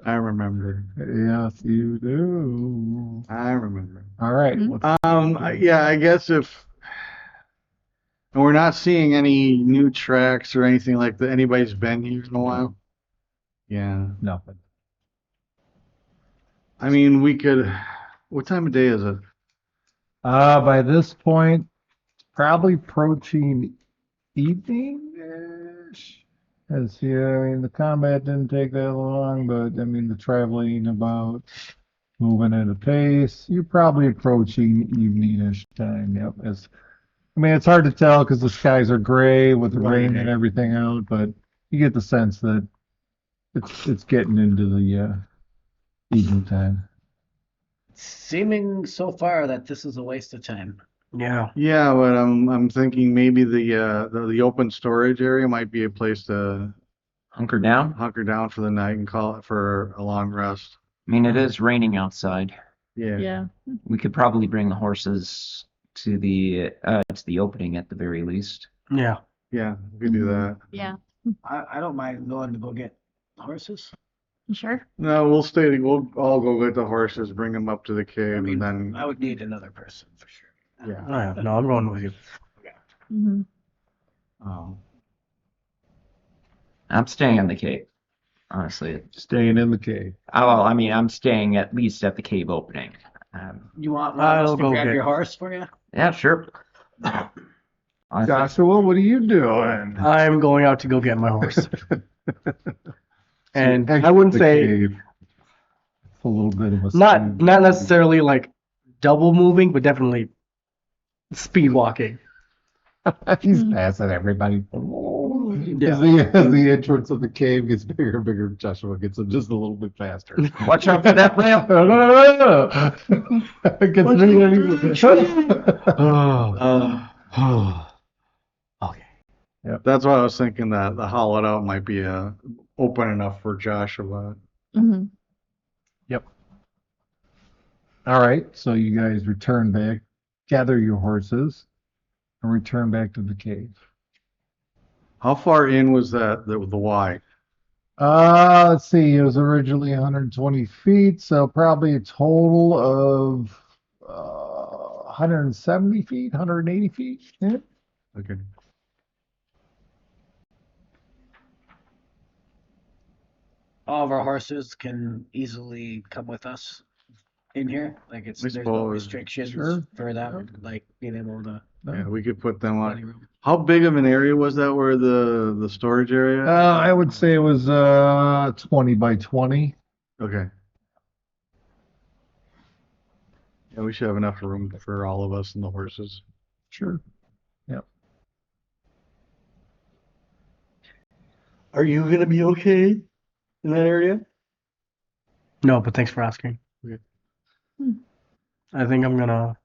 I remember. Yes, you do. I remember. All right. Mhm. Yeah, I guess if and we're not seeing any new tracks or anything like that. Anybody's been here in a while. Yeah, Nothing. I mean, we could. What time of day is it? By this point, probably approaching evening-ish. As yeah, I mean, the combat didn't take that long, but I mean, the traveling about, moving at a pace, you're probably approaching evening-ish time. Yep. I mean, it's hard to tell because the skies are gray with the rain and everything out, but you get the sense that it's getting into the evening time. Seeming so far that this is a waste of time. Yeah. Yeah, but I'm thinking maybe the open storage area might be a place to Hunker down. hunker down for the night and call it for a long rest. I mean, it is raining outside. Yeah. Yeah. We could probably bring the horses to the opening at the very least. Yeah. Yeah, we could do that. Yeah. I don't mind going to go get horses. You sure? No, we'll stay. We'll all go get the horses, bring them up to the cave, I mean, and then I would need another person for sure. yeah. Oh, yeah. No, I'm going with you. Mm-hmm. Oh. I'm staying in the cave. Honestly, Staying in the cave. well, I mean, I'm staying at least at the cave opening. You want one of us I'll to go grab get- your horse for you? Yeah, sure. I think- Joshua, what are you doing? I'm going out to go get my horse. And Exit I wouldn't the say cave. It's a little bit of a not necessarily like double moving, but definitely speed walking. He's Mhm. passing everybody. Yeah. As the entrance of the cave gets bigger and bigger, Joshua gets just a little bit faster. Watch out for that ramp. It gets bigger and bigger. Okay. That's why I was thinking that the hollowed out might be open enough for Joshua. Mm-hmm. All right, so you guys return back, gather your horses, and return back to the cave. How far in was that the Y? Let's see, it was originally 120 feet, so probably a total of 170 feet, 180 feet. Yeah. Okay. All of our horses can easily come with us in here. Like I there's no suppose. restrictions Sure. for them, like being able to. Yeah, we could put them plenty on. room. How big of an area was that where the storage area? I would say it was 20 by 20. Okay. Yeah, we should have enough room for all of us and the horses. Sure. Are you gonna be okay in that area? No, but thanks for asking. Okay. I think I'm gonna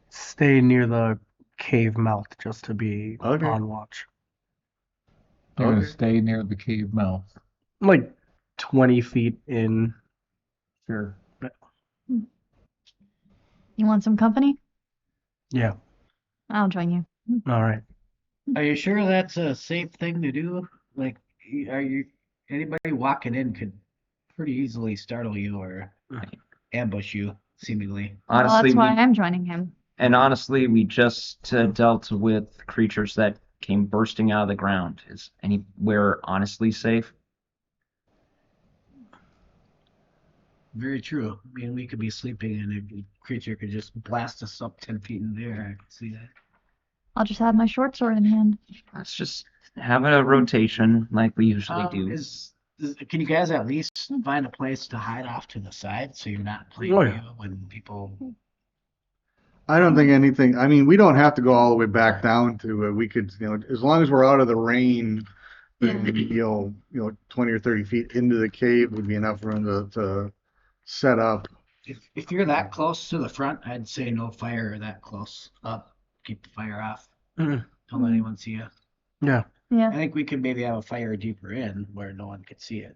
stay near the cave mouth just to be Okay. on watch. You're gonna Okay. stay near the cave mouth. Like 20 feet in. Sure. You want some company? Yeah. I'll join you. All right. Are you sure that's a safe thing to do? Like, are you anybody walking in could pretty easily startle you or ambush you, seemingly. Well, Honestly, that's why we, I'm joining him. and honestly, we just dealt with creatures that came bursting out of the ground. Is anywhere honestly safe? Very true. I mean, we could be sleeping and a creature could just blast us up 10 feet in the air. I could see that. I'll just have my short sword in hand. Let's just have a rotation like we usually do. Can you guys at least find a place to hide off to the side so you're not playing Oh, yeah. you when people. I don't think anything. I mean, we don't have to go all the way back down to it. We could, as long as we're out of the rain, maybe, 20 or 30 feet into the cave would be enough room to set up. If you're that close to the front, I'd say no fire that close up. Keep the fire off. Mhm. Don't let anyone see you. Yeah. Yeah. I think we could maybe have a fire deeper in where no one could see it.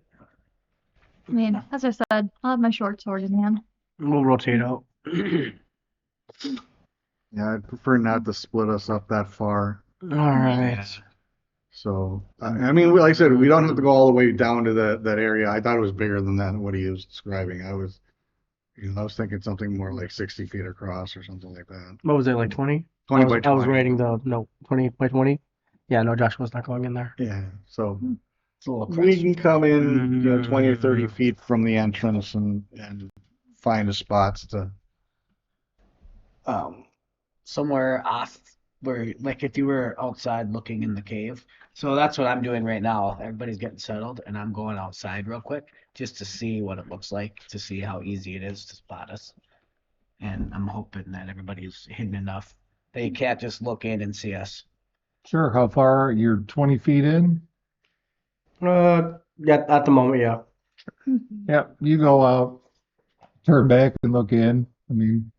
I mean, as I said, I'll have my short sword in hand. We'll rotate out. Yeah, I'd prefer not to split us up that far. All right. So, I mean, like I said, we don't have to go all the way down to that area. I thought it was bigger than that, what he was describing. I was thinking something more like 60 feet across or something like that. What was it, like 20? 20 I was, by 20. I was writing the note. 20 by 20? Yeah, no, Joshua's not going in there. Yeah, so It's a little we close. can come in, 20 or 30 feet from the entrance and find the spots to. Somewhere off where, like, if you were outside looking in the cave. So that's what I'm doing right now. Everybody's getting settled, and I'm going outside real quick just to see what it looks like, to see how easy it is to spot us. And I'm hoping that everybody's hidden enough that you can't just look in and see us. Sure. How far? You're 20 feet in? Yeah, at the moment, yeah. Yep. You go out, turn back and look in. I mean,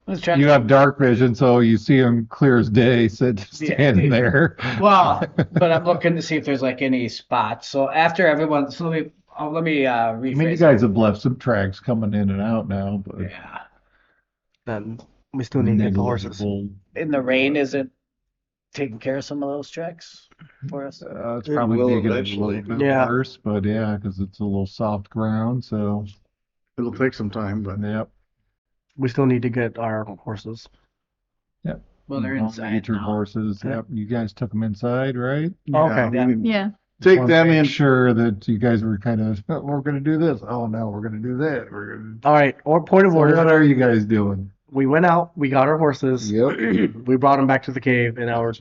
Let's try. you have dark vision, so you see them clear as day, standing there. Well, but I'm looking to see if there's like any spots. So after everyone, so let me I mean, you rephrase. guys have left some tracks coming in and out now, but Yeah. Then we still need to get the horses. negligible. In the rain, is it taking care of some of those tracks for us? It's It probably will making it a eventually. little bit Yeah. worse, but yeah, because it's a little soft ground. So, It'll take some time, but yep. We still need to get our horses. Well, they're All inside get your now. horses. Yep. You guys took them inside, right? Okay. we Yeah. can Yeah. take Wanna them make in. sure that you guys were kind of, we're going to do this. Oh, no, we're going to do that. We're going All right, or point of to. order. What are you guys doing? We went out, we got our horses. Yep. We brought them back to the cave, and now we're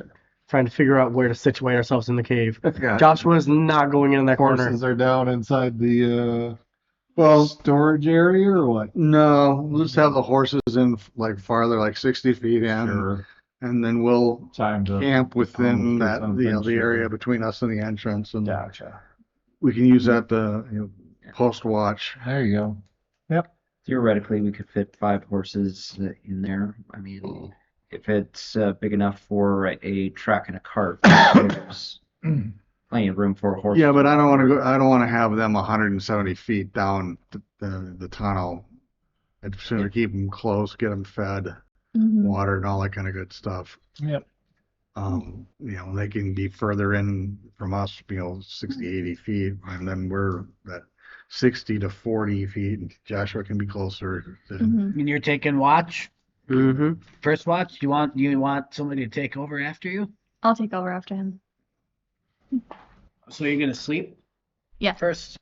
trying to figure out where to situate ourselves in the cave. Joshua's not going in that corner. Horses are down inside the Well, storage area or what? no, we'll just have the horses in like farther, like 60 feet in, Sure. and then we'll Time to. camp within do that, something, the area sure. between us and the entrance, and Gotcha. we can use that to, post watch. There you go. Yep. Theoretically, we could fit 5 horses in there. I mean, if it's big enough for a truck and a cart, there's plenty of room for a horse. Yeah, but I don't want to go. I don't want to have them 170 feet down the tunnel. I'd sooner keep them close, get them fed, Mhm. water, and all that kind of good stuff. Yep. They can be further in from us, 60, 80 feet, and then we're at 60 to 40 feet. And Joshua can be closer. Mhm. And you're taking watch, Mm-hmm. first watch. You want somebody to take over after you? I'll take over after him. So you're gonna sleep? Yeah. First,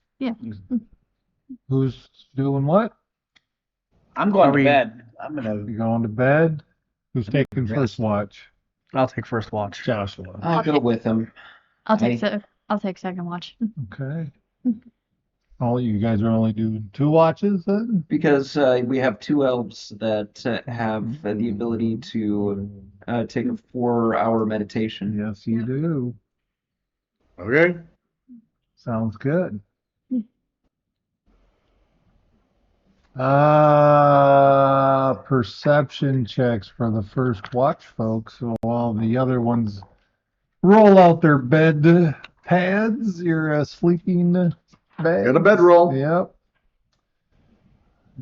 Who's doing what? I'm going Are to we- bed. I'm gonna. You going to bed? Who's taking Rest. first watch? I'll take first watch. Joshua. I'll go with him. I'll take second watch. Okay. All you guys are only doing 2 watches then? Because we have 2 elves that have the ability to take a 4-hour meditation. Yes, you do. Okay. Sounds good. Perception checks for the first watch, folks. So while the other ones roll out their bed pads, your sleeping bag. Got a bedroll. Yep.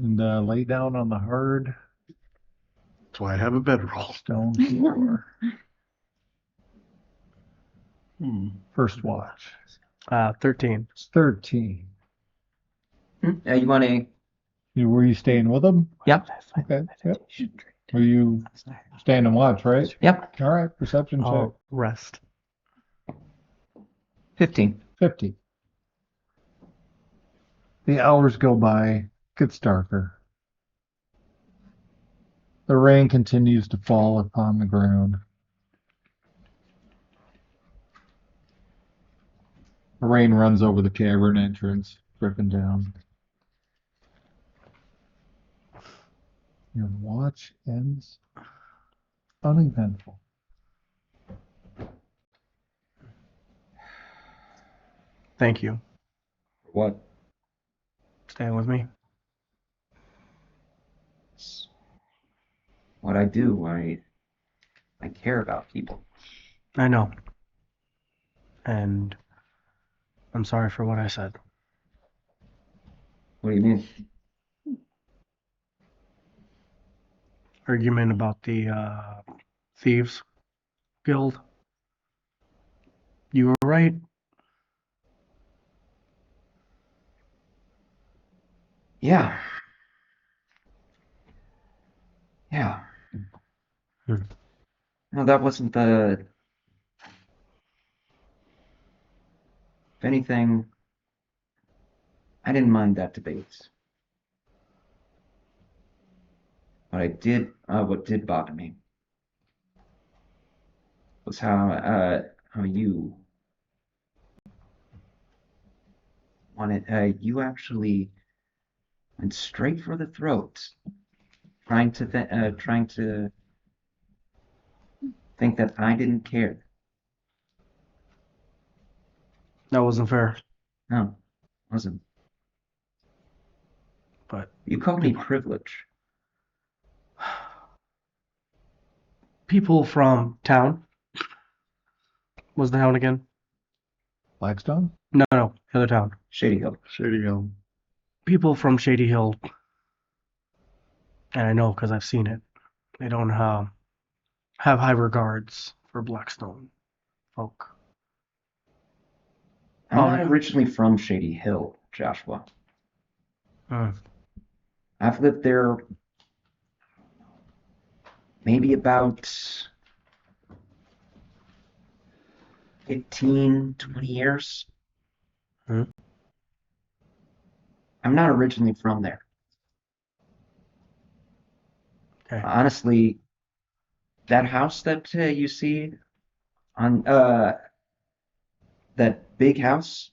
And lay down on the hard That's why I have a bedroll. stone floor. First watch. 13. It's 13. You want to? Were you staying with them? Yep. Okay. Yep. Were you staying and watch, right? Yep. All right. Perception check. I'll rest. 15. 50. The hours go by, gets darker. The rain continues to fall upon the ground. The rain runs over the cavern entrance, dripping down. Your watch ends uneventful. Thank you. What? Staying with me. What I do, I care about people. I know. And I'm sorry for what I said. What do you mean? Argument about the Thieves Guild. You were right. Yeah. Yeah. No, that wasn't the. If anything, I didn't mind that debate. What did bother me was how you you actually went straight for the throat, trying to think that I didn't care. That wasn't fair. No, wasn't. But You called me privilege. people from town. What's the town again? Blackstone? No, the other town. Shady Hill. Shady Hill. People from Shady Hill, and I know because I've seen it, they don't have high regards for Blackstone folk. I'm not originally from Shady Hill, Joshua. I've lived there maybe about 15, 20 years. Hmm. I'm not originally from there. Okay. Honestly, that house that you see on that big house,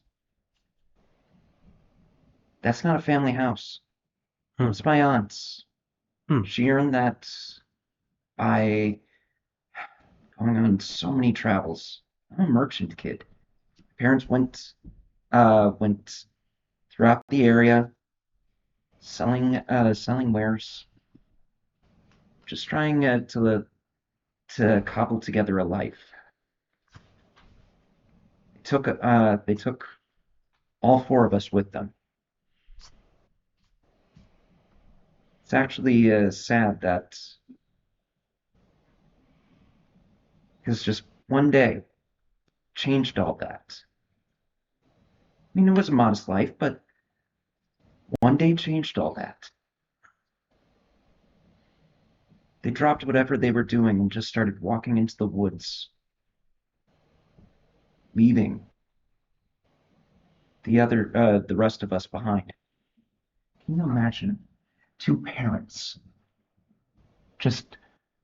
that's not a family house. It's my aunt's. She earned that by going on so many travels. I'm a merchant kid. Parents went throughout the area selling wares, just trying to cobble together a life. They took all 4 of us with them. It's actually sad that because just one day changed all that. I mean, it was a modest life, but one day changed all that. They dropped whatever they were doing and just started walking into the woods, leaving the rest of us behind. Can you imagine 2 parents just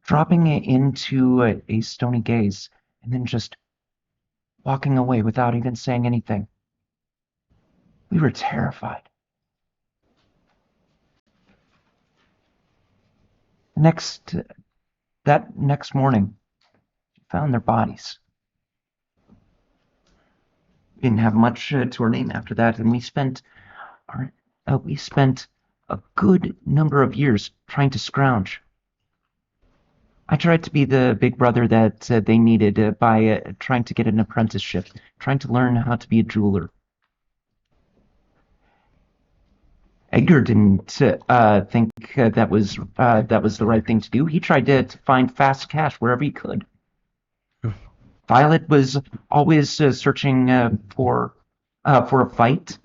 dropping it into a stony gaze, and then just walking away without even saying anything. We were terrified. That next morning, we found their bodies. We didn't have much to our name after that, and we spent a good number of years trying to scrounge. I tried to be the big brother that they needed by trying to get an apprenticeship, trying to learn how to be a jeweler. Edgar didn't think that was the right thing to do. He tried to find fast cash wherever he could. Violet was always searching for a fight,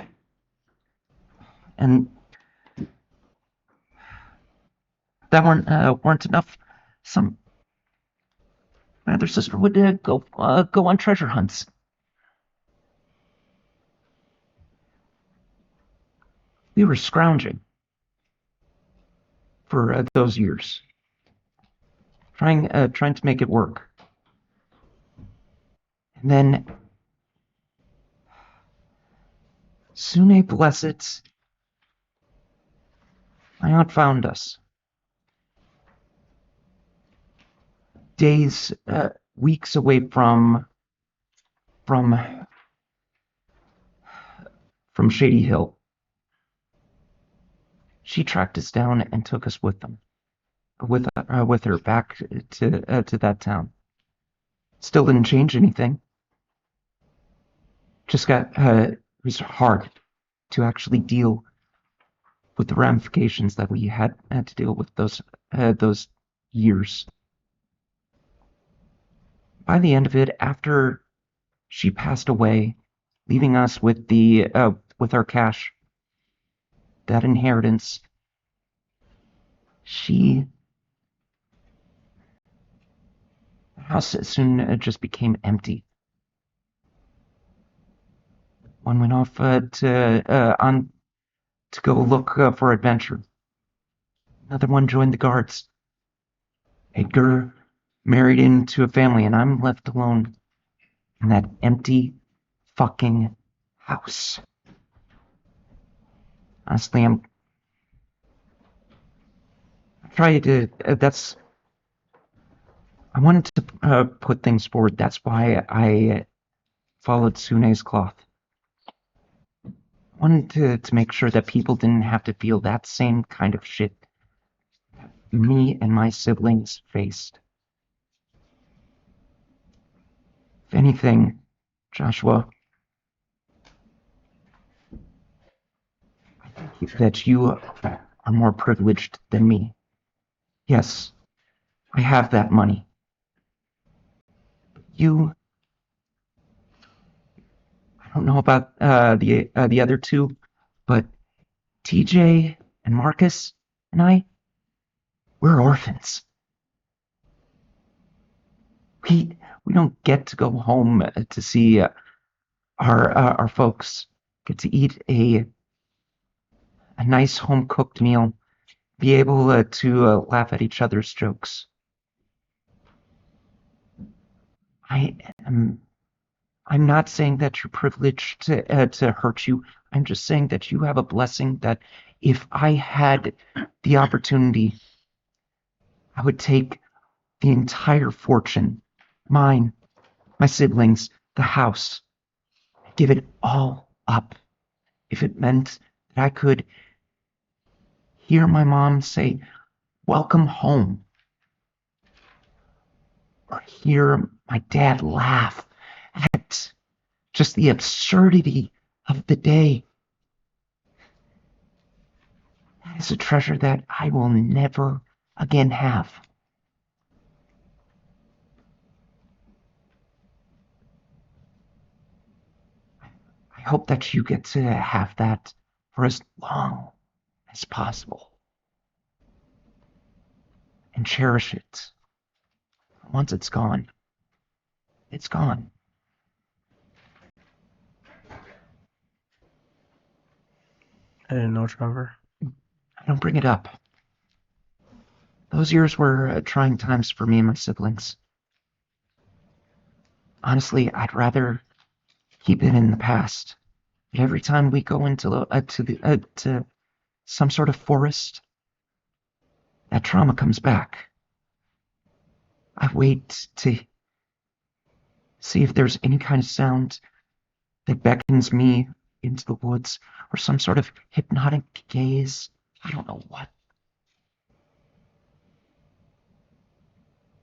and that weren't enough. My other sister would go on treasure hunts. We were scrounging for those years, trying to make it work. And then Sune Blessed, my aunt found us. Days, weeks away from Shady Hill. She tracked us down and took us with her back to that town. Still didn't change anything. Just it was hard to actually deal with the ramifications that we had to deal with those years. By the end of it, after she passed away, leaving us with with our cash, that inheritance, the house soon just became empty. One went off to go look for adventure. Another one joined the guards. Edgar married into a family, and I'm left alone in that empty fucking house. Honestly, I'm trying to. I wanted to put things forward. That's why I followed Sune's cloth. I wanted to make sure that people didn't have to feel that same kind of shit me and my siblings faced. If anything, Joshua, I think that you are more privileged than me. Yes, I have that money. I don't know about the other two, but TJ and Marcus and we're orphans. We don't get to go home to see our folks, get to eat a nice home cooked meal, be able to laugh at each other's jokes. I'm not saying that you're privileged to hurt you. I'm just saying that you have a blessing that if I had the opportunity, I would take the entire fortune, mine, my siblings, the house, give it all up if it meant that I could hear my mom say, "Welcome home," or hear my dad laugh at just the absurdity of the day. That is a treasure that I will never again have. I hope that you get to have that for as long as possible and cherish it. Once it's gone, it's gone. I didn't know, Trevor. I don't bring it up. Those years were trying times for me and my siblings. Honestly, I'd rather keep it in the past. But every time we go to some sort of forest, that trauma comes back. I wait to see if there's any kind of sound that beckons me into the woods, or some sort of hypnotic gaze. I don't know what.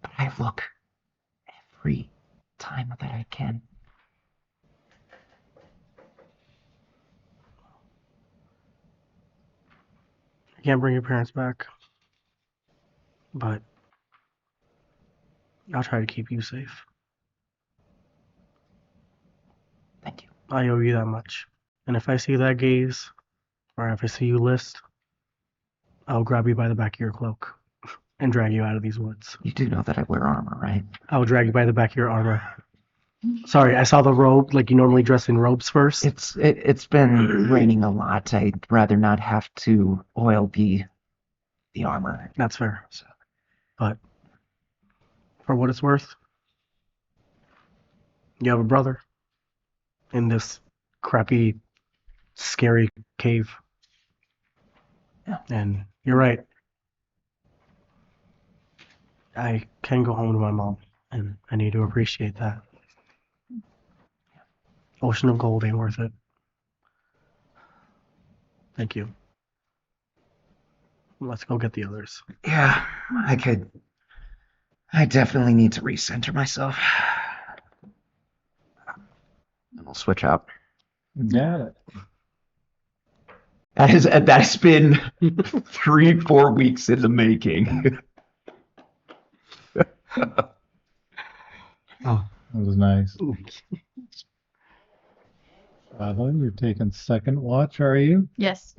But I look every time that I can. You can't bring your parents back, but I'll try to keep you safe. Thank you. I owe you that much. And if I see that gaze, or if I see you list, I'll grab you by the back of your cloak and drag you out of these woods. You do know that I wear armor, right? I will drag you by the back of your armor. Sorry, I saw the robe. Like, you normally dress in robes first. It's been raining a lot. I'd rather not have to oil the armor. That's fair. But for what it's worth, you have a brother in this crappy, scary cave. Yeah. And you're right. I can go home to my mom, and I need to appreciate that. Ocean of gold ain't worth it. Thank you. Let's go get the others. Yeah, I definitely need to recenter myself. And we'll switch out. Got it. That's been 3-4 weeks in the making. That was nice. You're taking second watch, are you? Yes.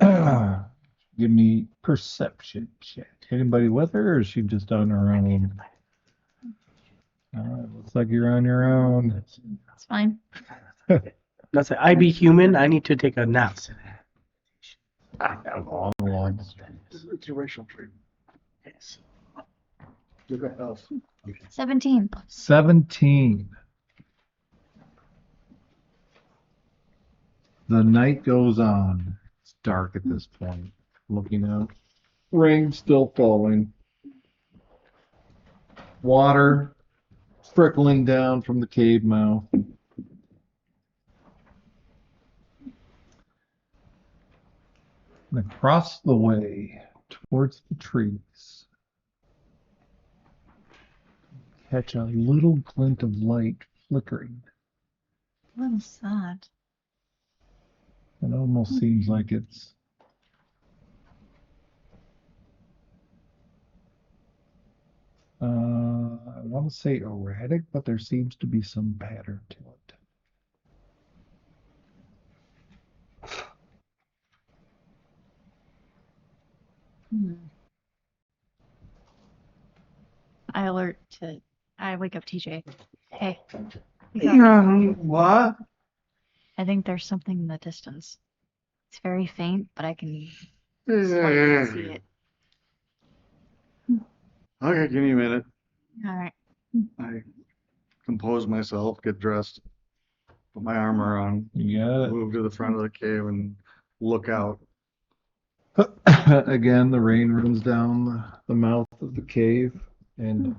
Give me perception check. Anybody with her, or is she just on her own? All right, looks like you're on your own. It's fine. That's it. I be human. I need to take a nap. Long one. It's your racial trait. Yes. Look at health. 17. 17. The night goes on. It's dark at this point. Looking out. Rain still falling. Water trickling down from the cave mouth. And across the way towards the trees, catch a little glint of light flickering. What is that? It almost seems like it's I want to say erratic, but there seems to be some pattern to it. I wake up TJ. Hey. wake up. What? I think there's something in the distance. It's very faint, but I can slightly see it. Okay, give me a minute. All right. I compose myself, get dressed, put my armor on, You got move to the front of the cave and look out. it. Again, the rain runs down the mouth of the cave, and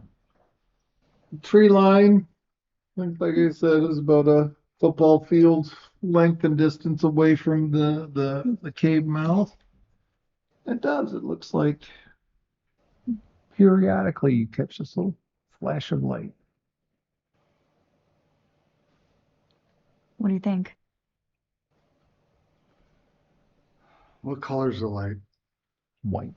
the tree line, like I said, is about a football field length and distance away from the cave mouth. It does. It looks like periodically you catch this little flash of light. What do you think? What color's the light? White.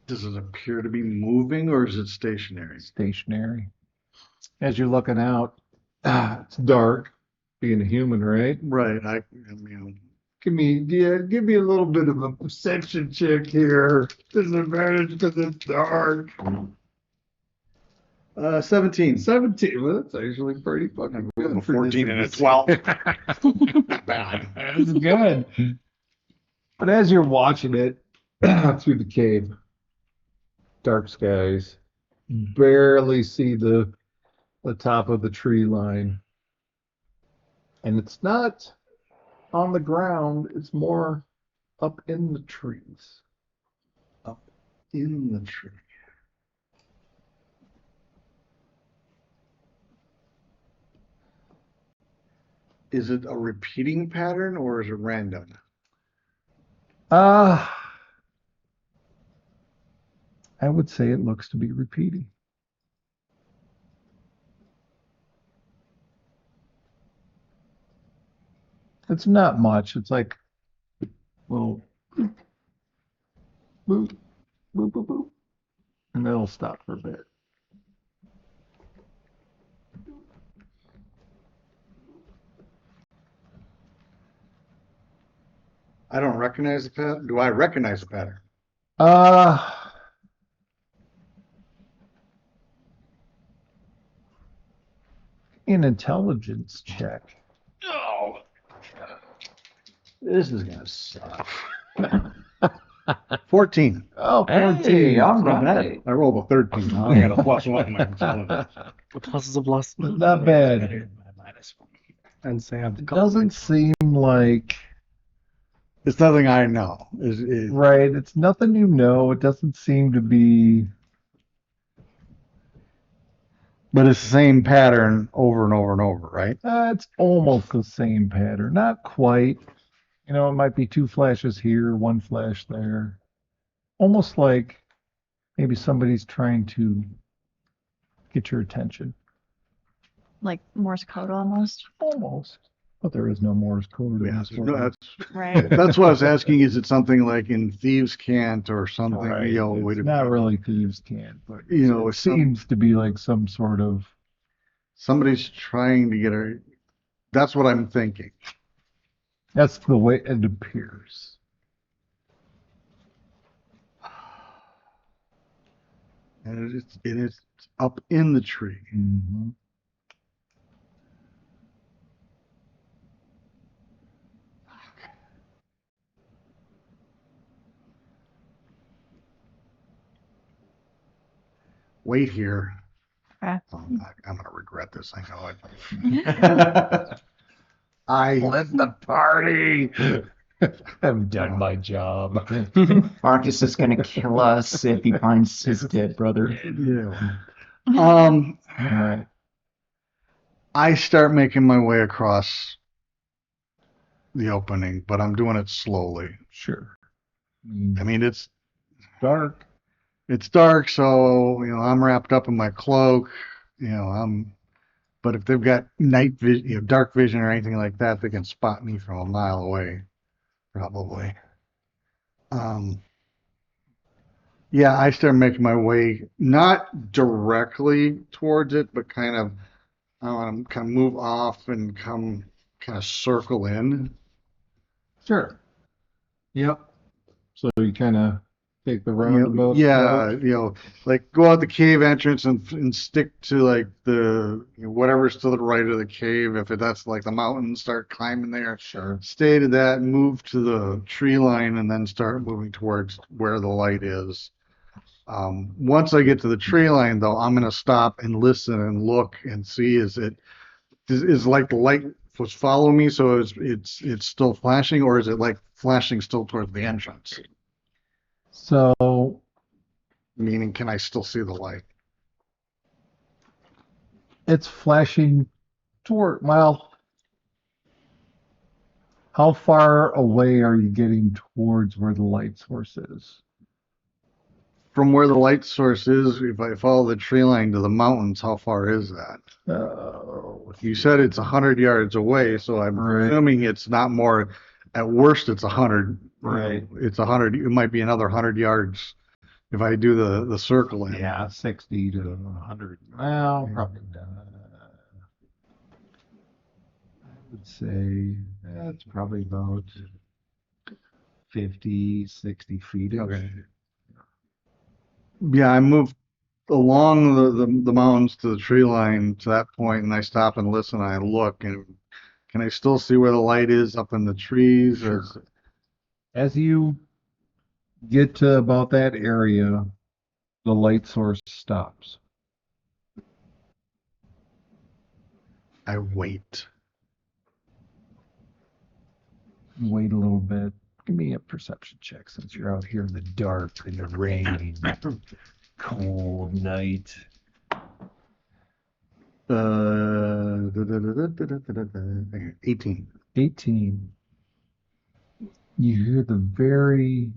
Does it appear to be moving or is it stationary? Stationary. As you're looking out, it's dark, being a human, right? Right. I mean, Give me a little bit of a perception check here. Disadvantage because it's dark. 17. 17. Well, that's actually pretty fucking good. A for 14 this and a 12. Not bad. That's good. But as you're watching it through the cave, dark skies, barely see the top of the tree line. And it's not on the ground, it's more up in the trees. Up in the tree. Is it a repeating pattern or is it random? I would say it looks to be repeating. It's not much. It's like little boop, boop, boop, boop, boop, and then it'll stop for a bit. I don't recognize the pattern. Do I recognize the pattern? An intelligence check. Oh, this is gonna suck. 14. Oh, Hey, 14. all Not bad. right. I rolled a 13. Now I got a +1 in my intelligence. The pluses of plus. Not bad. And Sam. It doesn't seem like It's nothing I know. right. It's nothing you know. It doesn't seem to be. But it's the same pattern over and over and over, right? It's almost the same pattern. Not quite. You know, it might be two flashes here, one flash there. Almost like maybe somebody's trying to get your attention. Like Morse code almost. Almost. But there is no Morse code in Yeah, this no, world. Right. that's what I was asking. Is it something like in Thieves' Cant or something? Right. You know, It's not really thieves' cant, but You know, it it's some- seems to be like some sort of. Somebody's trying to get a. That's what I'm thinking. That's the way it appears. And it's up in the tree. Mm-hmm. Wait here. Okay. I'm gonna regret this. I know it. I Let the party. I've done my job. Marcus is gonna kill us if he finds his dead brother. yeah. All right. I start making my way across the opening, but I'm doing it slowly. Sure. I mean, it's Dark. dark, so I'm wrapped up in my cloak. But if they've got night vision, dark vision or anything like that, they can spot me from a mile away, probably. Yeah, I start making my way not directly towards it, but kind of I want to kind of move off and come kind of circle in. Sure. Yep. So you kind of take the roundabout Yeah, approach. like go out the cave entrance and stick to like the whatever's to the right of the cave. If that's like the mountain, start climbing there. Sure. Stay to that, move to the tree line, and then start moving towards where the light is. Once I get to the tree line, though, I'm gonna stop and listen and look and see is like the light was following me, so it's still flashing, or is it like flashing still towards the entrance? So Meaning, can I still see the light? it's flashing toward, well, how far away are you getting towards where the light source is? From where the light source is, if I follow the tree line to the mountains, how far is that? You said it's 100 yards away, so I'm Right. assuming it's not more. At worst, it's 100. Right. It's 100. It might be another 100 yards if I do the circle in. Yeah, 60 to 100. Well, probably not. I would say that's probably about 50, 60 feet. Okay. Yeah, I move along the mountains to the tree line to that point, and I stop and listen. And I look, and can I still see where the light is up in the trees? Sure. As you get to about that area, the light source stops. I wait. Wait a little bit. Give me a perception check since you're out here in the dark, in the rain, cold night. 18. 18. You hear the very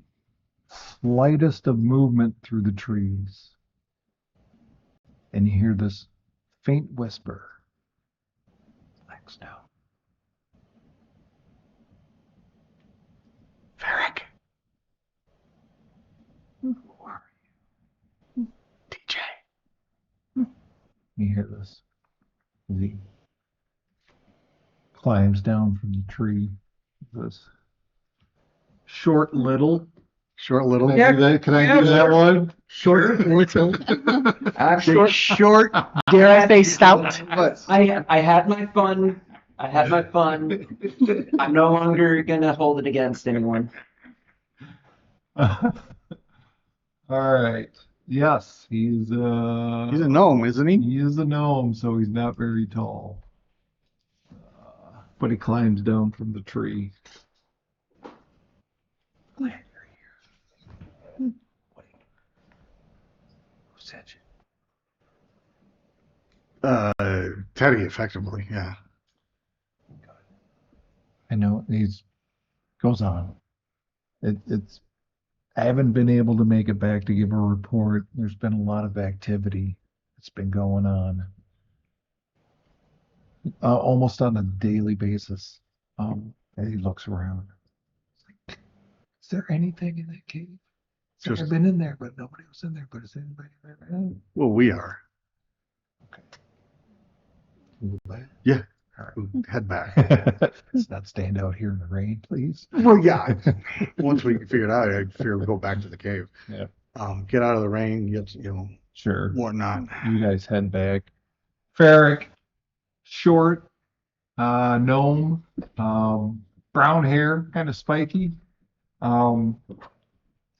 slightest of movement through the trees. And you hear this faint whisper. Relax now. Varric. Who are DJ. you? You hear this. He climbs down from the tree. This short little. Short little. Can I do that? Can I do that one? Short, little. Short. Dare I say stout? I had my fun. I had my fun. I'm no longer gonna hold it against anyone. All right. Yes, he's He's a gnome, isn't he? he is a gnome, so he's not very tall. But he climbs down from the tree. Glad you're here. Wait. Who said you? Teddy, effectively, yeah. I know he's goes on. It's I haven't been able to make it back to give a report. There's been a lot of activity that's been going on, almost on a daily basis. And he looks around. Is there anything in that cave? I've been in there, but nobody was in there. But is anybody there? Well, we are. Yeah. All right. Head back. Let's not stand out here in the rain, please. Well, yeah. Once we figure it out, I figure we'll go back to the cave. Yeah. Get out of the rain, get, Sure. whatnot. You guys head back. Ferric, short, gnome, brown hair, kind of spiky,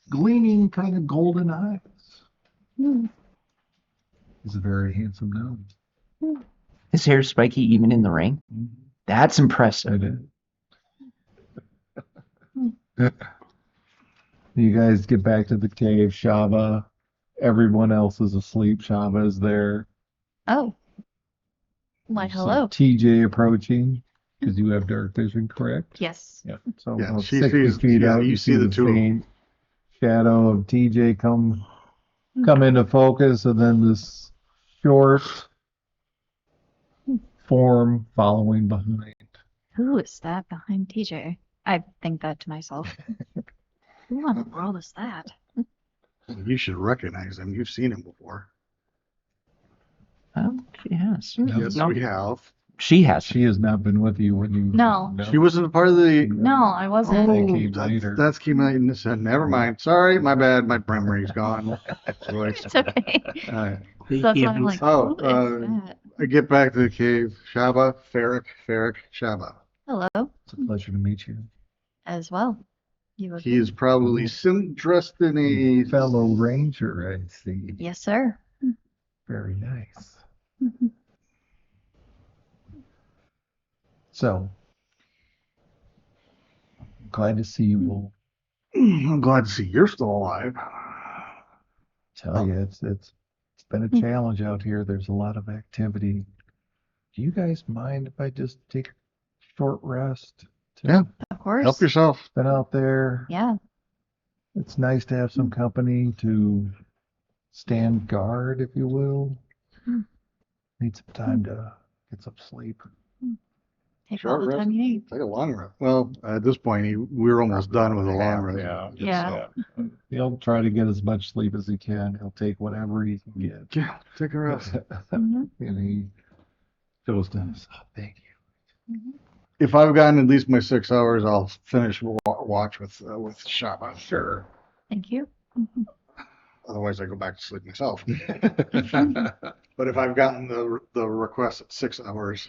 gleaming kind of golden eyes. He's a very handsome gnome. His hair's spiky even in the rain. That's impressive. You guys get back to the cave. Shava, everyone else is asleep. Shava is there. Oh. Why, You see hello. TJ approaching because you have dark vision, correct? Yes. Yeah. So Yeah, about she 60 sees- feet yeah, out, you see the two of them. faint shadow of TJ come into focus, and then this short form following behind. Who is that behind TJ? I think that to myself. Who in the world is that? You should recognize him. You've seen him before. Oh, she has. Yes, No, we have. she has. She has not been with you when you. No. She wasn't a part of the. No, I wasn't. They came later. That's came out and said, never mind. Sorry, my bad. My memory's gone. It's okay. Uh, So that's why I'm like, Oh, who is that? I get back to the cave. Shaba, Ferric, Shaba. Hello, It's a pleasure to meet you. as well. You look He good. is probably dressed in a Fellow ranger, I see. Yes, sir. Very nice. So, glad to see you all. I'm glad to see you're still alive. Tell you, it's been a challenge out here. There's a lot of activity. Do you guys mind if I just take a short rest? Yeah. Of course. Help yourself. Been out there. Yeah. It's nice to have some company to stand guard, if you will. Need some time to get some sleep. Take Short all the rest. time you need. Take a long rest. Well, at this point, we're almost done with the long rest. Yeah. He'll try to get as much sleep as he can. He'll take whatever he can get. Yeah, take a rest. Mhm. And he goes to us. Oh, thank you. If I've gotten at least my 6 hours, I'll finish watch with Shaba. Sure. Thank you. Otherwise, I go back to sleep myself. But if I've gotten the request at 6 hours,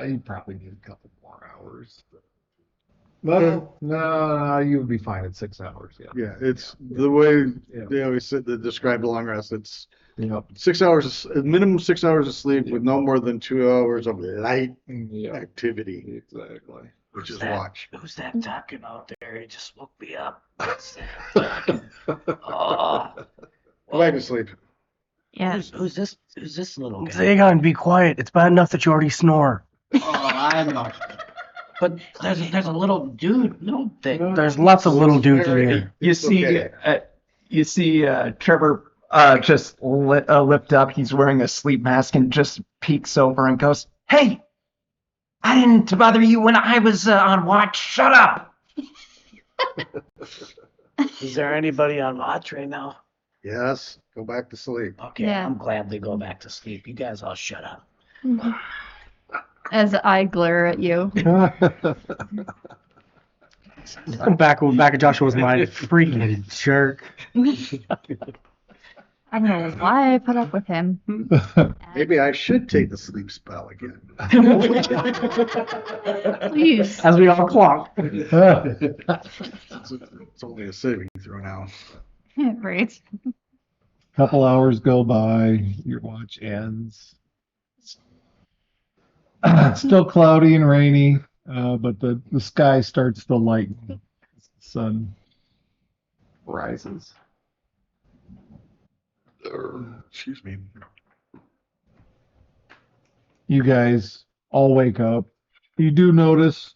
You probably need a couple more hours. Well, no, you would be fine at 6 hours. Yeah. yeah, it's the way Yeah. they always said they describe the long rest. It's Yep. 6 hours, minimum 6 hours of sleep with no more than 2 hours of light Yeah. activity, Exactly. which is that? watch. Who's that talking out there? He just woke me up. What's that talking? Oh, Go back to sleep. Yeah. who's this? Who's this little guy? Zagon, be quiet. It's bad enough that you already snore. Oh, I know. But there's a little dude, little thing. There's lots of little dudes in here. You It's see, okay. Trevor just lift up. He's wearing a sleep mask and just peeks over and goes, "Hey, I didn't bother you when I was on watch. Shut up." Is there anybody on watch right now? Yes, go back to sleep. Okay, Yeah. I'm gladly go back to sleep. You guys all shut up. As I glare at you. Back of Joshua's mind. Freaking jerk. I don't know why I put up with him. Maybe I should take the sleep spell again. Please. As we all clock. It's only a saving throw now. Right. Couple hours go by, your watch ends. It's still cloudy and rainy, but the sky starts to lighten. The sun rises. Excuse me. You guys all wake up. You do notice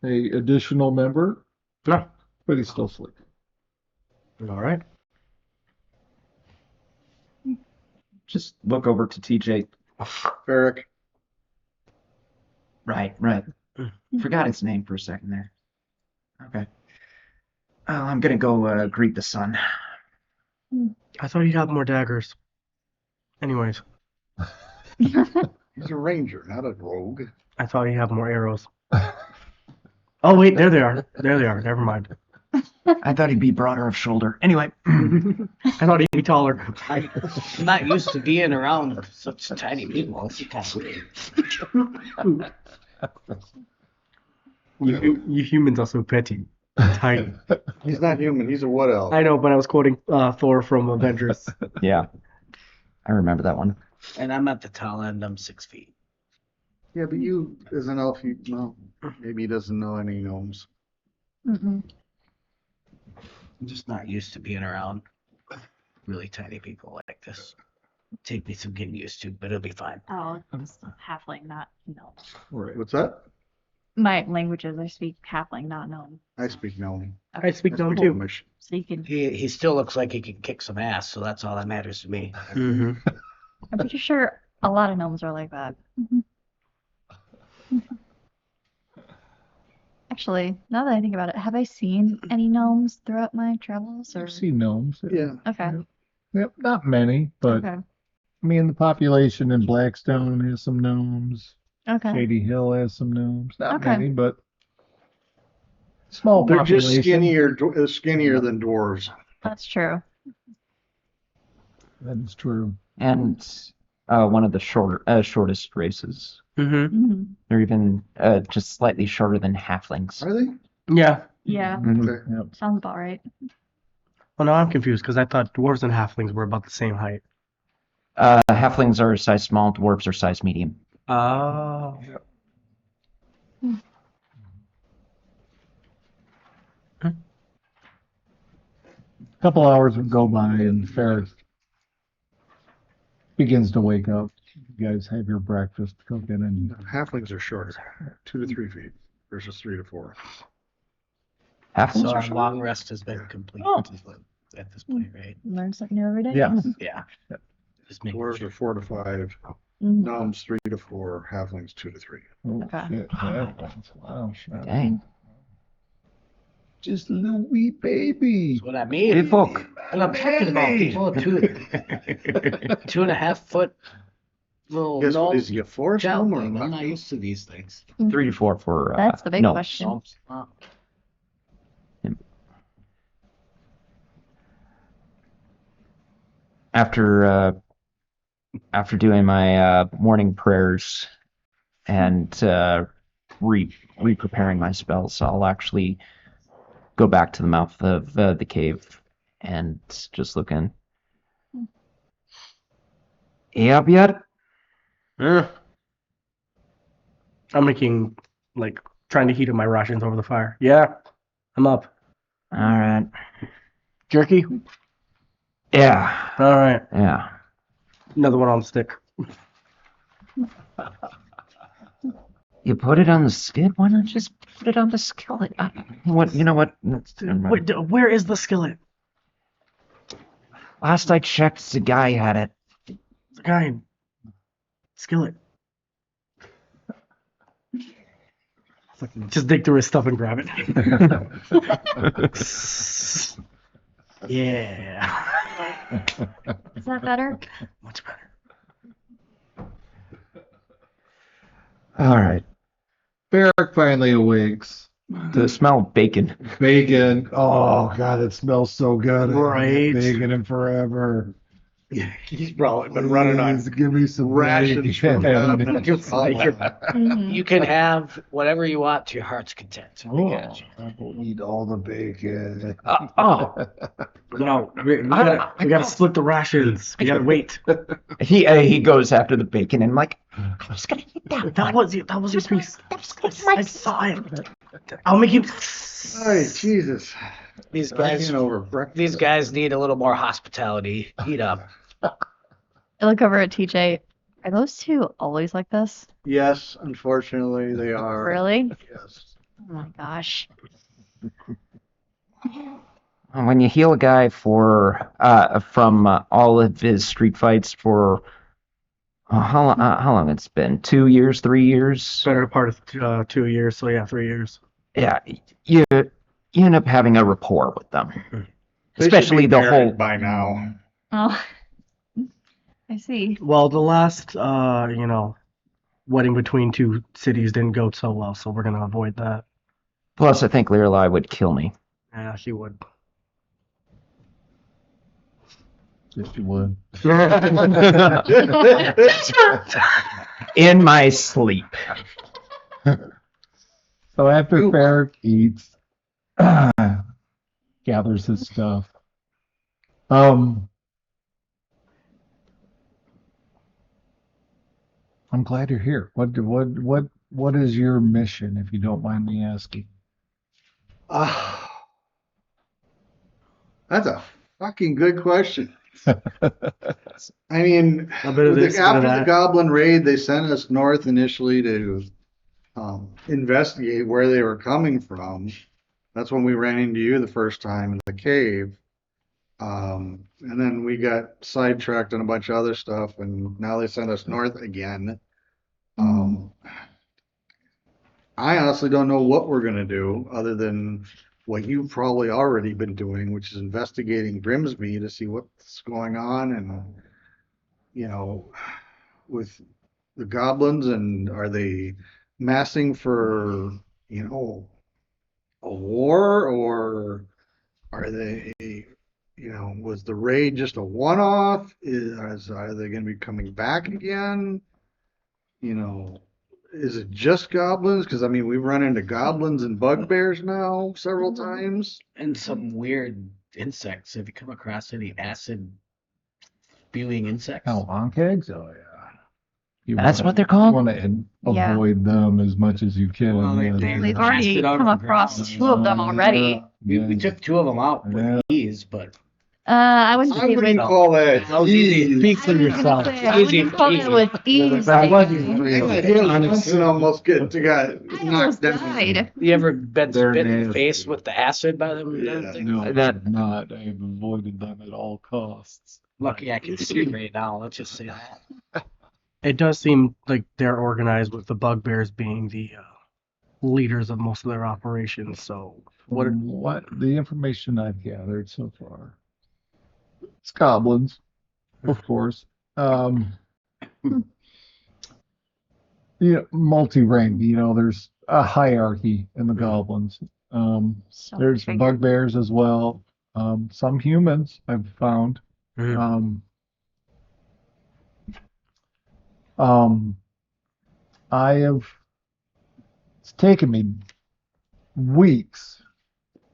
a additional member, No. but he's still sleeping. All right. Just look over to TJ. Ferric. Right. Forgot his name for a second there. Okay. I'm gonna go greet the sun. I thought you'd have more daggers. Anyways, He's a ranger, not a rogue. I thought you'd have more arrows. Oh, wait, there they are. There they are. Never mind. I thought he'd be broader of shoulder. Anyway, I thought he'd be taller. I'm not used to being around such tiny people. It's kind of weird. You humans are so petty. Tiny. He's not human. He's a wood elf. I know, but I was quoting Thor from Avengers. yeah, I remember that one. And I'm at the tall end. I'm 6 feet. Yeah, but you, as an elf, you know, maybe he doesn't know any gnomes. Mm-mm. I'm just not used to being around really tiny people like this. Take me some getting used to, but it'll be fine. Oh, it's halfling, not no. Right. What's that? My languages, I speak halfling, not gnome. I speak gnome. I speak gnome speak too. Gnomish. So you can. He still looks like he can kick some ass, so that's all that matters to me. Mm-hmm. I'm pretty sure a lot of gnomes are like that. Actually, now that I think about it, have I seen any gnomes throughout my travels? Or I've seen gnomes. Yeah. okay, Yep, not many, but okay, I mean, the population in Blackstone has some gnomes. okay. Shady Hill has some gnomes. Not Okay. many, but small They're population. just skinnier than dwarves. That's true. That is true. And one of the shortest races. Mm-hmm. hmm They're even just slightly shorter than halflings. Are they? Yeah. Yeah, Mhm. Okay. Yep. sounds about right. Well, now I'm confused because I thought dwarves and halflings were about the same height. Halflings are size small, dwarves are size medium. Oh. A couple hours would go by and Ferris begins to wake up. You guys have your breakfast cooking and Halflings are shorter, 2 to 3 feet versus 3 to 4. Halflings So are our short. long rest has been complete Oh. at this point, right? Learn something new every day. yeah. Yeah. Just making Dwarves sure. are 4 to 5, Mhm. gnomes 3 to 4, halflings 2 to 3. Oh, Okay. shit. Wow. Dang. Just a little wee baby. That's what I mean. Hey, folk. And I'm talking about people 2.5 foot little Guess what gnomes. is he, a forest gnome or Gentling. I'm a not used to these things. 3 to 4 for That's the big gnomes. question. Gnomes. Wow. after doing my morning prayers and re-preparing my spells, I'll actually go back to the mouth of the cave and just look in. You up yet? Yeah. I'm making, like, trying to heat up my rations over the fire. Yeah, I'm up. All right. Jerky? Yeah. All right. Yeah. Another one on the stick. You put it on the skid? Why not just put it on the skillet? What? You know what? Wait, where is the skillet? Last I checked, the guy had it. The guy. Skillet. Just dig through his stuff and grab it. Yeah. Is that better? Much better. All right. Barrick finally awakes. The smell of bacon. Bacon. Oh God, it smells so good. I haven't Right. had bacon in forever. Yeah, he's probably been running on Please give me some rations from bacon. You can have whatever you want to your heart's content. Oh, I will eat all the bacon. No, we gotta split the rations. We gotta wait. He goes after the bacon and I'm like, I was gonna eat that. That was your piece. I saw it. I'll make you. Hey, Jesus. These guys, over breakfast. these guys need a little more hospitality. Eat up. I look over at TJ. Are those two always like this? Yes, unfortunately, they are. Really? Yes. Oh my gosh. When you heal a guy for from all of his street fights for how long it's been? 2 years, 3 years? Better part of 2 years. So yeah, 3 years. Yeah, you end up having a rapport with them, They should especially be the married whole. by now. Oh, I see. Well, the last wedding between two cities didn't go so well, so we're gonna avoid that. Plus, I think Lirelai would kill me Yeah, she would. Yes, you would. in my sleep. So after Barrick eats, gathers his stuff. I'm glad you're here. What is your mission, if you don't mind me asking? That's a fucking good question. I mean, A bit of this, bit of after the that. Goblin raid, they sent us north initially to investigate where they were coming from. That's when we ran into you the first time in the cave. And then we got sidetracked on a bunch of other stuff, and now they sent us north again. I honestly don't know what we're gonna do other than what you've probably already been doing, which is investigating Grimsby to see what's going on, and with the goblins, and are they massing for a war, or are they was the raid just a one-off? Are they going to be coming back again? Is it just goblins? Because I mean, we've run into goblins and bugbears now several times. And some weird insects. Have you come across any acid spewing insects? Oh, onkegs? Oh yeah. That's what they're called? You want to Yeah. avoid them as much as you can. Well, yeah. We've already come across two of them already. We took two of them out with ease, but I wouldn't I say wouldn't with call that that was easy. Speak for yourself. I wouldn't call it with ease. That wasn't real. And almost got I knocked almost down. died. You ever been They're spit in the nasty. face with the acid by them? Yeah. No, That- I'm not. I have avoided them at all costs. Lucky I can see right now. Let's just say that. It does seem like they're organized with the bugbears being the leaders of most of their operations. So what? What the information I've gathered so far? It's goblins, of course. Multi-rank. There's a hierarchy in the goblins. So There's much bigger. bugbears as well. Some humans I've found. Mhm. Um, it's taken me weeks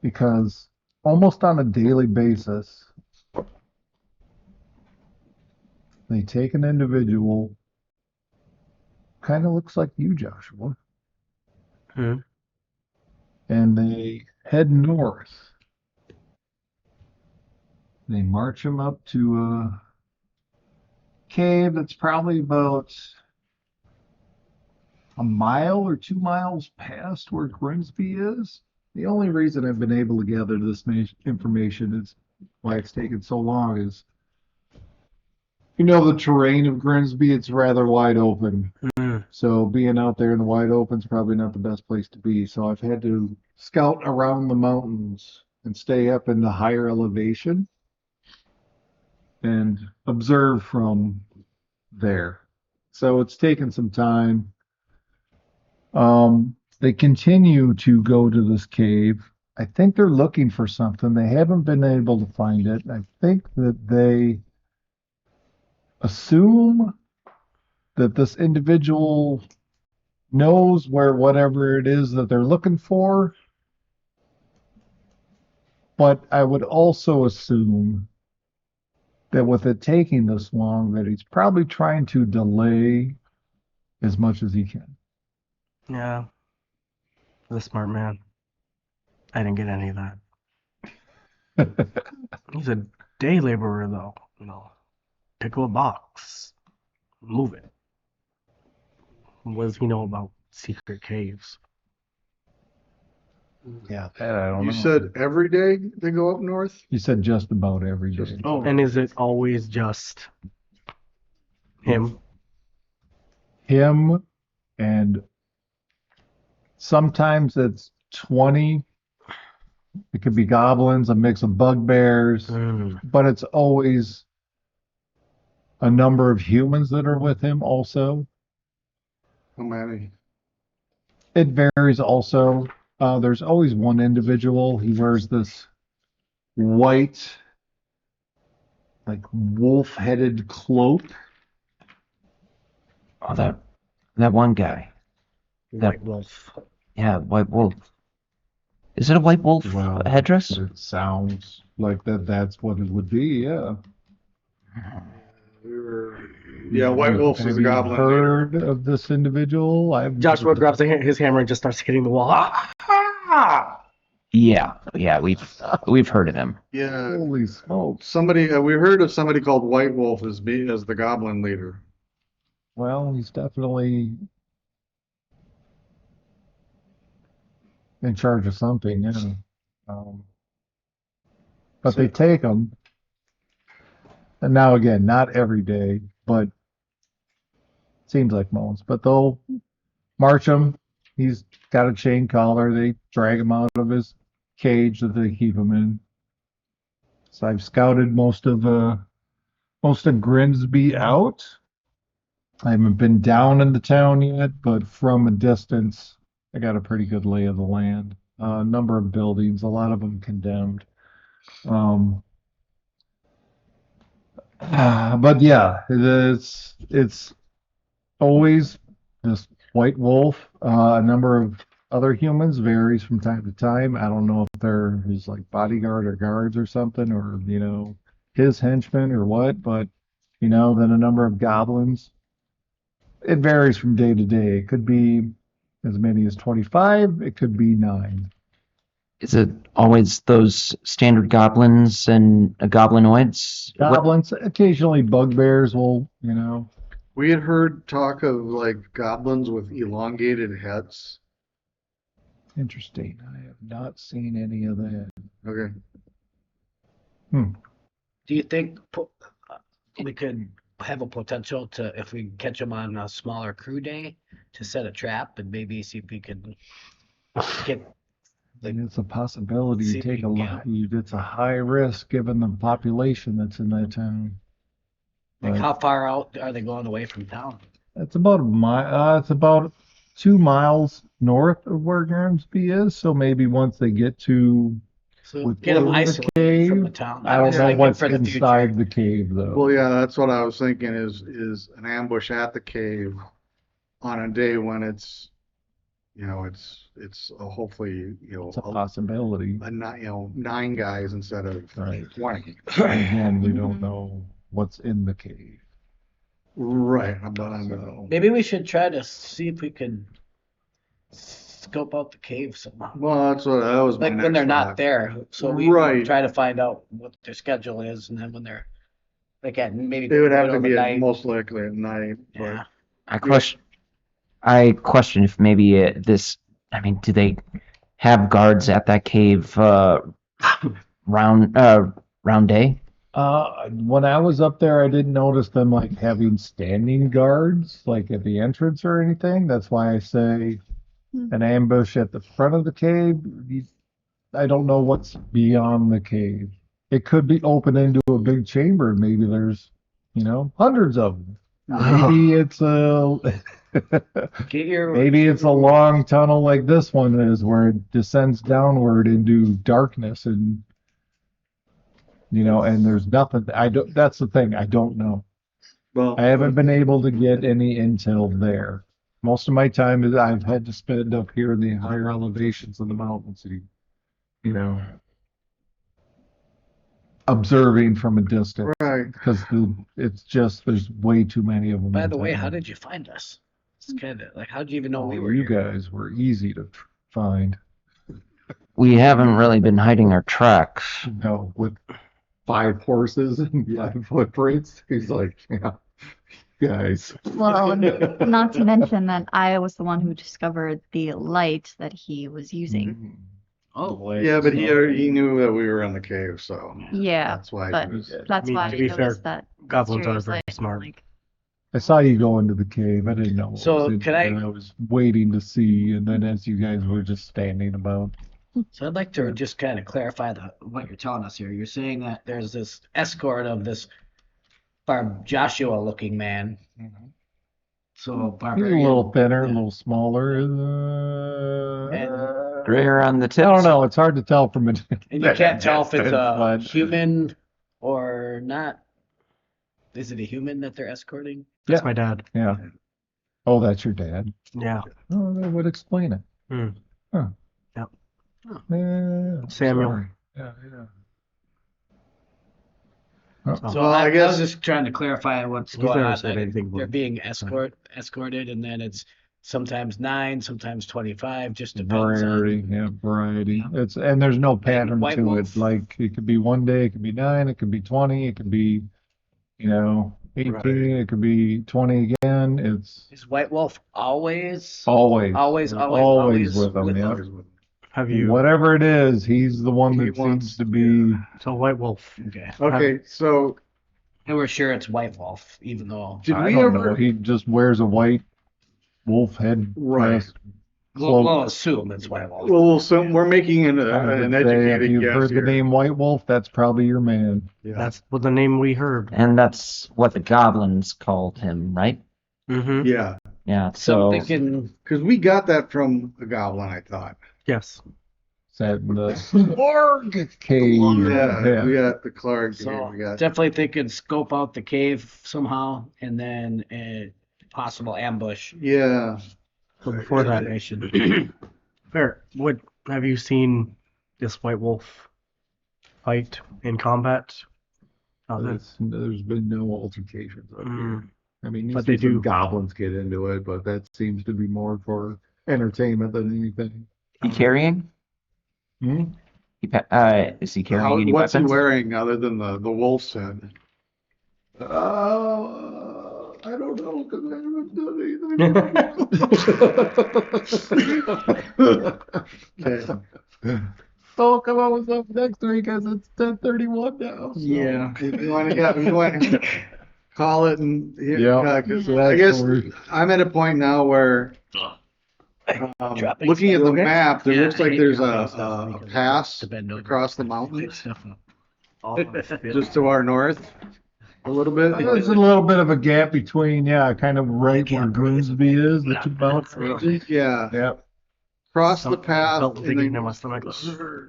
because almost on a daily basis, they take an individual, kind of looks like you, Joshua, Hmm. and they head north. They march him up to a cave that's probably about a mile or 2 miles past where Grimsby is. The only reason I've been able to gather this information is why it's taken so long is, the terrain of Grimsby, it's rather wide open. Mm. So being out there in the wide open is probably not the best place to be. So I've had to scout around the mountains and stay up in the higher elevation and observe from there. So it's taken some time. They continue to go to this cave. I think they're looking for something. They haven't been able to find it. I think that they assume that this individual knows where whatever it is that they're looking for. But I would also assume that with it taking this long, that he's probably trying to delay as much as he can. Yeah, the smart man. I didn't get any of that. He's a day laborer, though. Pick up a box, move it. What does he know about secret caves? Yeah, that I don't You know. said every day they go up north? You said just about every day. Oh, And is it always just him? Him, and sometimes it's 20. It could be goblins, a mix of bugbears, Mm. but it's always a number of humans that are with him also. how many? It varies also. There's always one individual. He wears this white, like wolf-headed cloak. Oh, that one guy. White wolf. Yeah, white wolf. Is it a white wolf Well, headdress? it sounds like that's what it would be, yeah. Yeah, White Wolf is Have the you goblin heard leader. of this individual? Joshua grabs his hammer and just starts hitting the wall. Ah! Yeah, we've heard of him. Yeah, Holy smokes. somebody we heard of somebody called White Wolf as the goblin leader. Well, he's definitely in charge of something, yeah. But they take him, and now again, not every day, but seems like most. But they'll march him. He's got a chain collar. They drag him out of his cage that they keep him in. So I've scouted most of Grimsby out. I haven't been down in the town yet, but from a distance, I got a pretty good lay of the land. A number of buildings, a lot of them condemned. Um, but yeah, it's always this white wolf. A number of other humans varies from time to time. I don't know if they're his like bodyguard or guards or something, or his henchmen or what. But then a number of goblins. It varies from day to day. It could be as many as 25. It could be 9. Is it always those standard goblins and goblinoids? Goblins, occasionally bugbears will, We had heard talk of like goblins with elongated heads. interesting. I have not seen any of that. Okay. Do you think we could have a potential to, if we catch them on a smaller crew day, to set a trap and maybe see if we could get And it's a possibility. See You if take you a can lot. It's a high risk given the population that's in that town. like But how far out are they going away from town? it's about a mile. It's about 2 miles north of where Grimsby is. So maybe once they get to So get them within the isolated from the cave. town. I don't was know thinking what's for the future. inside the cave though. Well, yeah, that's what I was thinking is an ambush at the cave on a day when it's, hopefully, It's a possibility. 9 guys instead of Right. 20. Again, we don't know what's in the cave. Right. But Maybe we should try to see if we can scope out the cave somehow. well, that was my Like when next they're not thought. there. So we Right. try to find out what their schedule is, and then when they're like at maybe They would have to middle of the be night. most likely at night. Yeah. I question if maybe do they have guards at that cave round day? When I was up there, I didn't notice them like having standing guards like at the entrance or anything. That's why I say an ambush at the front of the cave. I don't know what's beyond the cave. It could be open into a big chamber. Maybe there's, hundreds of them. Maybe it's a Get your maybe it's a long tunnel like this one is, where it descends downward into darkness, and and there's nothing. That's the thing. I don't know. Well, I haven't been able to get any intel there. Most of my time is I've had to spend up here in the higher elevations of the mountains, observing from a distance. right. Because it's just there's way too many of them. By in the way, town. how did you find us? It's kind of like, how did you even know we Oh, were you here? guys were easy to find. We haven't really been hiding our tracks. With 5 horses and 5 footprints. He's like, yeah, guys. Well, not to mention that I was the one who discovered the light that he was using. Oh, Yeah, but he knew that we were in the cave, so Yeah, that's why but he was. that's why to I be fair, noticed that goblins are mysterious very light. smart. Like, I saw you go into the cave. I didn't know what So, was in can there, I- and I was waiting to see, and then as you guys were just standing about. so I'd like to just kind of clarify what you're telling us here. You're saying that there's this escort of this Joshua-looking man. So He's a barbarian. little thinner, a Yeah. little smaller. Grayer on the I tips. don't know. It's hard to tell from a And you can't tell if it's a but- human or not. Is it a human that they're escorting? That's Yeah. my dad. Yeah. Oh, that's your dad. Yeah. Oh, that would explain it. Hmm. Huh. Yep. Yeah, Samuel. sorry. Yeah. So Well, I I guess- was just trying to clarify what's He's going never on. said Like, anything they're about- being escorted, and then it's sometimes 9, sometimes 25. Just depends Variety, on. variety. Yeah. And there's no pattern White to Wolf. it. Like it could be one day, it could be 9, it could be 20, it could be, 18, Right. it could be 20 again. It's Is White Wolf always always with them. with Yeah. them? Have you? Whatever it is, he's the one He that wants- seems to be. So White Wolf. Okay. Okay, so And we're sure it's White Wolf, even though. did I we don't ever? know. He just wears a white wolf head Right. dress. We'll assume it's White Wolf. Well, so we're making an I would say educated if you've guess heard here. the name White Wolf, that's probably your man. Yeah. That's what the name we heard. And that's what the goblins called him, right? Mm-hmm. Yeah, Yeah. So So I'm thinking, because we got that from a goblin, I thought. Yes. Is that in the Org cave? Yeah, we got the Clark. so we got. definitely thinking scope out the cave somehow, and then a possible ambush. Yeah. So before that, nation. Fair. What have you seen this White Wolf fight in combat? There's been no altercations up here. Mm. I mean, But they do. goblins get into it, but that seems to be more for entertainment than anything. he carrying? Hmm? Is he carrying any What's weapons? he wearing other than the wolf's head? I don't know because I haven't done anything. So come on with up next week because it's 10:31 now. So. Yeah. If you want to call it and Yeah. because So I that's guess where- I'm at a point now where Dropping looking at the stuff. map, there Yeah, looks I like hate there's dropping stuff a because pass to bend over. across the mountains Stuff up. just to our north a little bit. There's a little bit of a gap between, kind of right where Grimsby is, the two mountains. Yeah. Yep. cross the Something path, felt and digging then, in my stomach.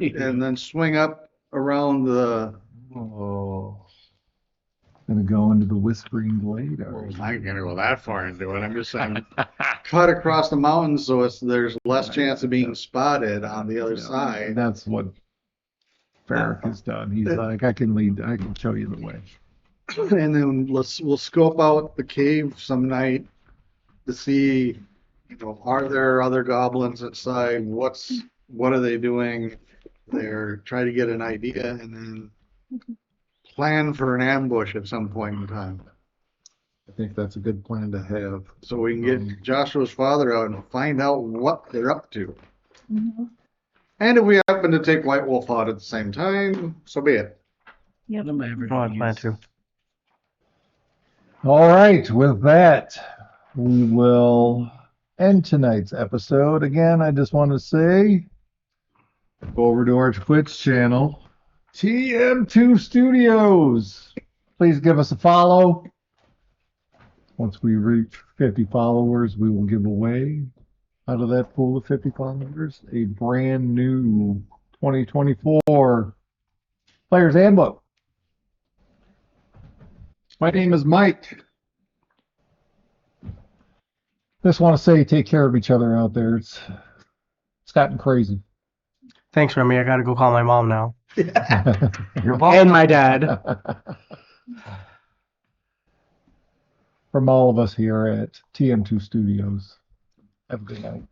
and then swing up around the. Oh. Gonna go into the Whispering Glade. Well, Or... I'm not gonna go that far into it. I'm just saying, cut across the mountain so there's less chance of being spotted on the other Yeah, side. that's what Farrick has done. He's like, I can show you the way. And then we'll scope out the cave some night to see, are there other goblins inside? What are they doing there? Try to get an idea and then plan for an ambush at some point in time. I think that's a good plan to have. So we can get Joshua's father out and find out what they're up to. And if we happen to take White Wolf out at the same time, so be it. Yep. Oh, I plan to. All right, with that, we will end tonight's episode. Again, I just want to say, go over to our Twitch channel, TM2 Studios. Please give us a follow. Once we reach 50 followers, we will give away, out of that pool of 50 followers, a brand new 2024 Player's Handbook. My name is Mike. Just want to say, take care of each other out there. It's gotten crazy. Thanks, Remy. I gotta go call my mom now. You're And my dad. From all of us here at TM2 Studios. Have a good night.